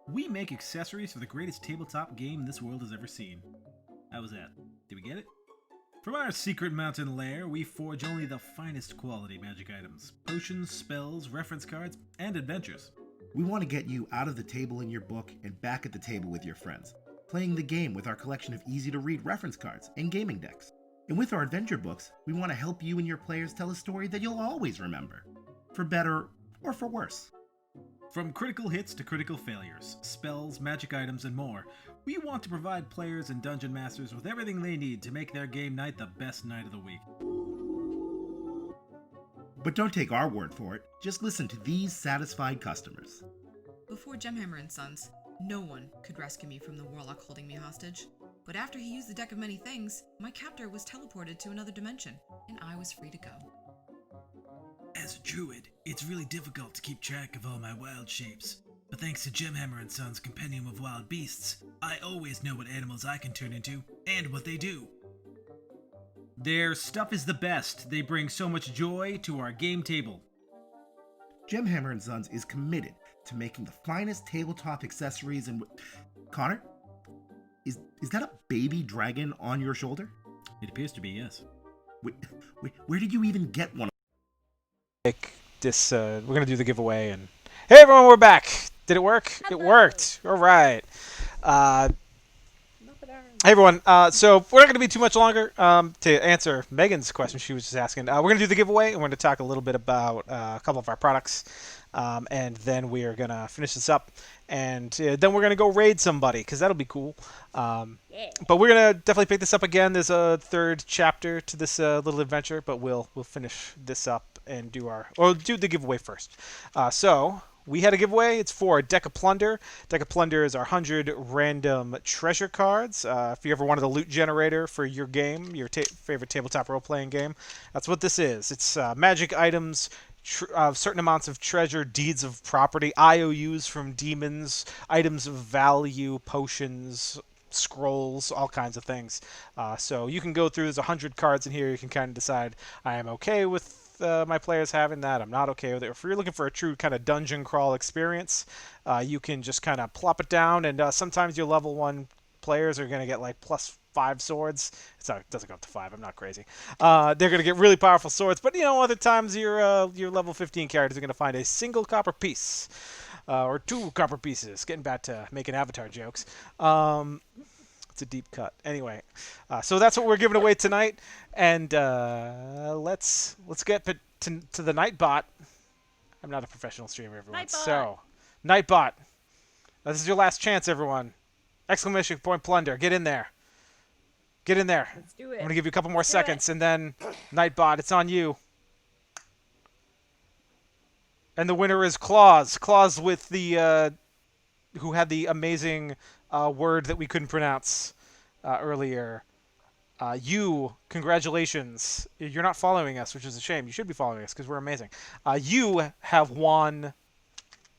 Speaker 3: We make accessories for the greatest tabletop game this world has ever seen. How was that? Did we get it? From our secret mountain lair, we forge only the finest quality magic items, potions, spells, reference cards, and adventures.
Speaker 1: We want to get you out of the table in your book and back at the table with your friends, playing the game with our collection of easy-to-read reference cards and gaming decks. And with our adventure books, we want to help you and your players tell a story that you'll always remember, for better or for worse.
Speaker 3: From critical hits to critical failures, spells, magic items, and more, we want to provide players and dungeon masters with everything they need to make their game night the best night of the week.
Speaker 1: But don't take our word for it, just listen to these satisfied customers.
Speaker 2: Before Gemhammer and Sons, no one could rescue me from the warlock holding me hostage. But after he used the deck of many things, my captor was teleported to another dimension, and I was free to go.
Speaker 3: As a druid, it's really difficult to keep track of all my wild shapes. But thanks to Gemhammer and Son's Compendium of Wild Beasts, I always know what animals I can turn into and what they do. Their stuff is the best. They bring so much joy to our game table.
Speaker 1: Gemhammer and Sons is committed to making the finest tabletop accessories and... Connor? Is that a baby dragon on your shoulder?
Speaker 3: It appears to be, yes.
Speaker 1: Where did you even get one?
Speaker 4: We're gonna do the giveaway, and hey everyone, we're back. Did it work?
Speaker 6: Hello.
Speaker 4: It worked. All right. Hey everyone, so we're not going to be too much longer to answer Megan's question she was just asking. We're going to do the giveaway, and we're going to talk a little bit about a couple of our products, and then we are going to finish this up, and then we're going to go raid somebody, because that'll be cool.
Speaker 6: Yeah.
Speaker 4: But we're going to definitely pick this up again. There's a third chapter to this little adventure, but we'll finish this up and do the giveaway first. So... we had a giveaway. It's for a Deck of Plunder. Deck of Plunder is our 100 random treasure cards. If you ever wanted a loot generator for your game, your favorite tabletop role-playing game, that's what this is. It's magic items, certain amounts of treasure, deeds of property, IOUs from demons, items of value, potions, scrolls, all kinds of things. So you can go through, there's 100 cards in here. You can kind of decide, I am okay with my players having that. I'm not okay with it. If you're looking for a true kind of dungeon crawl experience, you can just kind of plop it down, and sometimes your level 1 players are going to get like +5 swords. It doesn't go up to 5. I'm not crazy. They're going to get really powerful swords, but other times your level 15 characters are going to find a single copper piece or 2 copper pieces. Getting back to making Avatar jokes. It's a deep cut. Anyway, so that's what we're giving away tonight, and let's get to the Nightbot. I'm not a professional streamer, everyone.
Speaker 6: Nightbot.
Speaker 4: So, Nightbot, this is your last chance, everyone! Exclamation point plunder! Get in there! Get in there!
Speaker 6: Let's do it.
Speaker 4: I'm gonna give you a couple more
Speaker 6: Let's do
Speaker 4: seconds, and then Nightbot, it's on you. And the winner is Claus. Claus with the who had the amazing word that we couldn't pronounce earlier. Congratulations. You're not following us, which is a shame. You should be following us because we're amazing. You have won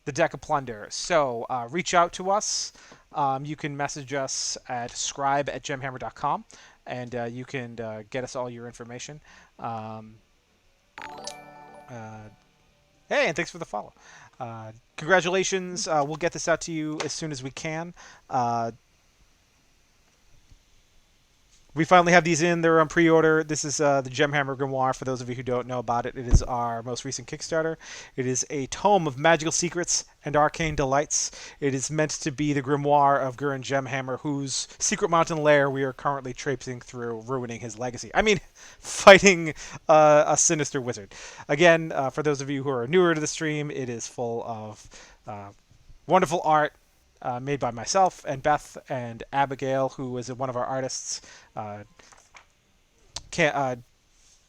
Speaker 4: the Deck of Plunder. So reach out to us. You can message us at scribe@gemhammer.com, and you can get us all your information. Hey, and thanks for the follow. Congratulations. We'll get this out to you as soon as we can. We finally have these in. They're on pre-order. This is the Gemhammer Grimoire. For those of you who don't know about it, it is our most recent Kickstarter. It is a tome of magical secrets and arcane delights. It is meant to be the grimoire of Gurren Gemhammer, whose secret mountain lair we are currently traipsing through, ruining his legacy. I mean, fighting a sinister wizard. Again, for those of you who are newer to the stream, it is full of wonderful art, made by myself and Beth and Abigail, who is one of our artists. Over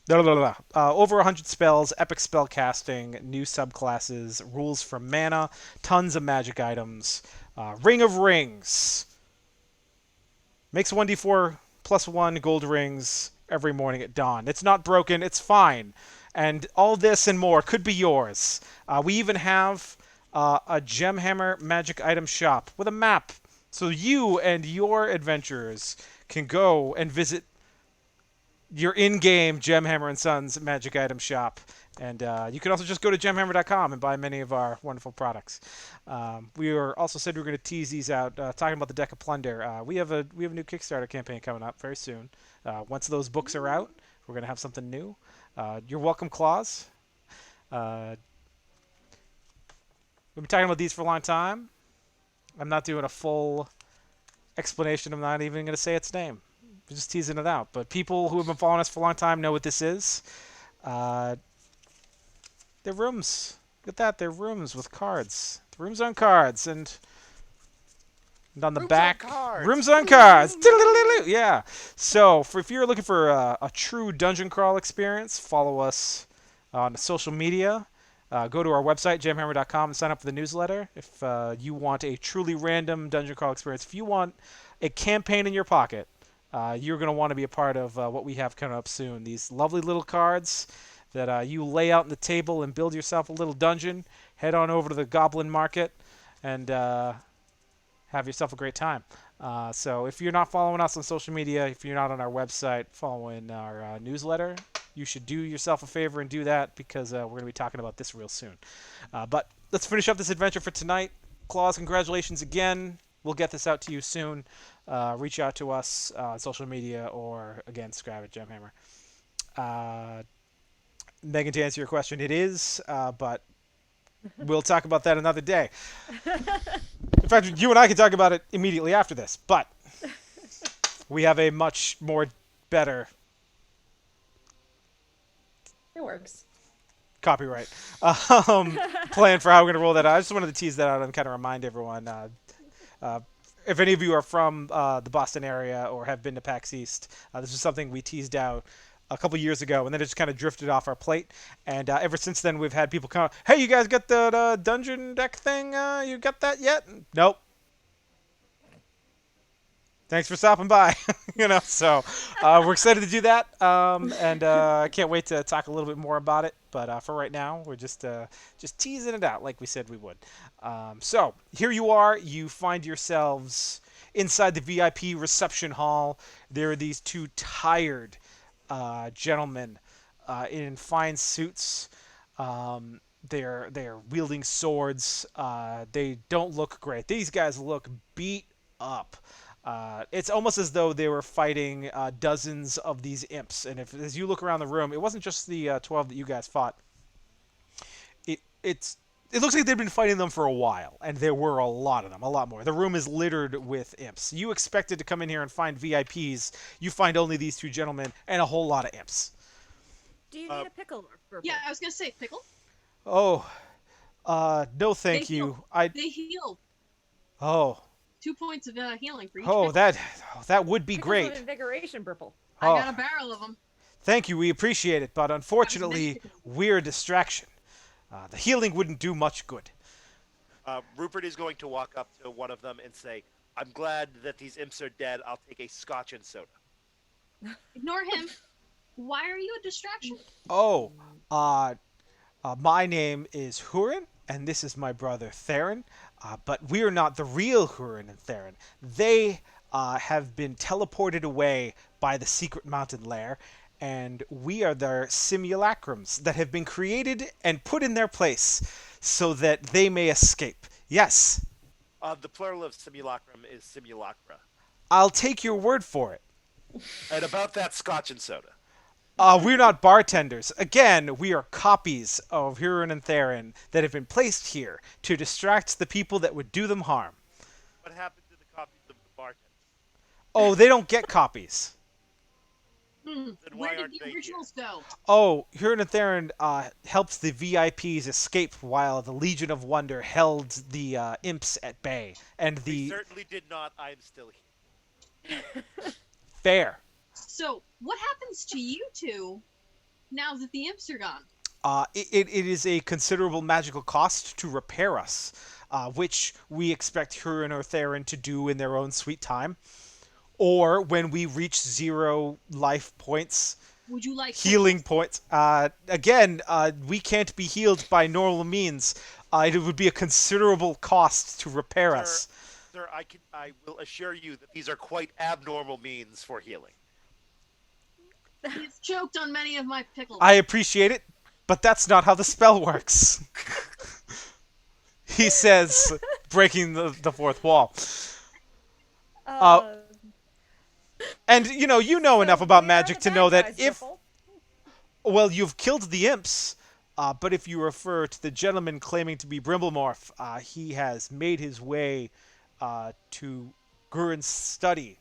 Speaker 4: 100 spells, epic spell casting, new subclasses, rules for mana, tons of magic items. Ring of Rings. Makes 1d4 plus 1 gold rings every morning at dawn. It's not broken, it's fine. And all this and more could be yours. We even have a Gemhammer magic item shop with a map, so you and your adventurers can go and visit your in-game Gemhammer and Sons magic item shop. And you can also just go to gemhammer.com and buy many of our wonderful products. We were also said we were going to tease these out, talking about the Deck of Plunder. We have a new Kickstarter campaign coming up very soon. Once those books are out, we're going to have something new. You're welcome, Claus. We've been talking about these for a long time. I'm not doing a full explanation. I'm not even going to say its name. We're just teasing it out. But people who have been following us for a long time know what this is. They're rooms. Look at that. They're rooms with cards. Rooms on cards. And on the back, rooms on cards. Yeah. So if you're looking for a true dungeon crawl experience, follow us on social media. Go to our website, gemhammer.com, and sign up for the newsletter. If you want a truly random dungeon crawl experience, if you want a campaign in your pocket, you're going to want to be a part of what we have coming up soon. These lovely little cards that you lay out on the table and build yourself a little dungeon. Head on over to the Goblin Market and have yourself a great time. So if you're not following us on social media, if you're not on our website following our newsletter, you should do yourself a favor and do that, because we're going to be talking about this real soon. But let's finish up this adventure for tonight. Claus, congratulations again. We'll get this out to you soon. Reach out to us on social media, or, again, subscribe at Gemhammer. Megan, to answer your question, it is, but we'll talk about that another day. In fact, you and I can talk about it immediately after this, but we have a much more better...
Speaker 8: It works.
Speaker 4: Copyright. Plan for how we're going to roll that out. I just wanted to tease that out and kind of remind everyone. If any of you are from the Boston area or have been to PAX East, this is something we teased out a couple years ago, and then it just kind of drifted off our plate. And ever since then, we've had people come, hey, you guys got the dungeon deck thing? You got that yet? Nope. Thanks for stopping by. So we're excited to do that, and I can't wait to talk a little bit more about it. But for right now, we're just teasing it out like we said we would. So here you are. You find yourselves inside the VIP reception hall. There are these two tired gentlemen in fine suits. They're wielding swords. They don't look great. These guys look beat up. It's almost as though they were fighting dozens of these imps. And as you look around the room, it wasn't just the 12 that you guys fought. It looks like they've been fighting them for a while, and there were a lot of them, a lot more. The room is littered with imps. You expected to come in here and find VIPs. You find only these two gentlemen and a whole lot of imps.
Speaker 6: Do you need a pickle?
Speaker 7: Yeah, I was gonna say pickle.
Speaker 4: Oh, no, thank you.
Speaker 7: They heal.
Speaker 4: Oh.
Speaker 7: 2 points of healing for each.
Speaker 4: Oh, that would be great.
Speaker 6: Invigoration, purple.
Speaker 7: I got a barrel of them.
Speaker 4: Thank you, we appreciate it, but unfortunately, we're a distraction. The healing wouldn't do much good.
Speaker 5: Rupert is going to walk up to one of them and say, I'm glad that these imps are dead. I'll take a scotch and soda.
Speaker 7: Ignore him. Why are you a distraction?
Speaker 4: Oh, my name is Hurin, and this is my brother Theron. But we are not the real Hurin and Theron. They have been teleported away by the secret mountain lair, and we are their simulacrums that have been created and put in their place so that they may escape. Yes.
Speaker 5: The plural of simulacrum is simulacra.
Speaker 4: I'll take your word for it.
Speaker 5: And about that scotch and soda.
Speaker 4: We're not bartenders. Again, we are copies of Huron and Theron that have been placed here to distract the people that would do them harm.
Speaker 5: What happened to the copies of the bartender?
Speaker 4: Oh, they don't get copies.
Speaker 5: Then why
Speaker 7: Where did
Speaker 5: aren't
Speaker 7: the
Speaker 5: they here?
Speaker 7: originals go?
Speaker 4: Oh, Huron and Theron helped the VIPs escape while the Legion of Wonder held the imps at bay. And
Speaker 5: They
Speaker 4: the
Speaker 5: certainly did not. I'm still here.
Speaker 4: fair.
Speaker 7: So, what happens to you two now that the imps are gone?
Speaker 4: It is a considerable magical cost to repair us, which we expect Huron or Theron to do in their own sweet time. Or when we reach 0 life points,
Speaker 7: Would you like
Speaker 4: healing points. Again, we can't be healed by normal means. It would be a considerable cost to repair us.
Speaker 5: Sir, I will assure you that these are quite abnormal means for healing.
Speaker 7: He's choked on many of my pickles.
Speaker 4: I appreciate it, but that's not how the spell works. He says, breaking the fourth wall. And you know enough about magic to know that if well, you've killed the imps, but if you refer to the gentleman claiming to be Brimblemorph, he has made his way to Gurin's study.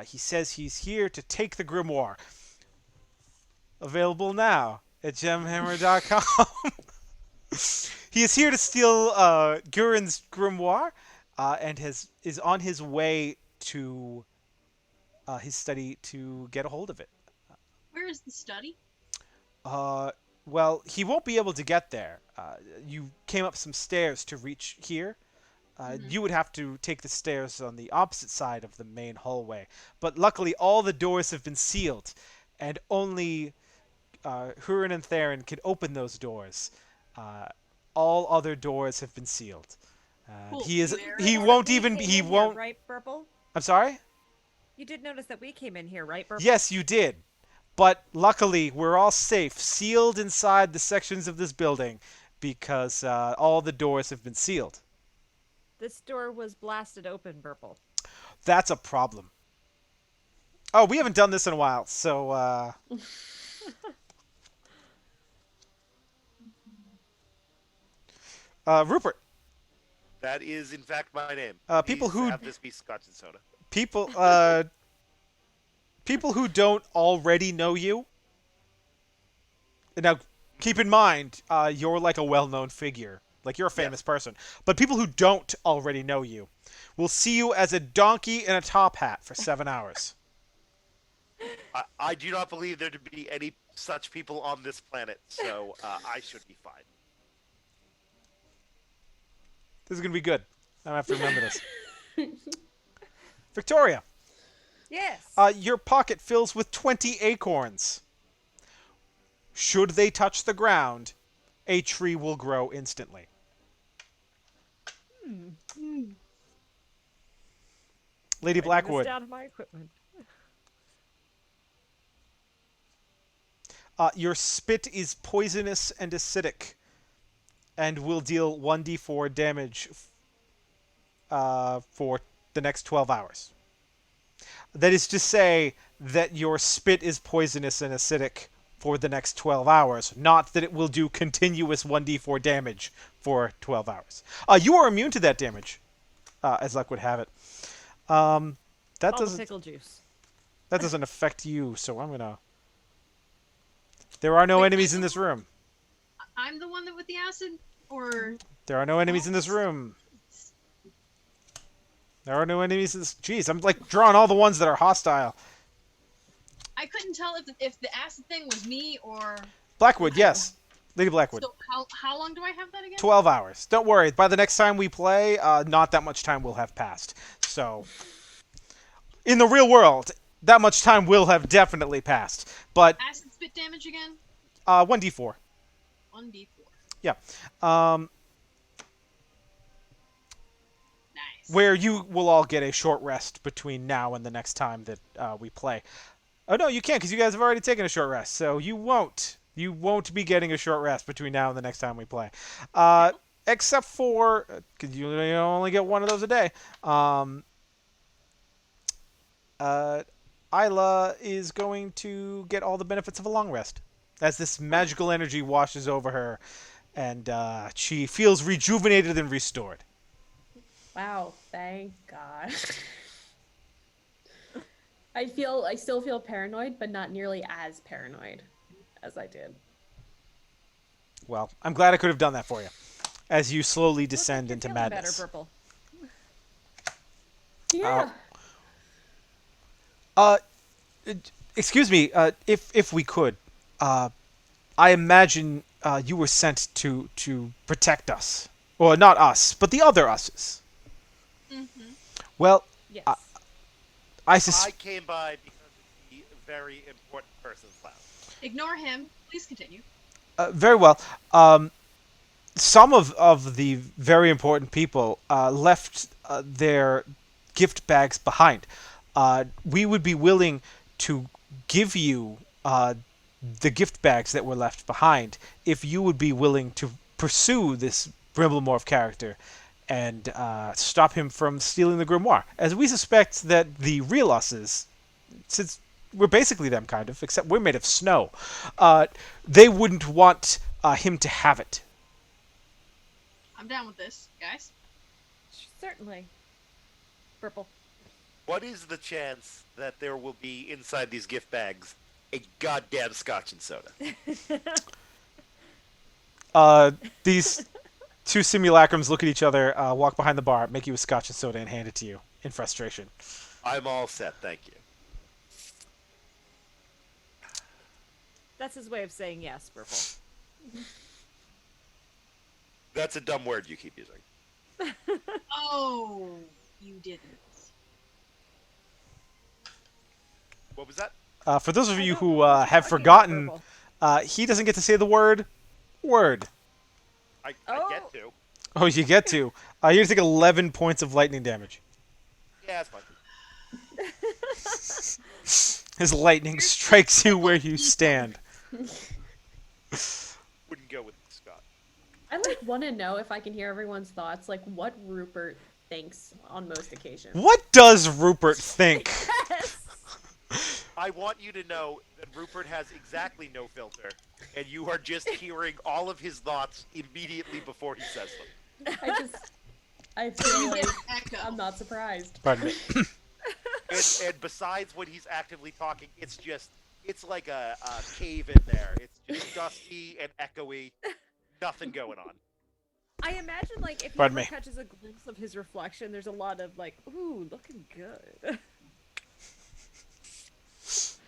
Speaker 4: He says he's here to take the grimoire. Available now at gemhammer.com. He is here to steal Gurin's grimoire and is on his way to his study to get a hold of it.
Speaker 7: Where is the study?
Speaker 4: Well, he won't be able to get there. You came up some stairs to reach here. You would have to take the stairs on the opposite side of the main hallway. But luckily, all the doors have been sealed, and only Huron and Theron can open those doors. All other doors have been sealed.
Speaker 7: Cool.
Speaker 4: He won't even. He won't.
Speaker 6: Right, Burple?
Speaker 4: I'm sorry?
Speaker 6: You did notice that we came in here, right, Burple?
Speaker 4: Yes, you did. But luckily, we're all safe, sealed inside the sections of this building, because all the doors have been sealed.
Speaker 6: This door was blasted open, Burple.
Speaker 4: That's a problem. Oh, we haven't done this in a while, so Rupert.
Speaker 5: That is, in fact, my name.
Speaker 4: People
Speaker 5: Please
Speaker 4: who
Speaker 5: have this be scotch and soda.
Speaker 4: People who don't already know you. Now, keep in mind, you're like a well-known figure. Like, you're a famous person. But people who don't already know you will see you as a donkey in a top hat for 7 hours.
Speaker 5: I do not believe there to be any such people on this planet, so I should be fine.
Speaker 4: This is going to be good. I have to remember this. Victoria.
Speaker 6: Yes.
Speaker 4: Your pocket fills with 20 acorns. Should they touch the ground, a tree will grow instantly. Lady Blackwood.
Speaker 6: Down my equipment.
Speaker 4: Your spit is poisonous and acidic, and will deal 1d4 damage for the next 12 hours. That is to say that your spit is poisonous and acidic for the next 12 hours, not that it will do continuous 1d4 damage for 12 hours. You are immune to that damage, as luck would have it. That doesn't
Speaker 6: pickle juice.
Speaker 4: That doesn't affect you, so I'm gonna. There are no enemies in this room.
Speaker 7: I'm the one that with the acid, or
Speaker 4: There are no enemies in this room. There are no enemies in this. Jeez, I'm like drawing all the ones that are hostile.
Speaker 7: I couldn't tell if the acid thing was me or
Speaker 4: Blackwood, yes. Lady Blackwood.
Speaker 7: So how long do I have that again?
Speaker 4: 12 hours. Don't worry. By the next time we play, not that much time will have passed. So, in the real world, that much time will have definitely passed. But
Speaker 7: Acid spit damage again?
Speaker 4: 1d4.
Speaker 7: 1d4.
Speaker 4: Yeah.
Speaker 7: Nice.
Speaker 4: Where you will all get a short rest between now and the next time that we play. Oh, no, you can't, because you guys have already taken a short rest. So you won't. You won't be getting a short rest between now and the next time we play. Except for, because you only get one of those a day. Isla is going to get all the benefits of a long rest as this magical energy washes over her, and she feels rejuvenated and restored.
Speaker 8: Wow, thank God. I still feel paranoid, but not nearly as paranoid as I did.
Speaker 4: Well, I'm glad I could have done that for you as you slowly descend into
Speaker 6: Feeling better,
Speaker 4: madness.
Speaker 6: Purple.
Speaker 8: Yeah.
Speaker 4: Uh, excuse me, if we could, I imagine you were sent to protect us, or not us, but the other us's.
Speaker 7: Mm-hmm.
Speaker 4: Well,
Speaker 6: Yes.
Speaker 4: I
Speaker 5: I came by because of the very important person's lounge.
Speaker 7: Ignore him. Please continue.
Speaker 4: very well. Some of the very important people left their gift bags behind. We would be willing to give you the gift bags that were left behind if you would be willing to pursue this Brimblemorph character and stop him from stealing the grimoire. As we suspect that the real us's, since we're basically them kind of, except we're made of snow, they wouldn't want him to have it.
Speaker 7: I'm down with this, guys.
Speaker 6: Certainly. Purple.
Speaker 5: What is the chance that there will be inside these gift bags a goddamn scotch and soda?
Speaker 4: These two simulacrums look at each other, walk behind the bar, make you a scotch and soda, and hand it to you in frustration.
Speaker 5: I'm all set, thank you.
Speaker 6: That's his way of saying yes, Purple.
Speaker 5: That's a dumb word you keep using.
Speaker 7: Oh, you didn't.
Speaker 5: What was that?
Speaker 4: For those of you
Speaker 6: don't
Speaker 4: who
Speaker 6: know what you're
Speaker 4: have
Speaker 6: talking
Speaker 4: forgotten,
Speaker 6: about,
Speaker 4: he doesn't get to say the word word.
Speaker 5: I
Speaker 6: Oh.
Speaker 5: get to.
Speaker 4: Oh, you get to. You're going to take 11 points of lightning damage.
Speaker 5: Yeah, it's fine.
Speaker 4: His lightning strikes you where you stand.
Speaker 5: Wouldn't go with Scott.
Speaker 8: I want to know if I can hear everyone's thoughts, like what Rupert thinks on most occasions.
Speaker 4: What does Rupert think?
Speaker 5: I want you to know that Rupert has exactly no filter, and you are just hearing all of his thoughts immediately before he says them.
Speaker 8: I feel like
Speaker 7: Echo.
Speaker 8: I'm not surprised.
Speaker 4: Pardon me.
Speaker 5: And besides when he's actively talking, it's like a cave in there. It's just dusty and echoey. Nothing going on.
Speaker 6: I imagine, like, if he
Speaker 4: Pardon
Speaker 6: ever
Speaker 4: me.
Speaker 6: catches a glimpse of his reflection, there's a lot of, like, ooh, looking good.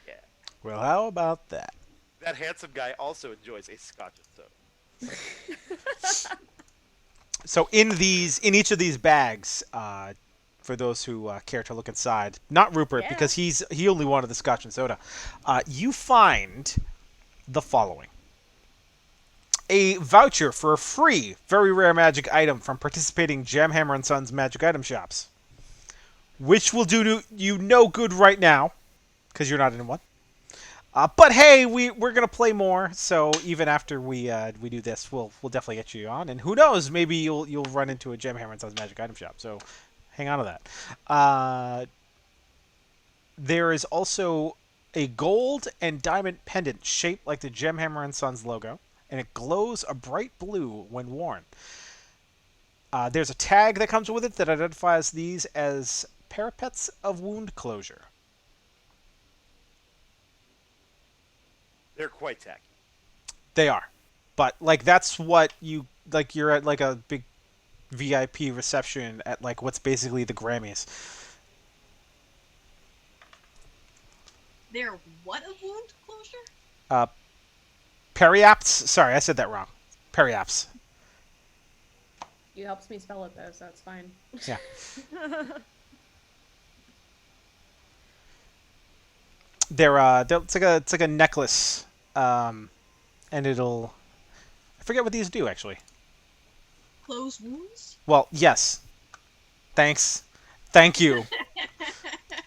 Speaker 5: Yeah.
Speaker 4: Well, how about that?
Speaker 5: That handsome guy also enjoys a scotch and soda.
Speaker 4: So in each of these bags, for those who care to look inside, not Rupert
Speaker 6: Yeah.
Speaker 4: because he only wanted the scotch and soda, you find the following: a voucher for a free, very rare magic item from participating Gemhammer and Sons magic item shops, which will do you no good right now because you're not in one. But hey, we're gonna play more, so even after we do this, we'll definitely get you on, and who knows, maybe you'll run into a Gemhammer and Sons magic item shop. So hang on to that. There is also a gold and diamond pendant shaped like the Gemhammer and Sons logo, and it glows a bright blue when worn. There's a tag that comes with it that identifies these as parapets of wound closure.
Speaker 5: They're quite tacky.
Speaker 4: They are. But like that's what you like you're at like a big VIP reception at like what's basically the Grammys.
Speaker 7: They're what of wound closure?
Speaker 4: Periaps? Sorry, I said that wrong. Periaps.
Speaker 8: You helps me spell it though, so it's fine.
Speaker 4: Yeah. They're it's like a necklace. And it'll I forget what these do actually.
Speaker 7: Close wounds?
Speaker 4: Well, yes. Thanks. Thank you.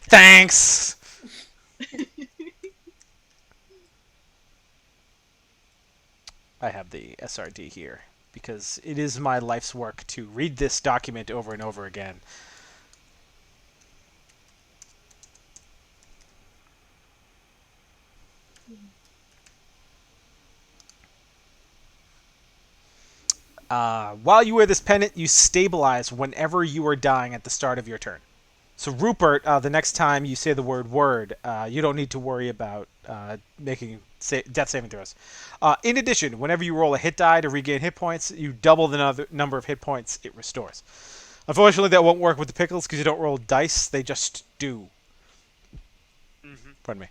Speaker 4: Thanks. I have the SRD here because it is my life's work to read this document over and over again. While you wear this pendant, you stabilize whenever you are dying at the start of your turn. So Rupert, the next time you say the word, you don't need to worry about making death saving throws. In addition, whenever you roll a hit die to regain hit points, you double the number of hit points it restores. Unfortunately, that won't work with the pickles because you don't roll dice; they just do.
Speaker 5: Mm-hmm.
Speaker 4: Pardon me.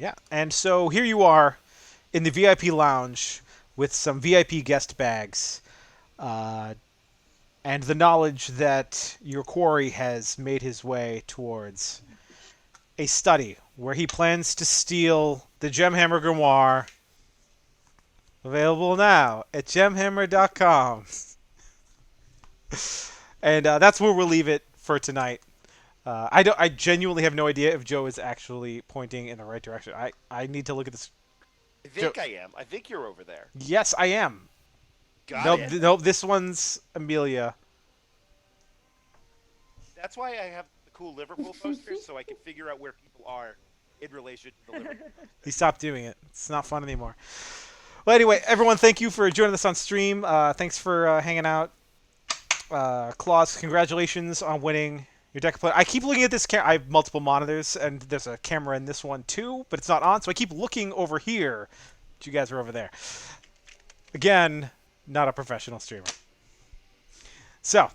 Speaker 4: Yeah, and so here you are in the VIP lounge with some VIP guest bags. And the knowledge that your quarry has made his way towards a study where he plans to steal the Gemhammer Grimoire, available now at gemhammer.com. And that's where we'll leave it for tonight. I genuinely have no idea if Joe is actually pointing in the right direction. I need to look at this.
Speaker 5: I think I am. I think you're over there.
Speaker 4: Yes, I am.
Speaker 5: Got it.
Speaker 4: Nope, this one's Amelia.
Speaker 5: That's why I have the cool Liverpool posters, so I can figure out where people are in relation to the Liverpool.
Speaker 4: He stopped doing it. It's not fun anymore. Well, anyway, everyone, thank you for joining us on stream. Thanks for hanging out. Claus, congratulations on winning your deck of play. I keep looking at this camera. I have multiple monitors, and there's a camera in this one too, but it's not on, so I keep looking over here. But you guys are over there. Again, not a professional streamer. So,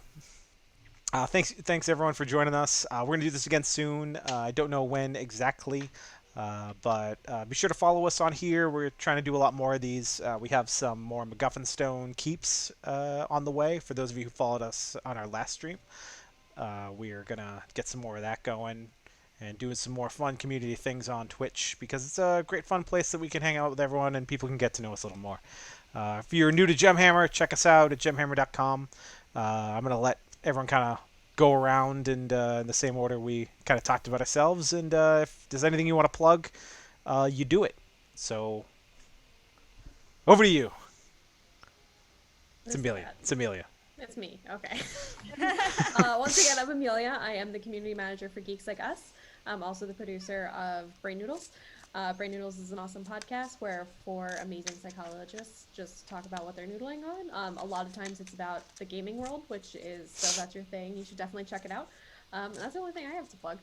Speaker 4: thanks everyone for joining us. We're going to do this again soon. I don't know when exactly, but be sure to follow us on here. We're trying to do a lot more of these. We have some more MacGuffin Stone keeps on the way for those of you who followed us on our last stream. We are going to get some more of that going and doing some more fun community things on Twitch because it's a great fun place that we can hang out with everyone and people can get to know us a little more. If you're new to Gemhammer, check us out at gemhammer.com. I'm going to let everyone kind of go around and in the same order we kind of talked about ourselves. And if there's anything you want to plug, you do it. So, over to you. It's Amelia. It's Amelia.
Speaker 8: It's me. Okay. Once again, I'm Amelia. I am the community manager for Geeks Like Us. I'm also the producer of Brain Noodles. Brain Noodles is an awesome podcast where four amazing psychologists just talk about what they're noodling on. A lot of times it's about the gaming world, which is, so if that's your thing, you should definitely check it out. And that's the only thing I have to plug.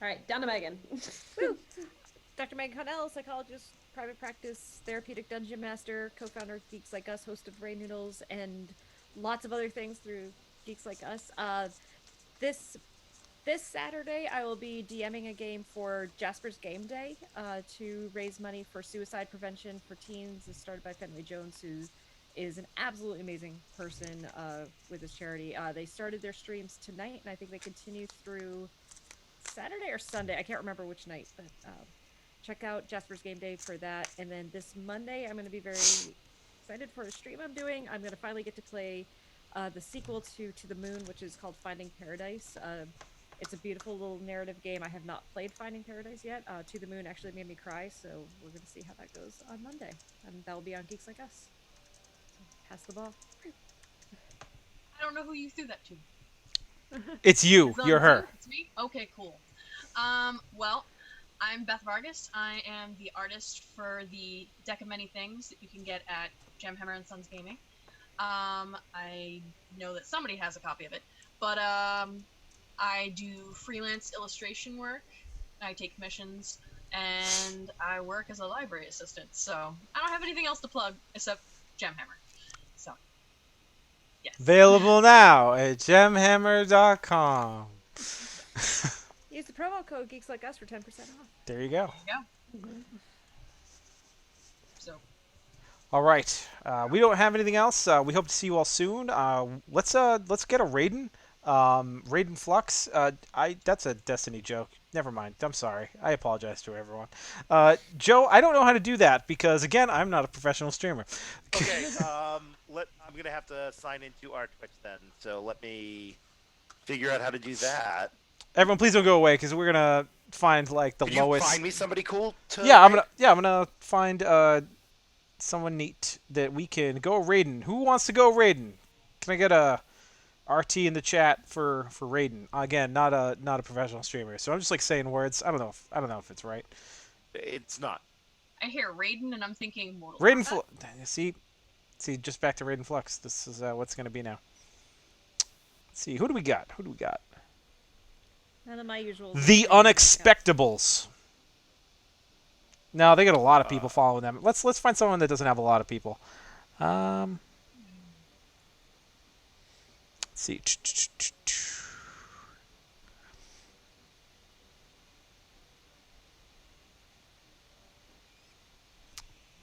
Speaker 8: All right, down to Megan.
Speaker 6: Woo! Dr. Megan Connell, psychologist, private practice, therapeutic dungeon master, co-founder of Geeks Like Us, host of Brain Noodles, and lots of other things through Geeks Like Us. This Saturday, I will be DMing a game for Jasper's Game Day to raise money for suicide prevention for teens. It's started by Fenway Jones, who is an absolutely amazing person with his charity. They started their streams tonight, and I think they continue through Saturday or Sunday. I can't remember which night, but check out Jasper's Game Day for that. And then this Monday, I'm going to be very excited for a stream I'm doing. I'm going to finally get to play the sequel to the Moon, which is called Finding Paradise. It's a beautiful little narrative game. I have not played Finding Paradise yet. To the Moon actually made me cry, so we're going to see how that goes on Monday. And that will be on Geeks Like Us. So pass the ball.
Speaker 7: I don't know who you threw that to.
Speaker 4: It's you. You're her.
Speaker 7: It's me? Okay, cool. Well, I'm Beth Vargas. I am the artist for the deck of many things that you can get at Gemhammer and Sons Gaming. I know that somebody has a copy of it, but I do freelance illustration work, I take commissions, and I work as a library assistant. So I don't have anything else to plug except Gemhammer. So, yes.
Speaker 4: Available now at gemhammer.com.
Speaker 6: Use the promo code Geeks Like Us for 10% off.
Speaker 4: There you go.
Speaker 7: There you go. So.
Speaker 4: All right. We don't have anything else. We hope to see you all soon. Let's get a Raiden. Raiden Flux. That's a Destiny joke. Never mind. I'm sorry. I apologize to everyone. Joe, I don't know how to do that because again, I'm not a professional streamer.
Speaker 5: Okay. I'm gonna have to sign into our Twitch then. So let me figure out how to do that.
Speaker 4: Everyone, please don't go away because we're gonna find like the
Speaker 5: Can
Speaker 4: lowest.
Speaker 5: you find me somebody cool?
Speaker 4: I'm gonna find someone neat that we can go Raiden. Who wants to go Raiden? Can I get a RT in the chat for Raiden? Again, not a professional streamer, so I'm just like saying words. I don't know if it's right.
Speaker 5: It's not.
Speaker 7: I hear Raiden, and I'm thinking Mortal
Speaker 4: Raiden
Speaker 7: Kombat.
Speaker 4: See, just back to Raiden Flux. This is what's going to be now. Let's see, who do we got?
Speaker 6: None of my usual.
Speaker 4: The Unexpectables. No, they got a lot of people following them. Let's find someone that doesn't have a lot of people. Let's see.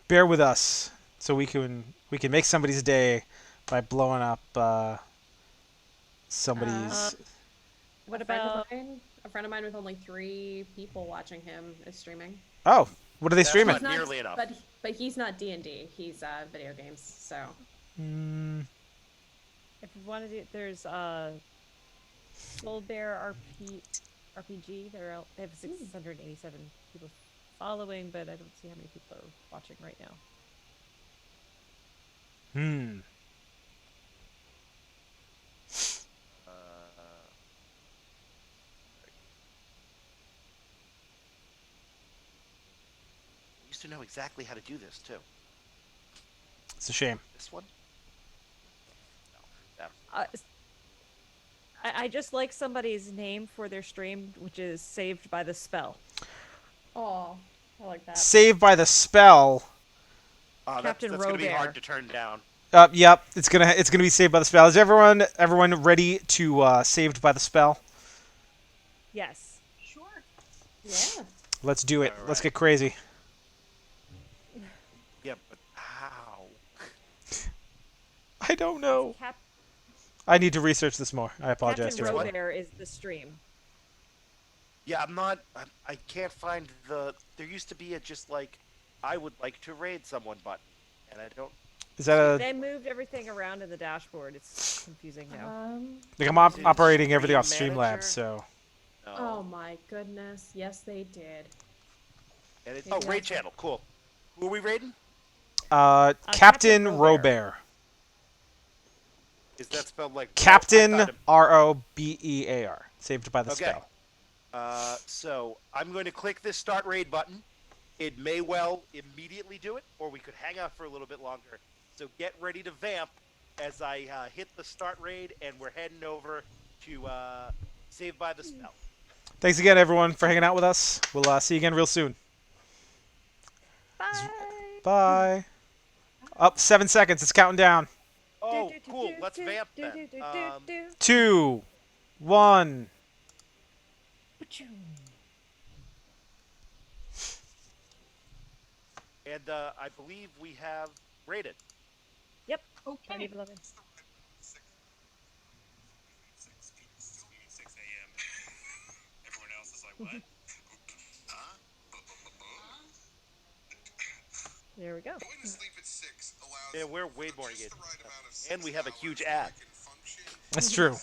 Speaker 4: Bear with us, so we can make somebody's day by blowing up somebody's.
Speaker 6: What about
Speaker 8: a friend of mine with only 3 people watching him is streaming.
Speaker 4: Oh, what are they
Speaker 5: That's
Speaker 4: streaming?
Speaker 5: not nearly enough.
Speaker 8: But he's not D&D. He's video games. So.
Speaker 6: if you want to do, there's Soul Bear RPG. They have 687 people following, but I don't see how many people are watching right now.
Speaker 5: I used to know exactly how to do this too.
Speaker 4: It's a shame.
Speaker 5: This one? No.
Speaker 6: I just like somebody's name for their stream, which is Saved by the Spell.
Speaker 8: Oh, I like that.
Speaker 4: Saved by the Spell.
Speaker 6: Captain
Speaker 5: that's gonna be
Speaker 6: Robert.
Speaker 5: hard to turn down.
Speaker 4: Yep, it's gonna be Saved by the Spell. Is everyone ready to Saved by the Spell?
Speaker 6: Yes.
Speaker 7: Sure.
Speaker 8: Yeah.
Speaker 4: Let's do it.
Speaker 5: All
Speaker 4: Let's
Speaker 5: right.
Speaker 4: get crazy.
Speaker 5: Yeah, but how?
Speaker 4: I don't know.
Speaker 6: Cap-
Speaker 4: I need to research this more. I apologize.
Speaker 6: Captain
Speaker 4: to everyone.
Speaker 6: Robert is the stream.
Speaker 5: Yeah, I'm not. I can't find the. There used to be a just like, I would like to raid someone button, and I don't.
Speaker 4: Is that
Speaker 6: They moved everything around in the dashboard. It's confusing now.
Speaker 4: like I'm
Speaker 5: Is it
Speaker 4: operating everything off
Speaker 5: Stream
Speaker 4: Streamlabs,
Speaker 5: Manager?
Speaker 4: so.
Speaker 5: No.
Speaker 8: Oh my goodness. Yes, they did.
Speaker 5: And it's,
Speaker 8: Maybe
Speaker 5: raid
Speaker 8: that's-
Speaker 5: channel. Cool. Who are we raiding?
Speaker 4: Captain
Speaker 6: Captain
Speaker 4: Robert.
Speaker 5: Is that spelled like
Speaker 4: Captain
Speaker 5: Oh, I got him.
Speaker 4: Robear. Saved by the
Speaker 5: Okay.
Speaker 4: Spell.
Speaker 5: So I'm going to click this start raid button. It may well immediately do it, or we could hang out for a little bit longer. So get ready to vamp as I hit the start raid, and we're heading over to Saved by the Spell.
Speaker 4: Thanks again, everyone, for hanging out with us. We'll see you again real soon.
Speaker 6: Bye.
Speaker 4: Bye. Up 7 seconds. It's counting down.
Speaker 5: Oh, cool. Let's vamp then.
Speaker 4: 2, 1.
Speaker 5: And I believe we have raided.
Speaker 6: Yep.
Speaker 7: Okay.
Speaker 6: Party of 11.
Speaker 9: Everyone else is like, what?
Speaker 6: There we go.
Speaker 9: Going to sleep at 6 allows
Speaker 5: Yeah, we're way more
Speaker 9: just
Speaker 5: engaged.
Speaker 9: the right amount of
Speaker 5: And we have a
Speaker 9: sleep
Speaker 5: huge
Speaker 9: hours
Speaker 5: ad.
Speaker 9: so I can function
Speaker 4: That's true.